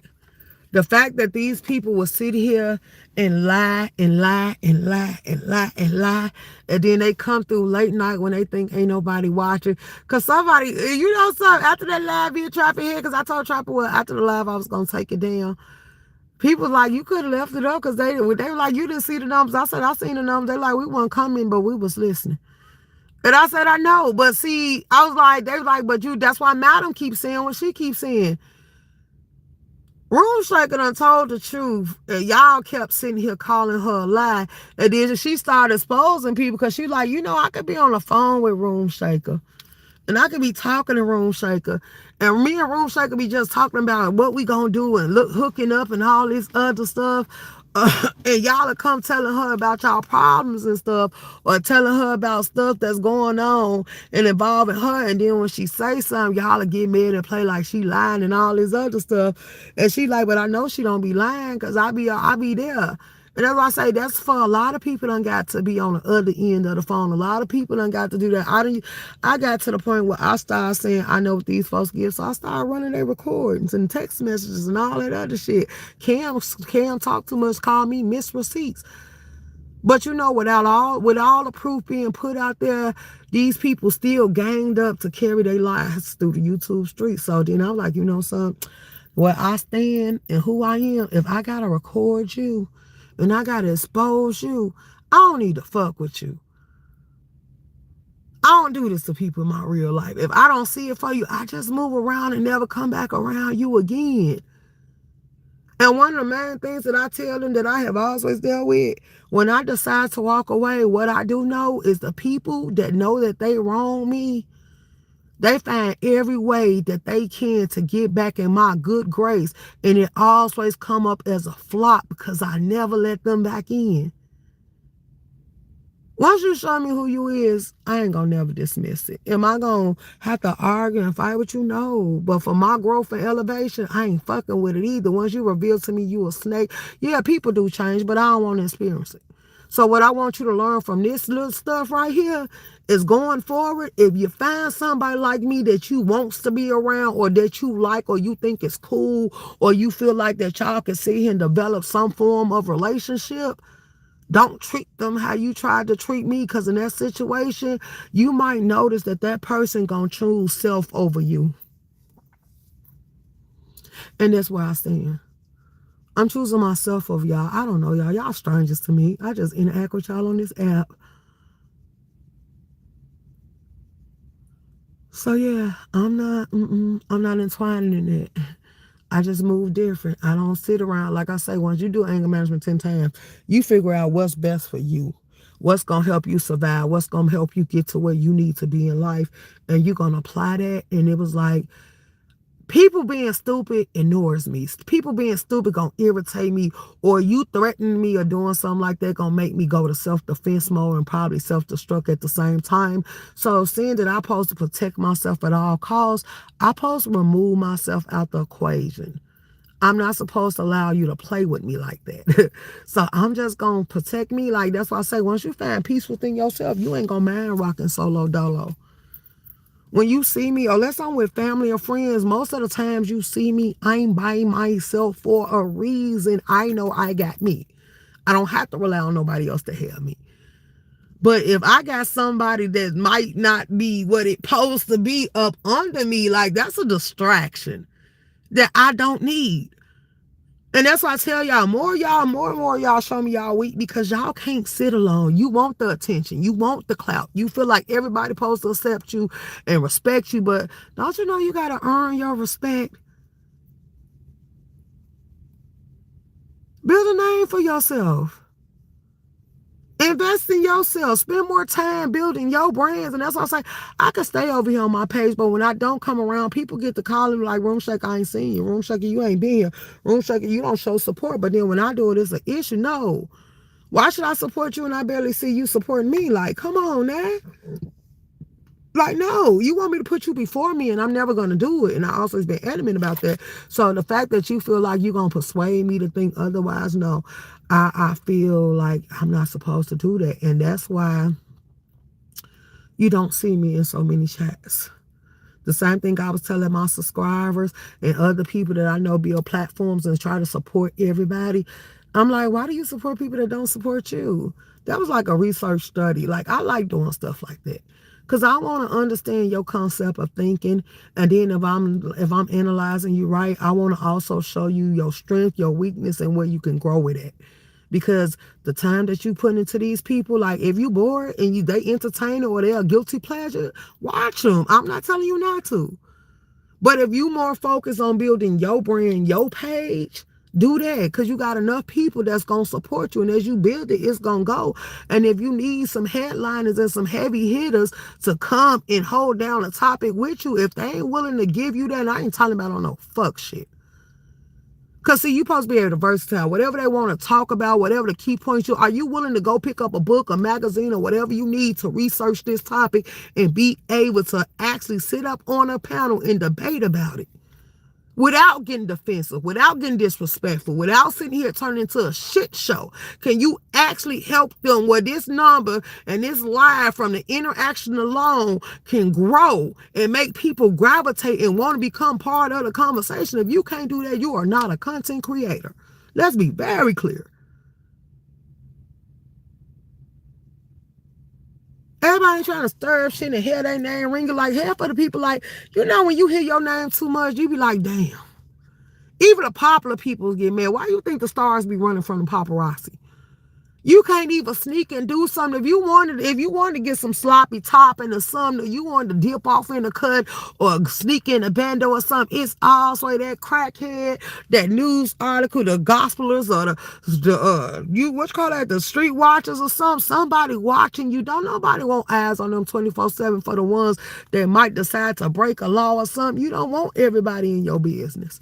The fact that these people will sit here and lie and lie and lie and lie and lie, and then they come through late night when they think ain't nobody watching. Because somebody, you know something, after that live here, Trapper here, because I told Trapper, well, after the live, I was going to take it down. People like, you could have left it up because they were like, you didn't see the numbers. I said, I seen the numbers. They like, we weren't coming, but we was listening. And I said, I know. But see, I was like, they was like, but you, that's why Madam keeps saying what she keeps saying. Room Shaker done told the truth, and y'all kept sitting here calling her a lie. And then she started exposing people because she like, you know, I could be on the phone with Room Shaker. And I could be talking to Room Shaker. And me and Room Shaker be just talking about what we gonna do and hooking up and all this other stuff. And y'all will come telling her about y'all problems and stuff, or telling her about stuff that's going on and involving her. And then when she say something, y'all will get mad and play like she lying and all this other stuff. And she like, but I know she don't be lying because I be there. And that's why I say that's for a lot of people done got to be on the other end of the phone. A lot of people done got to do that. I got to the point where I started saying, I know what these folks give. So I started running their recordings and text messages and all that other shit. Cam talk too much, call me Miss Receipts. But you know, with all the proof being put out there, These people still ganged up to carry their lives through the YouTube streets. So then I'm like, you know something? Where I stand and who I am, if I gotta record you and I gotta expose you, I don't need to fuck with you. I don't do this to people in my real life. If I don't see it for you, I just move around and never come back around you again. And one of the main things that I tell them that I have always dealt with, when I decide to walk away, what I do know is the people that know that they wrong me, they find every way that they can to get back in my good grace. And it always come up as a flop because I never let them back in. Once you show me who you is, I ain't gonna never dismiss it. Am I gonna have to argue and fight with you? No. But for my growth and elevation, I ain't fucking with it either. Once you reveal to me you a snake, yeah, people do change, but I don't want to experience it. So what I want you to learn from this little stuff right here is going forward, if you find somebody like me that you wants to be around or that you like or you think is cool or you feel like that y'all can sit here and develop some form of relationship, don't treat them how you tried to treat me, because in that situation, you might notice that that person gonna choose self over you. And that's where I stand. I'm choosing myself over y'all. I don't know y'all. Y'all strangers to me. I just interact with y'all on this app. So yeah, I'm not entwining in it. I just move different. I don't sit around. Like I say, once you do anger management 10 times, you figure out what's best for you. What's going to help you survive. What's going to help you get to where you need to be in life. And you're going to apply that. And it was like, people being stupid ignores me. People being stupid gonna irritate me, or you threatening me or doing something like that gonna make me go to self-defense mode and probably self-destruct at the same time. So seeing that I'm supposed to protect myself at all costs, I'm supposed to remove myself out the equation. I'm not supposed to allow you to play with me like that. So I'm just gonna protect me. Like that's why I say, once you find peace within yourself, you ain't gonna mind rocking solo dolo. When you see me, unless I'm with family or friends, most of the times you see me, I'm by myself for a reason. I know I got me. I don't have to rely on nobody else to help me. But if I got somebody that might not be what it's supposed to be up under me, like that's a distraction that I don't need. And that's why I tell y'all, more and more y'all show me y'all weak, because y'all can't sit alone. You want the attention. You want the clout. You feel like everybody supposed to accept you and respect you, but don't you know you got to earn your respect? Build a name for yourself. Invest in yourself. Spend more time building your brands. And that's why I say, I could stay over here on my page, but when I don't come around, people get to calling me like, Room Shaker, I ain't seen you. Room Shaker, you ain't been here. Room Shaker, you don't show support. But then when I do it, it's an issue. No. Why should I support you and I barely see you supporting me? Like, come on now. Like, no, you want me to put you before me, and I'm never going to do it. And I also been adamant about that. So the fact that you feel like you're going to persuade me to think otherwise, no, I feel like I'm not supposed to do that. And that's why you don't see me in so many chats. The same thing I was telling my subscribers and other people that I know build platforms and try to support everybody. I'm like, why do you support people that don't support you? That was like a research study. Like, I like doing stuff like that, because I want to understand your concept of thinking. And then if I'm analyzing you right, I want to also show you your strength, your weakness, and where you can grow with it. Because the time that you put into these people, like if you bored and they entertain or they're a guilty pleasure, watch them. I'm not telling you not to. But if you more focused on building your brand, your page, do that, because you got enough people that's going to support you. And as you build it, it's going to go. And if you need some headliners and some heavy hitters to come and hold down a topic with you, if they ain't willing to give you that, I ain't talking about on no fuck shit. Because, see, you supposed to be able to versatile. Whatever they want to talk about, whatever the key points are you willing to go pick up a book, a magazine, or whatever you need to research this topic and be able to actually sit up on a panel and debate about it without getting defensive, without getting disrespectful, without sitting here turning into a shit show? Can you actually help them where this number and this live from the interaction alone can grow and make people gravitate and want to become part of the conversation? If you can't do that, you are not a content creator. Let's be very clear. Everybody ain't trying to stir up shit and hear their name ringing. Like, half of the people, like, you know, when you hear your name too much, you be like, damn. Even the popular people get mad. Why you think the stars be running from the paparazzi? You can't even sneak and do something. If you wanted to get some sloppy topping or something, you wanted to dip off in the cut or sneak in a bando or something, it's also that crackhead, that news article, the gospelers or what you call that, the street watchers or something. Somebody watching you. Don't nobody want eyes on them 24/7 for the ones that might decide to break a law or something. You don't want everybody in your business.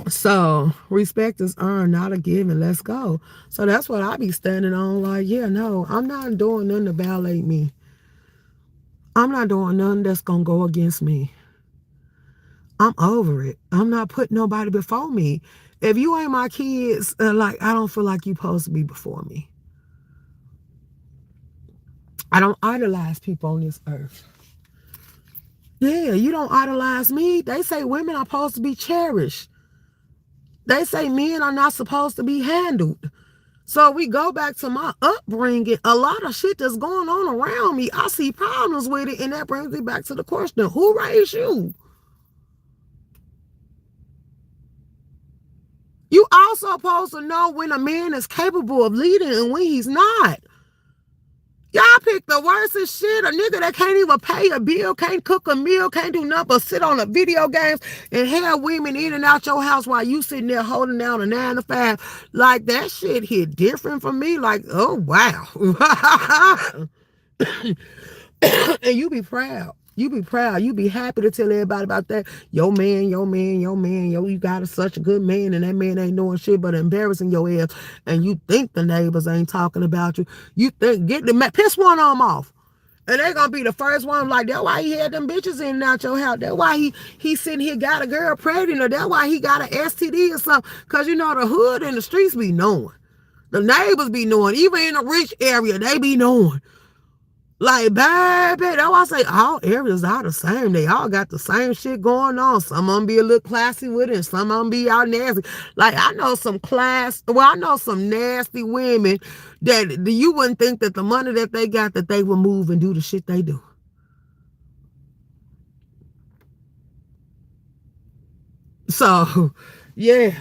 So respect is earned, not a given. Let's go. So that's what I be standing on. Like, yeah, no, I'm not doing nothing to violate me. I'm not doing nothing that's gonna go against me. I'm over it. I'm not putting nobody before me. If you ain't my kids, like, I don't feel like you supposed to be before me. I don't idolize people on this earth. Yeah, you don't idolize me. They say women are supposed to be cherished. They say men are not supposed to be handled. So we go back to my upbringing. A lot of shit that's going on around me, I see problems with it, and that brings me back to the question: who raised you? You also supposed to know when a man is capable of leading and when he's not. Y'all pick the worstest shit. A nigga that can't even pay a bill, can't cook a meal, can't do nothing but sit on the video games and have women in and out your house while you sitting there holding down a 9 to 5. Like, that shit hit different for me. Like, oh, wow. And you be proud. You be proud. You be happy to tell everybody about that. Yo man, you got such a good man, and that man ain't doing shit but embarrassing your ass. And you think the neighbors ain't talking about you. You think, piss one of them off. And they gonna be the first one like, that's why he had them bitches in and out your house. That's why he sitting here got a girl pregnant, or that's why he got an STD or something. Cause you know the hood and the streets be knowing. The neighbors be knowing. Even in the rich area, they be knowing. Like, baby, that's why I say all areas are the same. They all got the same shit going on. Some of them be a little classy with it, and some of them be out nasty. Like, I know some nasty women that you wouldn't think that the money that they got, that they would move and do the shit they do. So, yeah.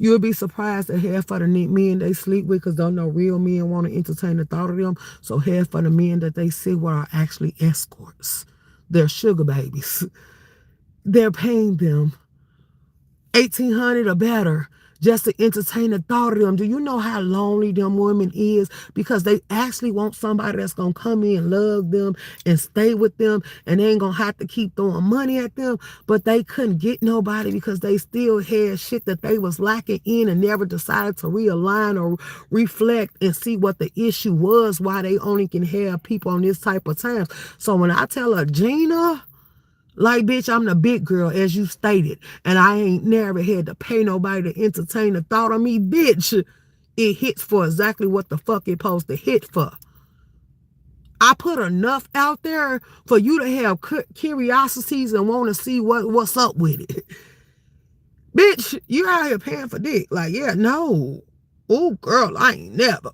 You'll be surprised at half of the men they sleep with, because don't know real men want to entertain the thought of them. So half of the men that they sit with are actually escorts. They're sugar babies. They're paying them $1,800 or better just to entertain the thought of them. Do you know how lonely them women is? Because they actually want somebody that's going to come in, love them, and stay with them, and they ain't going to have to keep throwing money at them. But they couldn't get nobody because they still had shit that they was lacking in and never decided to realign or reflect and see what the issue was, why they only can have people on this type of times. So when I tell her, Gina, like, bitch, I'm the big girl, as you stated, and I ain't never had to pay nobody to entertain the thought of me, bitch. It hits for exactly what the fuck it supposed to hit for. I put enough out there for you to have curiosities and want to see what's up with it. Bitch, you out here paying for dick. Like, yeah, no. Oh, girl, I ain't never.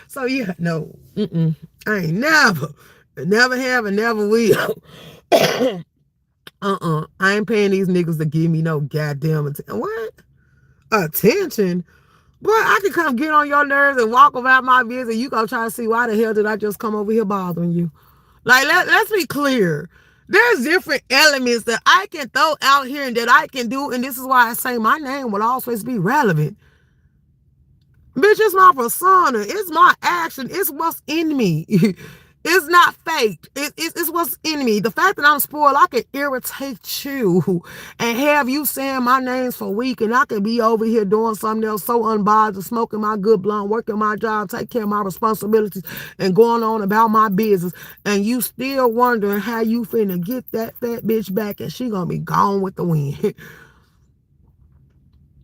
So, yeah, no. I ain't never have and never will. I ain't paying these niggas to give me no goddamn attention. What? Attention? Boy, I can come get on your nerves and walk about my business. You gonna try to see why the hell did I just come over here bothering you? Like, let's be clear. There's different elements that I can throw out here and that I can do, and this is why I say my name will always be relevant. Bitch, it's my persona. It's my action. It's what's in me. It's not fake. It's what's in me. The fact that I'm spoiled, I can irritate you and have you saying my names for a week, and I can be over here doing something else so unbothered, smoking my good blunt, working my job, taking care of my responsibilities, and going on about my business, and you still wondering how you finna get that fat bitch back, and she gonna be gone with the wind.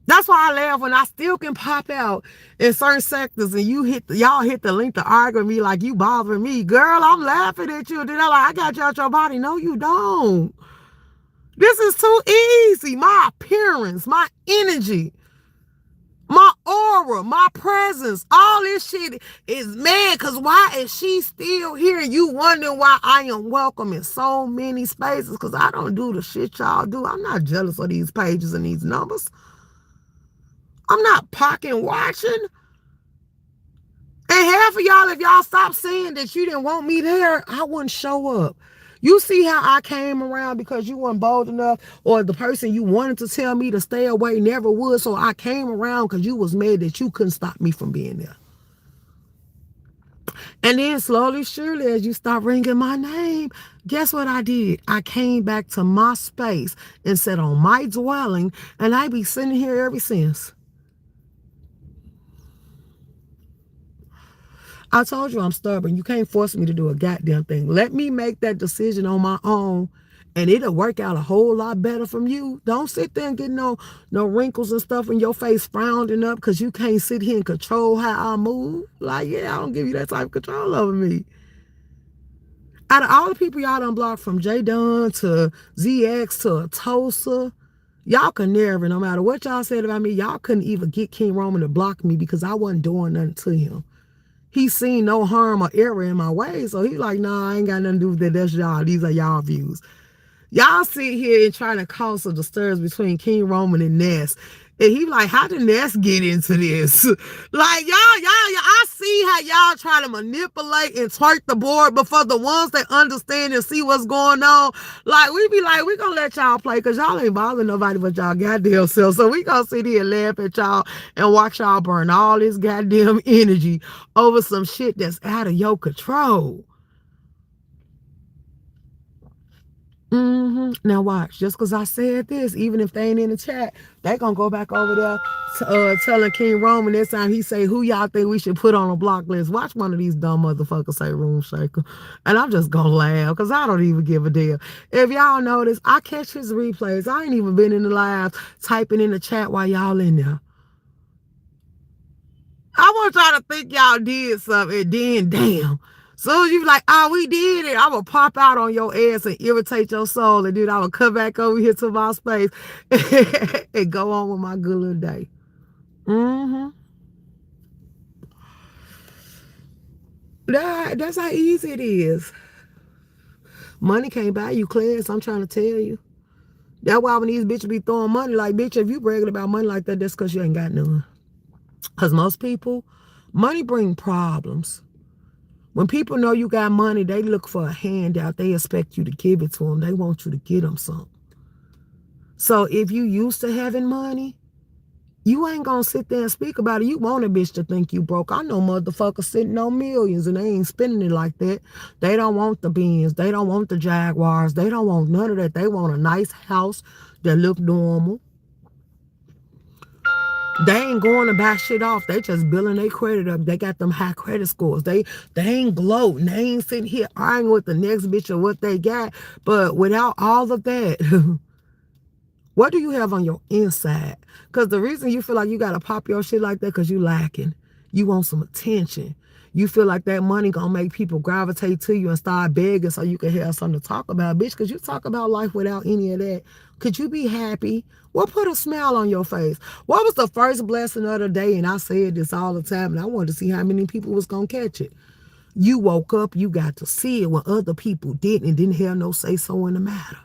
That's why I laugh when I still can pop out in certain sectors and y'all hit the link to argue with me like you bothering me. Girl, I'm laughing at you. Then I'm like, I got you out your body. No, you don't. This is too easy. My appearance, my energy, aura, my presence, all this shit is mad. Cause why is she still here? You wondering why I am welcome in so many spaces? Cause I don't do the shit y'all do. I'm not jealous of these pages and these numbers. I'm not pocket watching. And half of y'all, if y'all stop saying that you didn't want me there, I wouldn't show up. You see how I came around because you weren't bold enough, or the person you wanted to tell me to stay away never would. So I came around because you was mad that you couldn't stop me from being there. And then slowly, surely, as you start ringing my name, guess what I did? I came back to my space and sat on my dwelling, and I be sitting here ever since. I told you I'm stubborn. You can't force me to do a goddamn thing. Let me make that decision on my own, and it'll work out a whole lot better from you. Don't sit there and get no wrinkles and stuff in your face frowning up because you can't sit here and control how I move. Like, yeah, I don't give you that type of control over me. Out of all the people y'all done blocked, from J Dunn to ZX to Tosa, y'all could never, no matter what y'all said about me, y'all couldn't even get King Roman to block me because I wasn't doing nothing to him. He seen no harm or error in my ways. So he's like, nah, I ain't got nothing to do with that. That's y'all. These are y'all views. Y'all sit here and try to cause a disturbance between King Roman and Ness. And he like, how did Ness get into this? Like, y'all, I see how y'all try to manipulate and twerk the board, but for the ones that understand and see what's going on, like, we be like, we gonna let y'all play because y'all ain't bothering nobody but y'all goddamn self. So we gonna sit here and laugh at y'all and watch y'all burn all this goddamn energy over some shit that's out of your control. Now watch, just because I said this, even if they ain't in the chat, they gonna go back over there telling King Roman this time he say, who y'all think we should put on a block list? Watch one of these dumb motherfuckers say Room Shaker. And I'm just gonna laugh because I don't even give a damn. If y'all notice, I catch his replays. I ain't even been in the live typing in the chat while y'all in there. I want y'all to think y'all did something, and then damn. Soon as you be like, oh, we did it, I will pop out on your ass and irritate your soul, and then I will come back over here to my space and go on with my good little day. That's how easy it is. Money can't buy you class, I'm trying to tell you. That's why when these bitches be throwing money, like, bitch, if you bragging about money like that, that's because you ain't got none. Because most people, money bring problems. When people know you got money, they look for a handout. They expect you to give it to them. They want you to get them something. So if you used to having money, you ain't gonna sit there and speak about it. You want a bitch to think you broke. I know motherfuckers sitting on millions and they ain't spending it like that. They don't want the Benz. They don't want the Jaguars. They don't want none of that. They want a nice house that look normal. They ain't going to buy shit off. They just building their credit up. They got them high credit scores. They ain't gloating. They ain't sitting here arguing with the next bitch or what they got. But without all of that, what do you have on your inside? Because the reason you feel like you got to pop your shit like that because you lacking. You want some attention. You feel like that money going to make people gravitate to you and start begging so you can have something to talk about. Bitch, because you talk about life without any of that. Could you be happy? What put a smile on your face? What was the first blessing of the day? And I said this all the time, and I wanted to see how many people was going to catch it. You woke up, you got to see it when other people didn't and didn't have no say-so in the matter.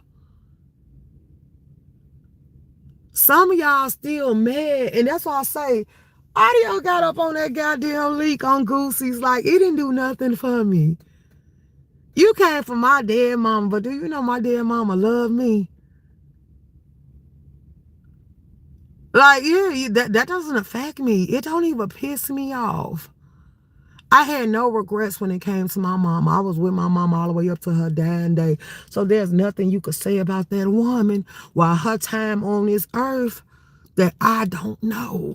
Some of y'all still mad, and that's why I say, Audio got up on that goddamn leak on Goosey's like, it didn't do nothing for me. You came from my dead mama, but do you know my dead mama loved me? Like, yeah, that doesn't affect me. It don't even piss me off. I had no regrets when it came to my mom. I was with my mom all the way up to her dying day. So there's nothing you could say about that woman while her time on this earth that I don't know.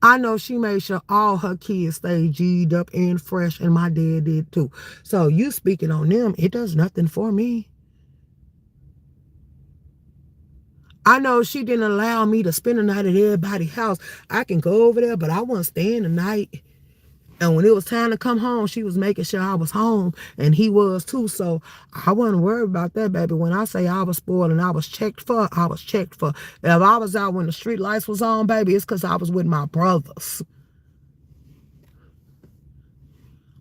I know she made sure all her kids stayed G'd up and fresh, and my dad did too. So you speaking on them, it does nothing for me. I know she didn't allow me to spend the night at everybody's house. I can go over there, but I wasn't staying the night. And when it was time to come home, she was making sure I was home, and he was too. So I wasn't worried about that, baby. When I say I was spoiled and I was checked for, I was checked for. If I was out when the street lights was on, baby, it's because I was with my brothers.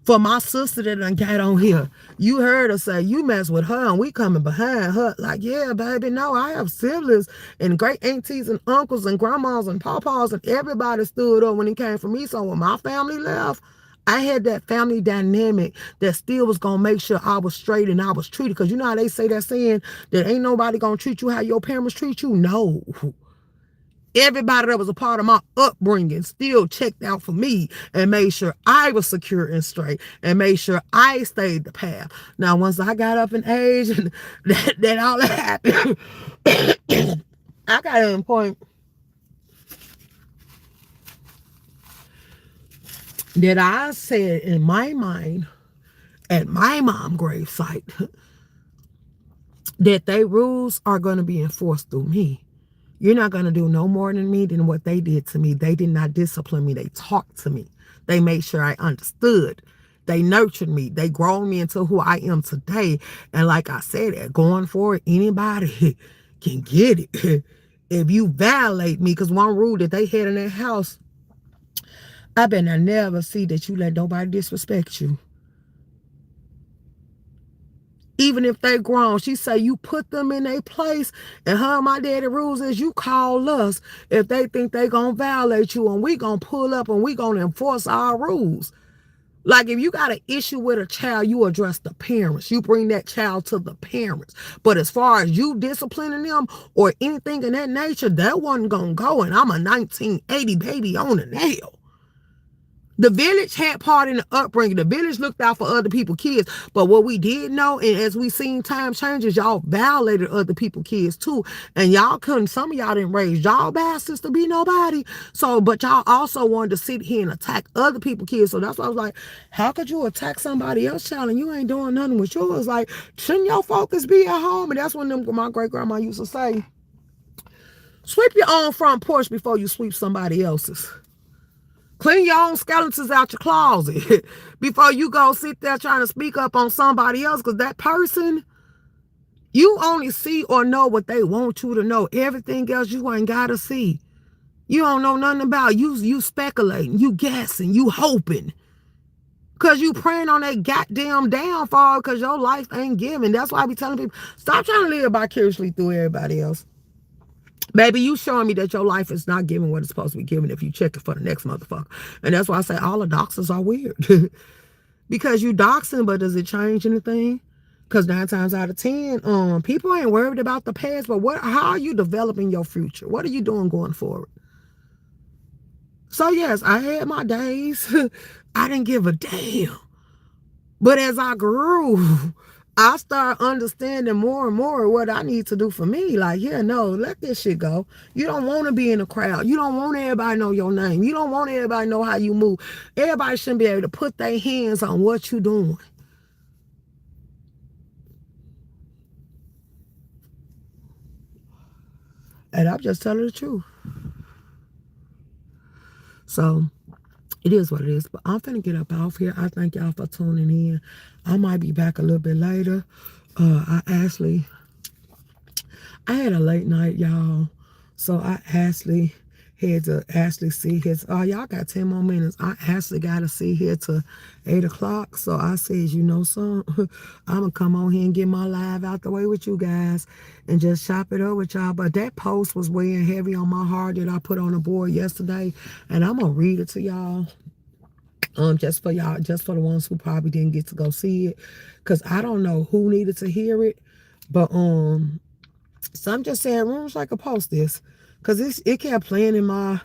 For my sister that done got on here, you heard her say, you mess with her and we coming behind her. Like, yeah, baby, no, I have siblings and great aunties and uncles and grandmas and papas, and everybody stood up when it came for me. So when my family left, I had that family dynamic that still was going to make sure I was straight and I was treated. Because you know how they say that saying that ain't nobody going to treat you how your parents treat you? No. Everybody that was a part of my upbringing still checked out for me and made sure I was secure and straight and made sure I stayed the path. Now, once I got up in age and that all that happened, I got to a point that I said in my mind at my mom gravesite that they rules are going to be enforced through me. You're not going to do no more than me than what they did to me. They did not discipline me. They talked to me. They made sure I understood. They nurtured me. They grown me into who I am today. And like I said, going forward, anybody can get it. If you violate me, because one rule that they had in their house, I better never see that you let nobody disrespect you. Even if they grown, she say you put them in a place, and her and my daddy rules is you call us if they think they gonna violate you, and we gonna pull up and we gonna enforce our rules. Like if you got an issue with a child, you address the parents. You bring that child to the parents. But as far as you disciplining them or anything in that nature, that wasn't gonna go. And I'm a 1980 baby on a nail. The village had part in the upbringing. The village looked out for other people's kids. But what we did know, and as we seen time changes, y'all violated other people's kids too. And y'all couldn't, some of y'all didn't raise y'all bastards to be nobody. So, but y'all also wanted to sit here and attack other people's kids. So that's why I was like, how could you attack somebody else's child and you ain't doing nothing with yours? Like, shouldn't your focus be at home? And that's when my great grandma used to say, sweep your own front porch before you sweep somebody else's. Clean your own skeletons out your closet before you go sit there trying to speak up on somebody else, because that person, you only see or know what they want you to know. Everything else you ain't got to see. You don't know nothing about. You speculating, you guessing, you hoping. Because you praying on that goddamn downfall because your life ain't given. That's why I be telling people, stop trying to live vicariously through everybody else. Baby, you showing me that your life is not giving what it's supposed to be giving if you check it for the next motherfucker. And that's why I say all the doxers are weird. Because you doxing, but does it change anything? Because 9 times out of 10, people ain't worried about the past, but how are you developing your future? What are you doing going forward? So yes, I had my days. I didn't give a damn. But as I grew, I started understanding more and more what I need to do for me. Like, yeah, no, let this shit go. You don't want to be in a crowd. You don't want everybody to know your name. You don't want everybody to know how you move. Everybody shouldn't be able to put their hands on what you're doing. And I'm just telling the truth. So it is what it is. But I'm finna get up off here. I thank y'all for tuning in. I might be back a little bit later. I had a late night, y'all. So I actually had to see his, y'all got 10 more minutes. I actually got to see here to 8 o'clock. So I said, you know something? I'm going to come on here and get my live out the way with you guys and just chop it up with y'all. But that post was weighing heavy on my heart that I put on the board yesterday. And I'm going to read it to y'all. Just for y'all, just for the ones who probably didn't get to go see it. Because I don't know who needed to hear it. But, so I'm just saying, Room Shaker post this, cause it kept playing in my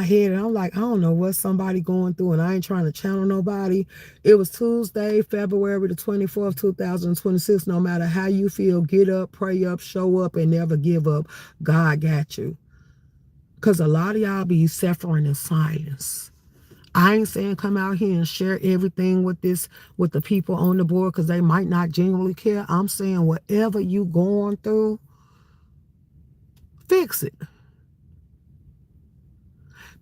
head, and I'm like, I don't know what somebody going through, and I ain't trying to channel nobody. It was Tuesday, February the 24th, 2026. No matter how you feel, get up, pray up, show up, and never give up. God got you. Cause a lot of y'all be suffering in silence. I ain't saying come out here and share everything with the people on the board, because they might not genuinely care. I'm saying whatever you going through, fix it.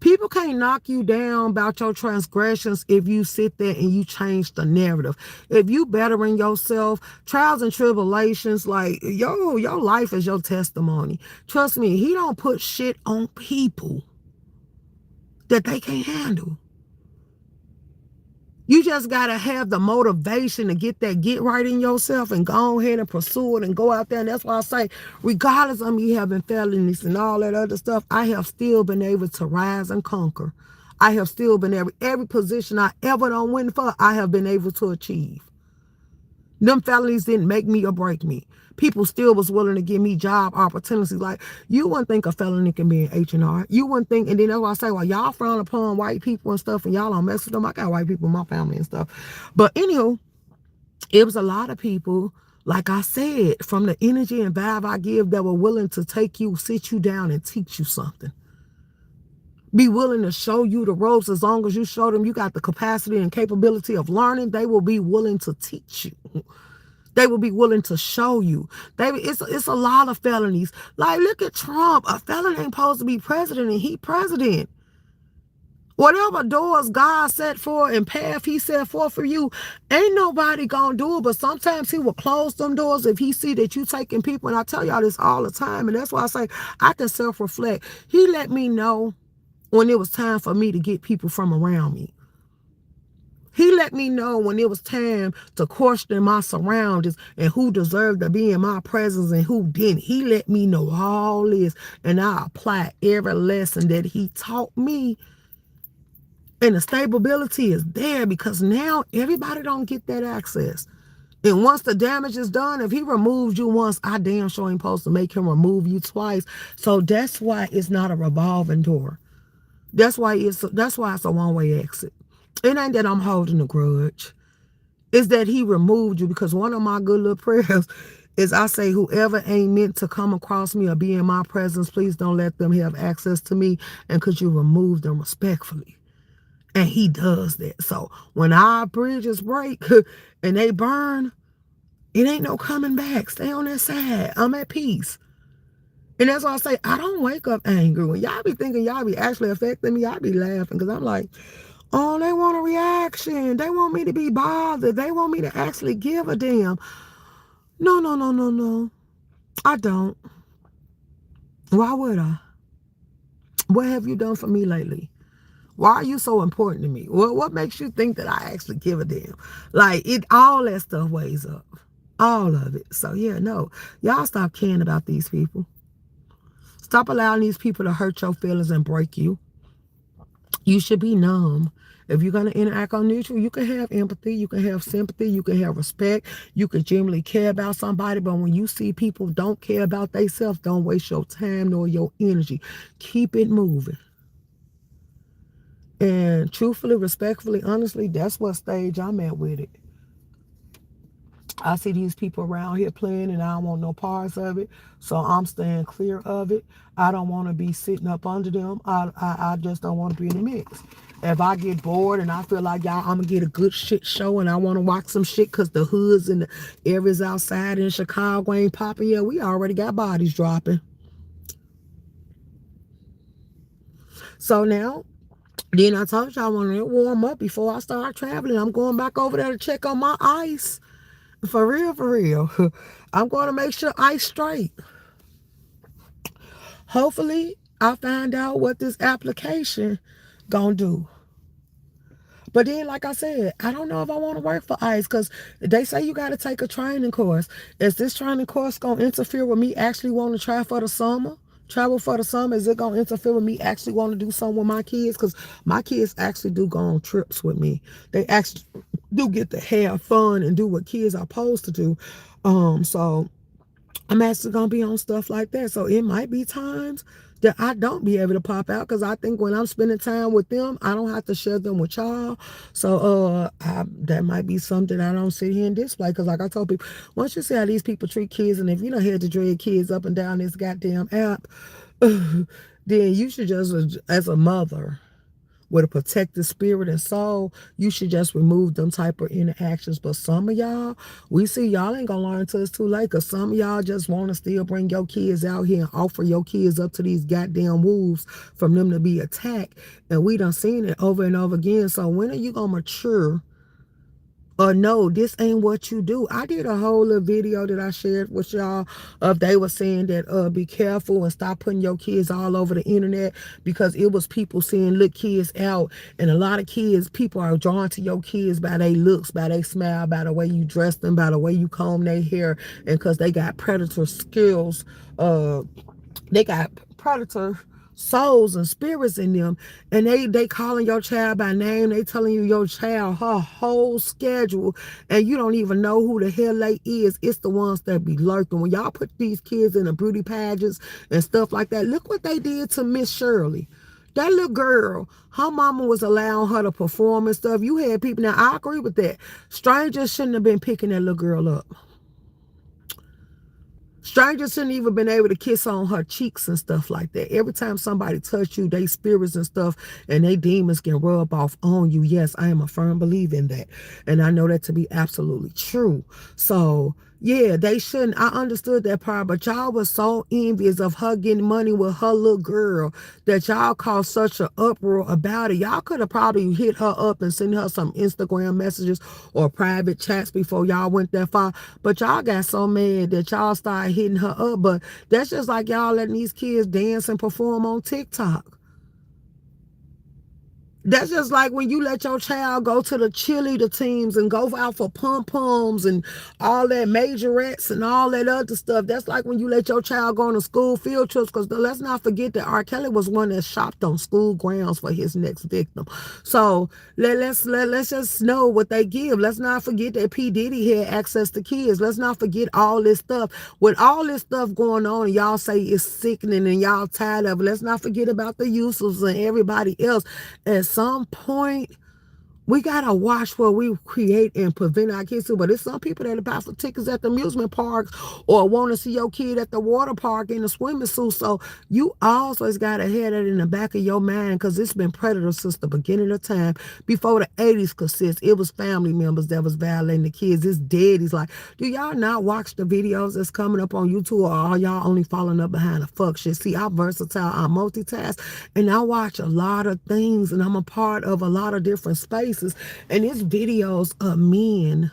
People can't knock you down about your transgressions if you sit there and you change the narrative. If you bettering yourself, trials and tribulations, like your life is your testimony. Trust me, he don't put shit on people that they can't handle. You just got to have the motivation to get right in yourself and go ahead and pursue it and go out there. And that's why I say, regardless of me having felonies and all that other stuff, I have still been able to rise and conquer. I have still been every position I ever done went for, I have been able to achieve. Them felonies didn't make me or break me. People still was willing to give me job opportunities. Like, you wouldn't think a felony can be in H&R. You wouldn't think, and then that's why I say, well, y'all frown upon white people and stuff, and y'all don't mess with them. I got white people in my family and stuff. But anywho, it was a lot of people, like I said, from the energy and vibe I give, that were willing to take you, sit you down, and teach you something. Be willing to show you the ropes. As long as you show them you got the capacity and capability of learning, they will be willing to teach you. They will be willing to show you. It's a lot of felonies. Like, look at Trump. A felon ain't supposed to be president, and he president. Whatever doors God set for and path he set for you, ain't nobody gonna do it. But sometimes he will close them doors if he see that you taking people. And I tell y'all this all the time. And that's why I say I can self-reflect. He let me know when it was time for me to get people from around me. He let me know when it was time to question my surroundings and who deserved to be in my presence and who didn't. He let me know all this, and I applied every lesson that he taught me. And the stability is there because now everybody don't get that access. And once the damage is done, if he removes you once, I damn sure ain't supposed to make him remove you twice. So that's why it's not a revolving door. That's why it's a one-way exit. It ain't that I'm holding a grudge. It's that he removed you, because one of my good little prayers is I say, whoever ain't meant to come across me or be in my presence, please don't let them have access to me, and could you remove them respectfully? And he does that. So when our bridges break and they burn, it ain't no coming back. Stay on that side. I'm at peace. And that's why I say, I don't wake up angry. When y'all be thinking y'all be actually affecting me, I be laughing, because I'm like, oh, they want a reaction. They want me to be bothered. They want me to actually give a damn. No, no, no, no, no. I don't. Why would I? What have you done for me lately? Why are you so important to me? What makes you think that I actually give a damn? Like, all that stuff weighs up. All of it. So, yeah, no. Y'all stop caring about these people. Stop allowing these people to hurt your feelings and break you. You should be numb. If you're going to interact on neutral, you can have empathy, you can have sympathy, you can have respect, you can genuinely care about somebody. But when you see people don't care about themselves, don't waste your time nor your energy. Keep it moving. And truthfully, respectfully, honestly, that's what stage I'm at with it. I see these people around here playing, and I don't want no parts of it. So I'm staying clear of it. I don't want to be sitting up under them. I just don't want to be in the mix. If I get bored and I feel like, y'all, I'm going to get a good shit show and I want to watch some shit because the hoods and the areas outside in Chicago ain't popping, yeah, we already got bodies dropping. So now, then I told y'all I want to warm up before I start traveling. I'm going back over there to check on my ice. For real, for real. I'm going to make sure ice straight. Hopefully, I find out what this application gonna do. But then, like I said, I don't know if I want to work for ICE, because they say you got to take a training course. Is this training course going to interfere with me actually wanting to try for the summer? Travel for the summer? Is it going to interfere with me actually wanting to do something with my kids? Because my kids actually do go on trips with me. They actually do get to have fun and do what kids are supposed to do. So I'm actually going to be on stuff like that. So it might be times that I don't be able to pop out, because I think when I'm spending time with them, I don't have to share them with y'all. So that might be something I don't sit here and display, because like I told people, once you see how these people treat kids, and if you don't have to drag kids up and down this goddamn app, then you should just, as a mother with a protective spirit and soul, you should just remove them type of interactions. But some of y'all, we see y'all ain't gonna learn until it's too late, because some of y'all just want to still bring your kids out here and offer your kids up to these goddamn wolves from them to be attacked. And we done seen it over and over again. So when are you gonna mature? Or no, this ain't what you do. I did a whole little video that I shared with y'all of they were saying that be careful and stop putting your kids all over the internet, because it was people seeing look kids out, and a lot of kids, people are drawn to your kids by their looks, by their smile, by the way you dress them, by the way you comb their hair, and because they got predator skills, they got predator souls and spirits in them, and they calling your child by name. They telling you your child her whole schedule, and you don't even know who the hell they is. It's the ones that be lurking. When y'all put these kids in the beauty pageants and stuff like that, look what they did to Miss Shirley. That little girl, her mama was allowing her to perform and stuff. You had people, now I agree with that, strangers shouldn't have been picking that little girl up. Strangers shouldn't even been able to kiss on her cheeks and stuff like that. Every time somebody touch you, they spirits and stuff and they demons can rub off on you. Yes, I am a firm believer in that. And I know that to be absolutely true. So, yeah, they shouldn't. I understood that part, but y'all was so envious of her getting money with her little girl that y'all caused such an uproar about it. Y'all could have probably hit her up and sent her some Instagram messages or private chats before y'all went that far. But y'all got so mad that y'all started hitting her up. But that's just like y'all letting these kids dance and perform on TikTok. That's just like when you let your child go to the cheerleader teams and go out for pom-poms and all that majorettes and all that other stuff. That's like when you let your child go on a school field trips, because let's not forget that R. Kelly was one that shopped on school grounds for his next victim. So let's just know what they give. Let's not forget that P. Diddy had access to kids. Let's not forget all this stuff. With all this stuff going on, and y'all say it's sickening and y'all tired of it, let's not forget about the Yusufs and everybody else. At some point, we gotta watch what we create and prevent our kids to. But it's some people that buy for tickets at the amusement parks or want to see your kid at the water park in a swimming suit. So you always gotta have that in the back of your mind, because it's been predators since the beginning of time. Before the 80s consist, it was family members that was violating the kids. It's daddies. Like, do y'all not watch the videos that's coming up on YouTube, or are y'all only falling up behind the fuck shit? See, I'm versatile, I multitask, and I watch a lot of things, and I'm a part of a lot of different spaces. And it's videos of men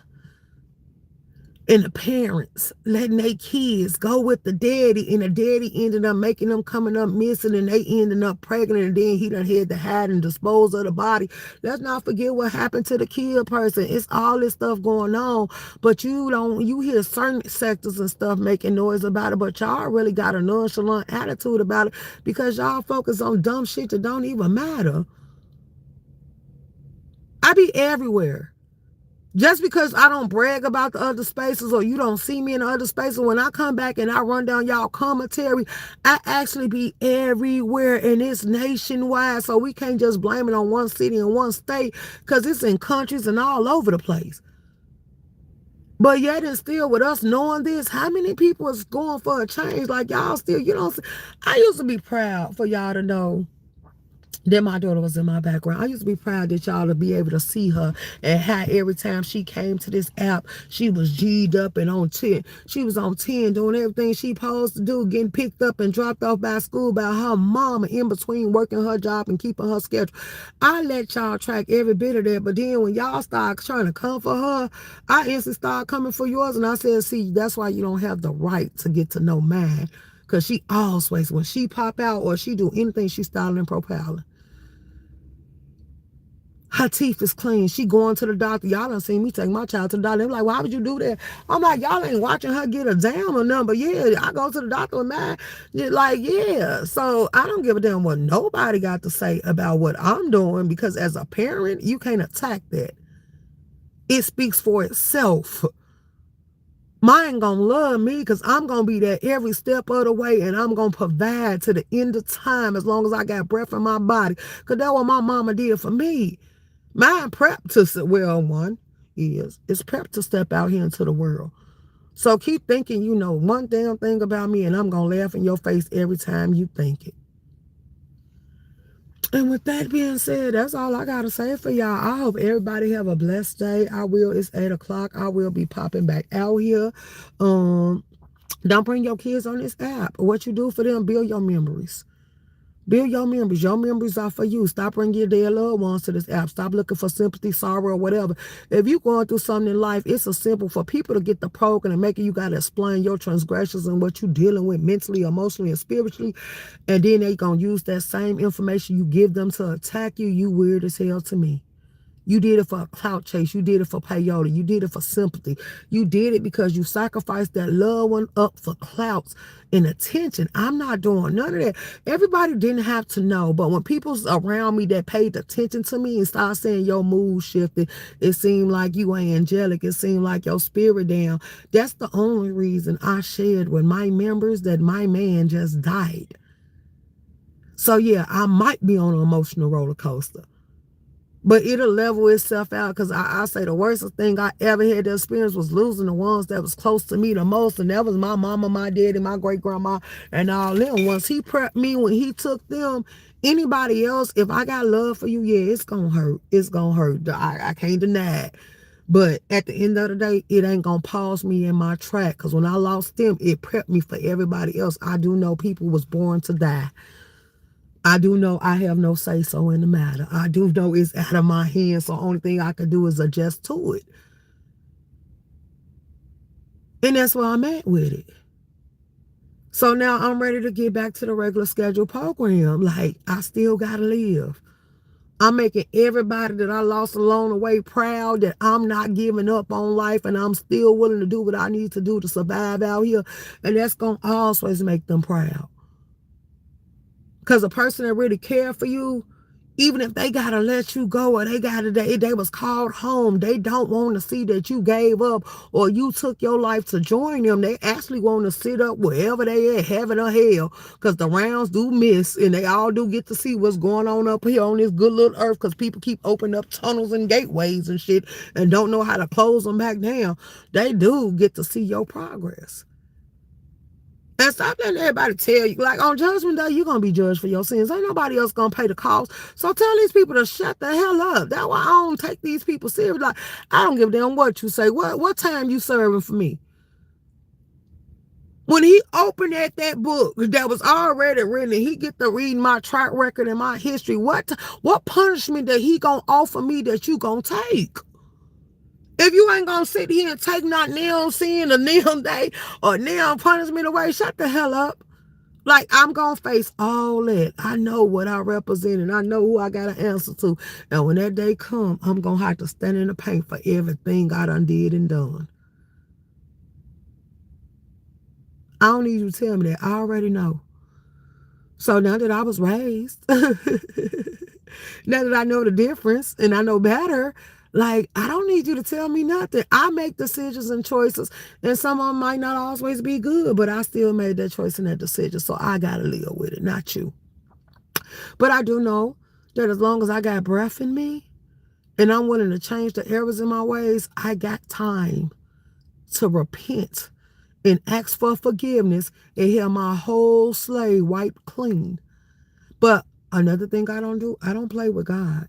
and the parents letting their kids go with the daddy, and the daddy ended up making them coming up missing, and they ended up pregnant, and then he done had to hide and dispose of the body. Let's not forget what happened to the kid person. It's all this stuff going on, but you hear certain sectors and stuff making noise about it, but y'all really got a nonchalant attitude about it because y'all focus on dumb shit that don't even matter. I be everywhere. Just because I don't brag about the other spaces or you don't see me in the other spaces, when I come back and I run down y'all commentary, I actually be everywhere, and it's nationwide. So we can't just blame it on one city and one state, because it's in countries and all over the place. But yet and still, with us knowing this, how many people is going for a change? Like, y'all still, you know, I used to be proud for y'all to know then my daughter was in my background. I used to be proud that y'all to be able to see her, and how every time she came to this app, she was G'd up and on 10. She was on 10 doing everything she supposed to do, getting picked up and dropped off by school by her mama in between working her job and keeping her schedule. I let y'all track every bit of that, but then when y'all start trying to come for her, I instantly start coming for yours, and I said, see, that's why you don't have the right to get to know mine. Because she always, when she pop out or she do anything, she styling and profiling. Her teeth is clean. She going to the doctor. Y'all done seen me take my child to the doctor. They're like, why would you do that? I'm like, y'all ain't watching her get a exam or nothing. But yeah, I go to the doctor with mine. Like, yeah. So I don't give a damn what nobody got to say about what I'm doing, because as a parent, you can't attack that. It speaks for itself. Mine gonna love me because I'm gonna be there every step of the way, and I'm gonna provide to the end of time as long as I got breath in my body. Because that's what my mama did for me. Mine prepped to, well, one is prepped to step out here into the world. So keep thinking you know one damn thing about me, and I'm gonna laugh in your face every time you think it. And with that being said, that's all I gotta say for y'all. I hope everybody have a blessed day. It's 8 o'clock. I will be popping back out here. Um, don't bring your kids on this app. What you do for them, build your memories. Build your memories. Your memories are for you. Stop bringing your dead loved ones to this app. Stop looking for sympathy, sorrow, or whatever. If you're going through something in life, it's a simple for people to get the program and make it. You got to explain your transgressions and what you're dealing with mentally, emotionally, and spiritually. And then they going to use that same information you give them to attack you. You weird as hell to me. You did it for a clout chase. You did it for peyote. You did it for sympathy. You did it because you sacrificed that loved one up for clouts and attention. I'm not doing none of that. Everybody didn't have to know, but when people's around me that paid attention to me and started saying your mood shifted, it seemed like you were angelic. It seemed like your spirit down. That's the only reason I shared with my members that my man just died. So yeah, I might be on an emotional roller coaster. But it'll level itself out because I say the worst thing I ever had to experience was losing the ones that was close to me the most. And that was my mama, my daddy, my great grandma, and all them. Once he prepped me, when he took them, anybody else, if I got love for you, yeah, it's going to hurt. It's going to hurt. I can't deny it. But at the end of the day, it ain't going to pause me in my track because when I lost them, it prepped me for everybody else. I do know people was born to die. I do know I have no say-so in the matter. I do know it's out of my hands, so the only thing I can do is adjust to it. And that's where I'm at with it. So now I'm ready to get back to the regular scheduled program. Like, I still got to live. I'm making everybody that I lost along the way proud that I'm not giving up on life and I'm still willing to do what I need to do to survive out here. And that's going to always make them proud. Because a person that really care for you, even if they got to let you go or they was called home, they don't want to see that you gave up or you took your life to join them. They actually want to sit up wherever they at, heaven or hell, because the rounds do miss and they all do get to see what's going on up here on this good little earth because people keep opening up tunnels and gateways and shit and don't know how to close them back down. They do get to see your progress. And stop letting everybody tell you, like on Judgment Day, you're going to be judged for your sins. Ain't nobody else going to pay the cost. So tell these people to shut the hell up. That's why I don't take these people serious. Like, I don't give a damn what you say. What time you serving for me? When he opened at that book that was already written, he get to read my track record and my history. What punishment that he going to offer me that you going to take? If you ain't going to sit here and take not nail sin or nail day or nail punishment away, shut the hell up. Like, I'm going to face all that. I know what I represent and I know who I got to answer to. And when that day come, I'm going to have to stand in the paint for everything I done did and done. I don't need you to tell me that. I already know. So now that I was raised, now that I know the difference and I know better, like, I don't need you to tell me nothing. I make decisions and choices, and some of them might not always be good, but I still made that choice and that decision, so I got to live with it, not you. But I do know that as long as I got breath in me and I'm willing to change the errors in my ways, I got time to repent and ask for forgiveness and have my whole slate wiped clean. But another thing I don't do, I don't play with God.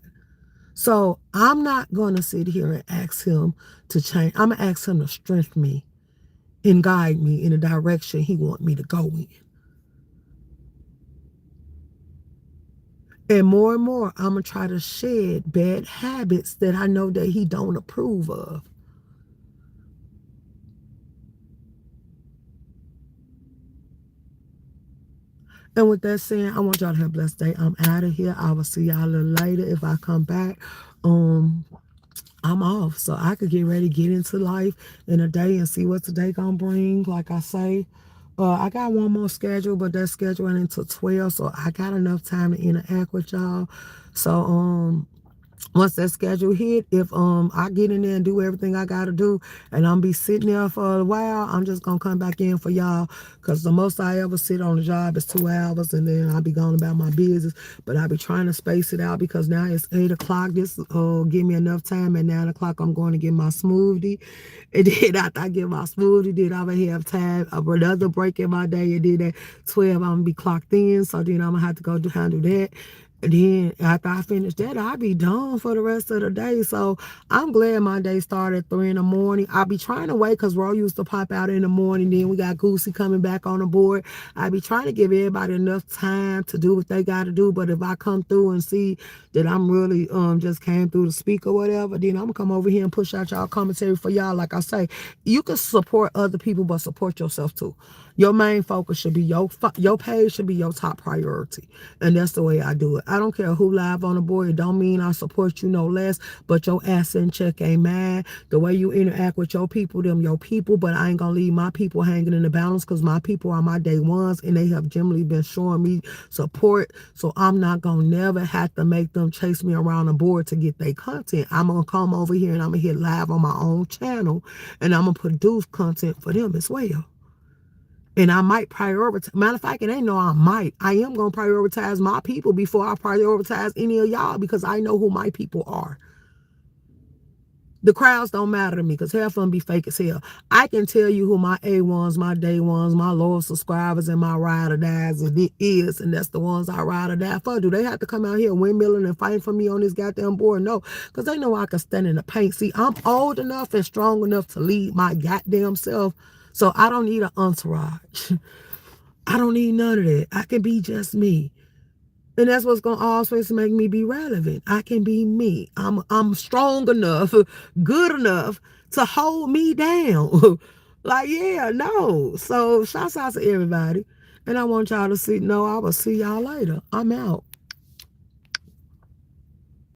So I'm not going to sit here and ask him to change. I'm going to ask him to strengthen me and guide me in the direction he wants me to go in. And more, I'm going to try to shed bad habits that I know that he don't approve of. And with that said, I want y'all to have a blessed day. I'm out of here. I will see y'all a little later if I come back. I'm off, so I could get ready, get into life in a day and see what today gonna bring. Like I say, I got one more schedule, but that schedule went until 12, so I got enough time to interact with y'all. So once that schedule hit, if I get in there and do everything I gotta do and I'm be sitting there for a while, I'm just gonna come back in for y'all, because the most I ever sit on the job is 2 hours and then I'll be going about my business. But I'll be trying to space it out because now it's 8 o'clock. This give me enough time. At 9 o'clock I'm going to get my smoothie, and then after I get my smoothie, then I'm gonna have time for another break in my day, and then at 12 I'm gonna be clocked in, so then I'm gonna have to go handle that. Then after I finish that, I'll be done for the rest of the day. So I'm glad my day started at 3 in the morning. I'll be trying to wait because Ro used to pop out in the morning. Then we got Goosey coming back on the board. I'll be trying to give everybody enough time to do what they got to do. But if I come through and see that I'm really just came through to speak or whatever, then I'm gonna come over here and push out y'all commentary for y'all. Like I say, you can support other people, but support yourself too. Your main focus should be your page should be your top priority, and that's the way I do it. I don't care who live on the board. It don't mean I support you no less, but your ass in check ain't mine. The way you interact with your people, them your people, but I ain't gonna leave my people hanging in the balance because my people are my day ones, and they have generally been showing me support. So I'm not gonna never have to make them chase me around the board to get their content. I'm gonna come over here and I'm gonna hit live on my own channel, and I'm gonna produce content for them as well. And I might prioritize. Matter of fact, it ain't no I might. I am going to prioritize my people before I prioritize any of y'all because I know who my people are. The crowds don't matter to me because half of them be fake as hell. I can tell you who my A1s, my day ones, my loyal subscribers, and my ride or dies is, and that's the ones I ride or die for. Do they have to come out here windmilling and fighting for me on this goddamn board? No, because they know I can stand in the paint. See, I'm old enough and strong enough to lead my goddamn self, so I don't need an entourage. I don't need none of that. I can be just me. And that's what's gonna always make me be relevant. I can be me. I'm strong enough, good enough to hold me down. Like, yeah, no. So shouts out to everybody. And I want y'all to know I will see y'all later. I'm out.